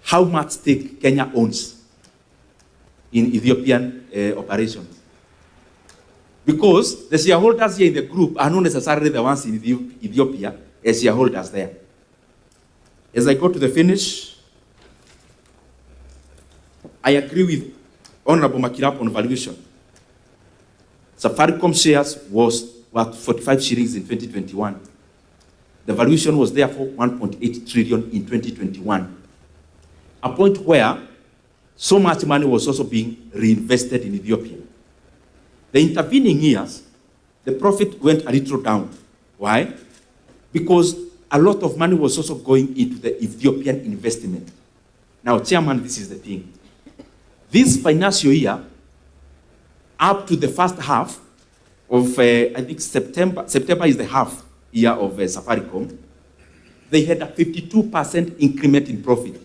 how much stake Kenya owns in Ethiopian operations? Because the shareholders here in the group are not necessarily the ones in Ethiopia as shareholders there. As I go to the finish, I agree with Honorable Makirap on valuation. Safaricom shares was worth 45 shillings in 2021. The valuation was therefore 1.8 trillion in 2021. A point where so much money was also being reinvested in Ethiopia. The intervening years, the profit went a little down. Why? Because a lot of money was also going into the Ethiopian investment. Now, Chairman, this is the thing. This financial year, up to the first half of, I think September is the half year of Safaricom, they had a 52% increment in profit,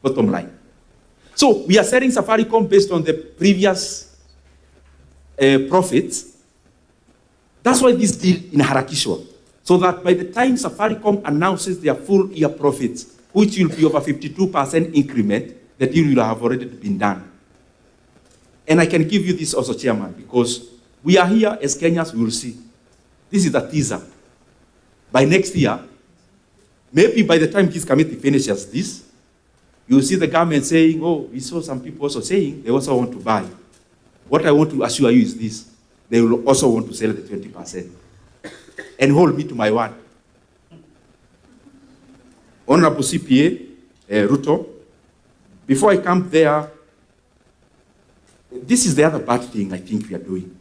bottom line. So we are selling Safaricom based on the previous profits. That's why this deal in Harakishwa. So that by the time Safaricom announces their full year profits, which will be over 52% increment, the deal will have already been done. And I can give you this also, Chairman, because we are here as Kenyans, we will see. This is a teaser. By next year, maybe by the time this committee finishes this, you will see the government saying, oh, we saw some people also saying they also want to buy. What I want to assure you is this. They will also want to sell the 20%. And hold me to my word. Honorable CPA, Ruto, before I come there, this is the other bad thing I think we are doing.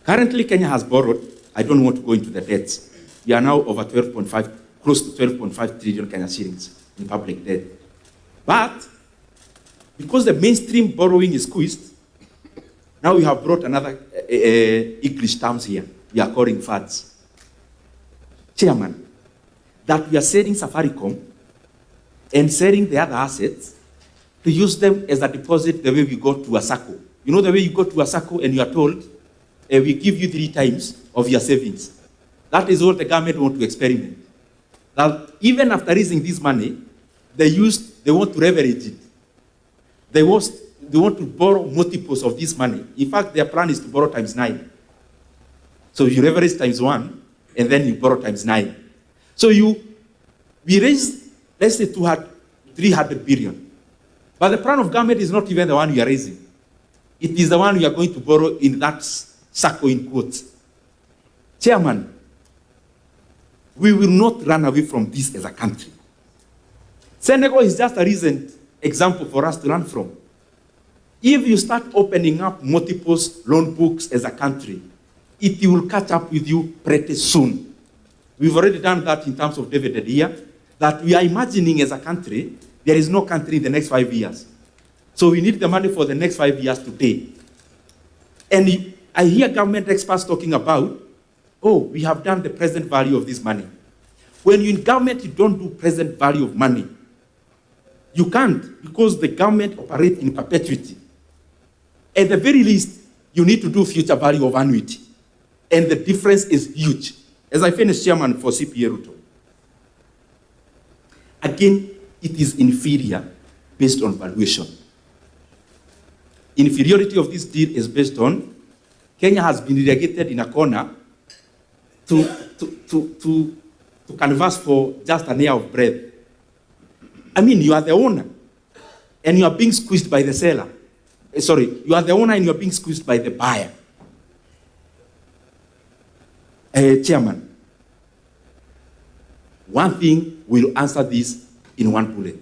Currently, Kenya has borrowed, I don't want to go into the debts. We are now over 12.5, close to 12.5 trillion Kenya shillings in public debt. But because the mainstream borrowing is squeezed, now we have brought another English terms here. We are calling funds. Chairman, that we are selling Safaricom and selling the other assets to use them as a deposit the way we go to a SACCO. You know the way you go to a SACCO and you are told, we give you 3 times of your savings. That is what the government want to experiment. Now, even after raising this money, they want to leverage it. They want to borrow multiples of this money. In fact, their plan is to borrow times 9. So you leverage times 1, and then you borrow times 9. So we raise, let's say, 300 billion. But the plan of government is not even the one we are raising. It is the one we are going to borrow in that SACCO in quotes. Chairman, we will not run away from this as a country. Senegal is just a recent example for us to learn from. If you start opening up multiple loan books as a country, it will catch up with you pretty soon. We've already done that in terms of dividend here, that we are imagining as a country, there is no country in the next 5 years. So we need the money for the next 5 years today. And I hear government experts talking about, oh, we have done the present value of this money. When you're in government, you don't do present value of money. You can't, because the government operates in perpetuity. At the very least, you need to do future value of annuity. And the difference is huge. As I finish, Chairman, for CPA Ruto. Again, it is inferior based on valuation. Inferiority of this deal is based on Kenya has been relegated in a corner to canvass for just an air of breath. I mean, you are the owner, and you are being squeezed by the seller. Sorry, you are the owner and you are being squeezed by the buyer. Chairman, one thing will answer this in one bullet.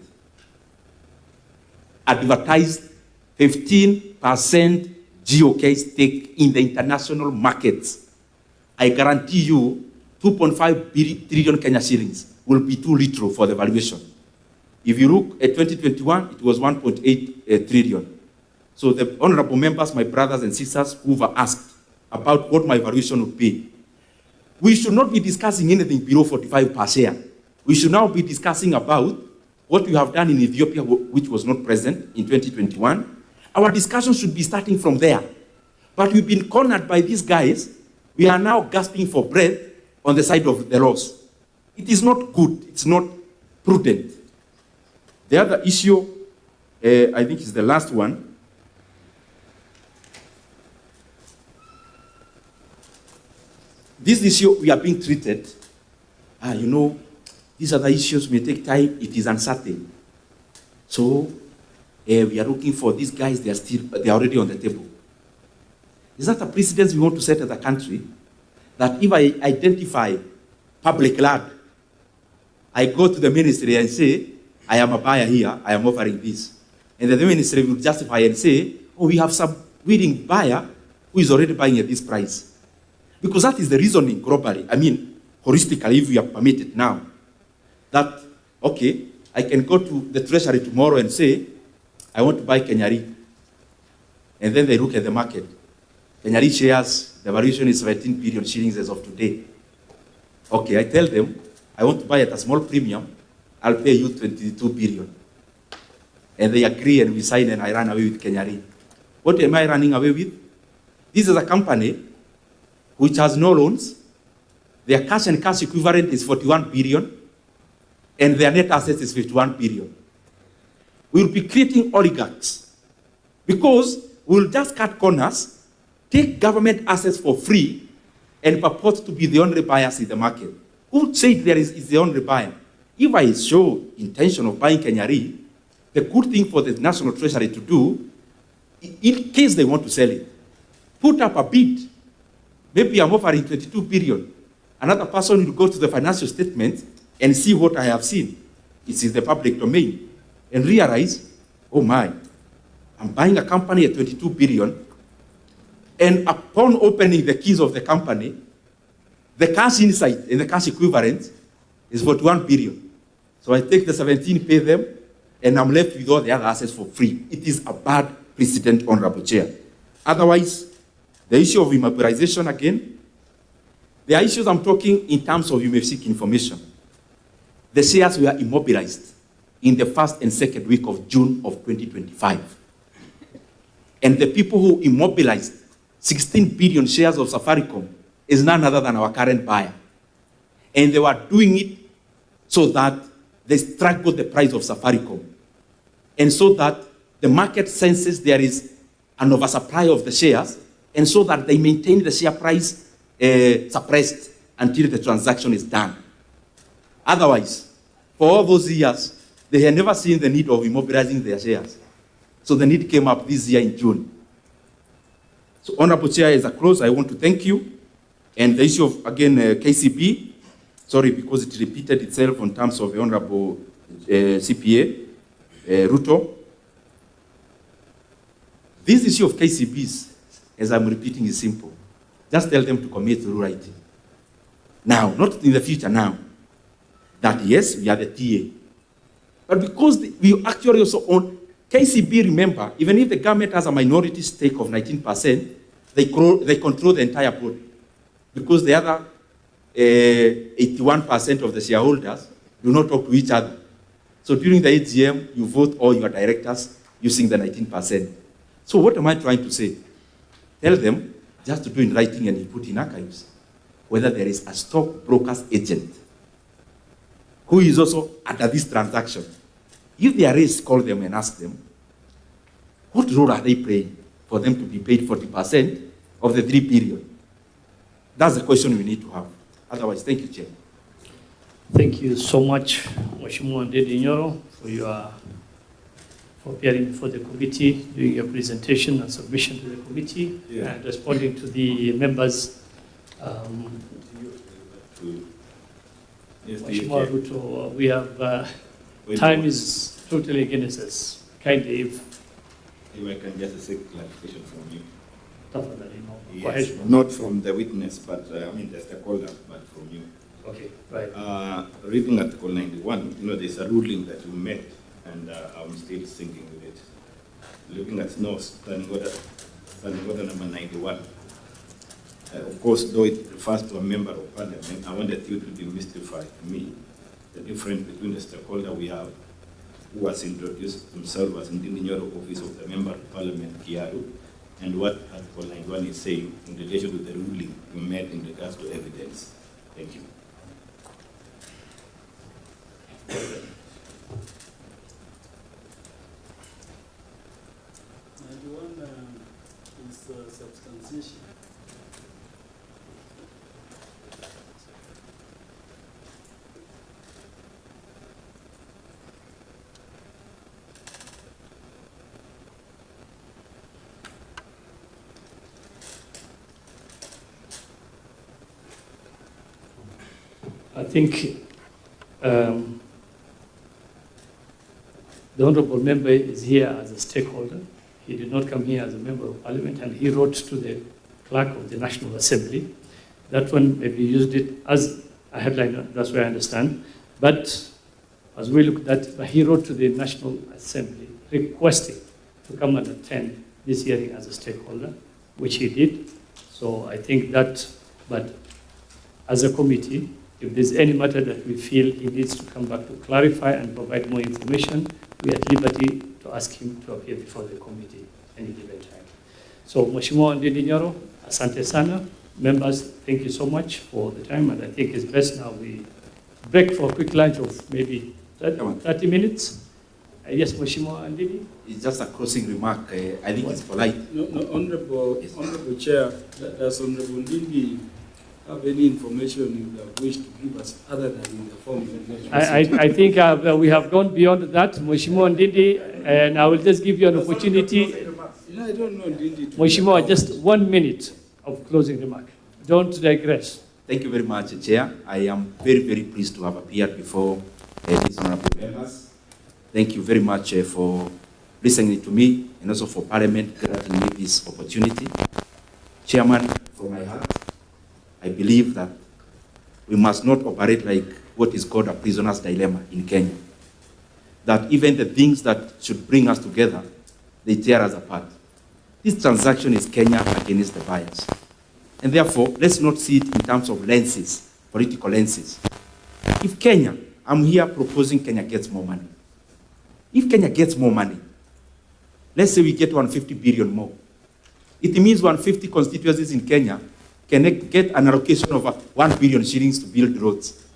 Advertise 15% GOK stake in the international markets. I guarantee you 2.5 trillion Kenya shillings will be too little for the valuation. If you look at 2021, it was 1.8 trillion. So the honorable members, my brothers and sisters who have asked about what my valuation would be, we should not be discussing anything below 45 per share. We should now be discussing about what we have done in Ethiopia, which was not present in 2021. Our discussion should be starting from there. But we've been cornered by these guys. We are now gasping for breath on the side of the loss. It is not good. It's not prudent. The other issue, I think is the last one. This issue, we are being treated, you know, these other issues may take time, it is uncertain. So, we are looking for these guys, they are already on the table. Is that a precedent we want to set as a country? That if I identify public land, I go to the ministry and say, I am a buyer here, I am offering this. And then the ministry will justify and say, oh, we have some willing buyer who is already buying at this price. Because that is the reasoning globally. I mean, holistically, if we are permitted now, that, okay, I can go to the treasury tomorrow and say, I want to buy Kenyari. And then they look at the market. Kenyari shares, the valuation is 17 billion shillings as of today. Okay, I tell them, I want to buy at a small premium, I'll pay you 22 billion. And they agree and we sign and I run away with Kenyari. What am I running away with? This is a company which has no loans. Their cash and cash equivalent is 41 billion, and their net assets is 51 billion. We'll be creating oligarchs because we'll just cut corners, take government assets for free, and purport to be the only buyers in the market. Who said there is the only buyer? If I show intention of buying Kenyari, the good thing for the National Treasury to do, in case they want to sell it, put up a bid. Maybe I'm offering 22 billion. Another person will go to the financial statement and see what I have seen. It's in the public domain. And realize, oh my, I'm buying a company at 22 billion. And upon opening the keys of the company, the cash inside and the cash equivalent is 41 billion. So I take the 17, pay them, and I'm left with all the other assets for free. It is a bad precedent, Honorable Chair. Otherwise, the issue of immobilization again, there are issues I'm talking in terms of you may seek information. The shares were immobilized in the first and second week of June of 2025. And the people who immobilized 16 billion shares of Safaricom is none other than our current buyer. And they were doing it so that they struggled the price of Safaricom. And so that the market senses there is an oversupply of the shares, and so that they maintain the share price suppressed until the transaction is done. Otherwise, for all those years, they had never seen the need of immobilizing their shares. So the need came up this year in June. So Honorable Chair, as a close, I want to thank you. And the issue of, again, KCB, sorry, because it repeated itself in terms of the Honorable CPA, Ruto. This issue of KCBs, as I'm repeating, is simple. Just tell them to commit through writing. Now, not in the future now. That yes, we are the TA. But because we actually also own, KCB, remember, even if the government has a minority stake of 19%, they control the entire board. Because the other 81% of the shareholders do not talk to each other. So during the AGM, you vote all your directors using the 19%. So what am I trying to say? Tell them just to do in writing and you put in archives whether there is a stockbroker's agent who is also under this transaction. If the arrays call them and ask them, what role are they playing for them to be paid 40% of the 3 billion? That's the question we need to have. Otherwise, thank you, Chair. Thank you so much, Mheshimiwa Ndindi Nyoro, for appearing before the committee, doing your presentation and submission to the committee, and responding to the members. Mheshimiwa Ruto, we have, time is totally against us. Kindly, if I can just seek clarification from you. definitely no. Yes, not from the witness, but I mean the stakeholder, but from you. Okay, right. Reading Article 91, there's a ruling that you made, and I'm still thinking with it. Looking at standing order number 91. Of course, though it refers to a member of parliament, I wanted you to demystify to me the difference between the stakeholder we have, who has introduced himself as Ndindi Nyoro, office of the member of parliament, Kiaru, and what Article 91 is saying in relation to the ruling you made in regards to evidence. Thank you. Substantiation. I think the honourable member is here as a stakeholder. He did not come here as a member of parliament, and he wrote to the clerk of the National Assembly. That one maybe used it as a headline, that's what I understand. But as we look at that, he wrote to the National Assembly requesting to come and attend this hearing as a stakeholder, which he did. So I think that, but as a committee, if there's any matter that we feel he needs to come back to clarify and provide more information, we are at liberty to ask him to appear before the committee any given time. So, Mheshimiwa Ndindi Nyoro, asante sana. Members, thank you so much for the time, and I think it's best now we break for a quick lunch of maybe 30 minutes. Yes, Mheshimiwa Ndindi? It's just a closing remark. I think it's polite. No, Honorable Chair, does Honorable Ndindi have any information you would have wished to give us other than in the form of I think we have gone beyond that, Mheshimiwa Ndindi, and I will just give you an opportunity. I don't know Ndindi. Mheshimiwa, just 1 minute of closing remark. Don't digress. Thank you very much, Chair. I am very, very pleased to have appeared before these honorable members. Thank you very much for listening to me and also for Parliament granting me this opportunity. Chairman, from my heart, I believe that we must not operate like what is called a prisoner's dilemma in Kenya. That even the things that should bring us together, they tear us apart. This transaction is Kenya against the buyers. And therefore, let's not see it in terms of lenses, political lenses. If Kenya, I'm here proposing Kenya gets more money. If Kenya gets more money, let's say we get 150 billion more. It means 150 constituencies in Kenya can get an allocation of 1 billion shillings to build roads.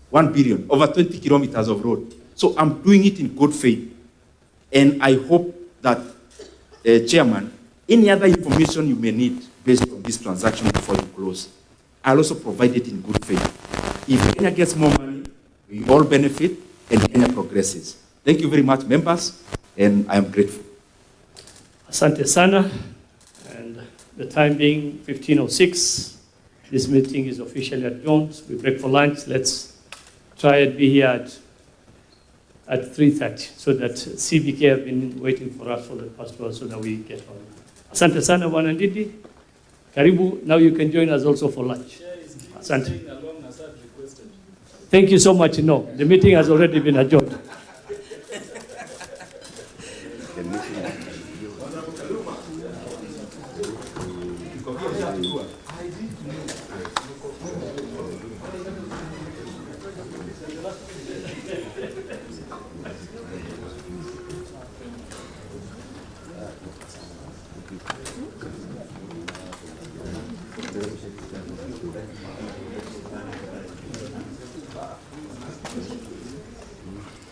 1 billion, over 20 kilometers of road. So I'm doing it in good faith. And I hope that, Chairman, any other information you may need based on this transaction before you close, I'll also provide it in good faith. If Kenya gets more money, we all benefit and Kenya progresses. Thank you very much, members, and I am grateful. Asante sana. And the time being 15:06, this meeting is officially adjourned. We break for lunch. Let's try and be here at 3:30 so that CBK have been waiting for us for the past hour so that we get on. Asante sana, Bwana Ndindi. Karibu, now you can join us also for lunch. Asante. Thank you so much. No, the meeting has already been adjourned.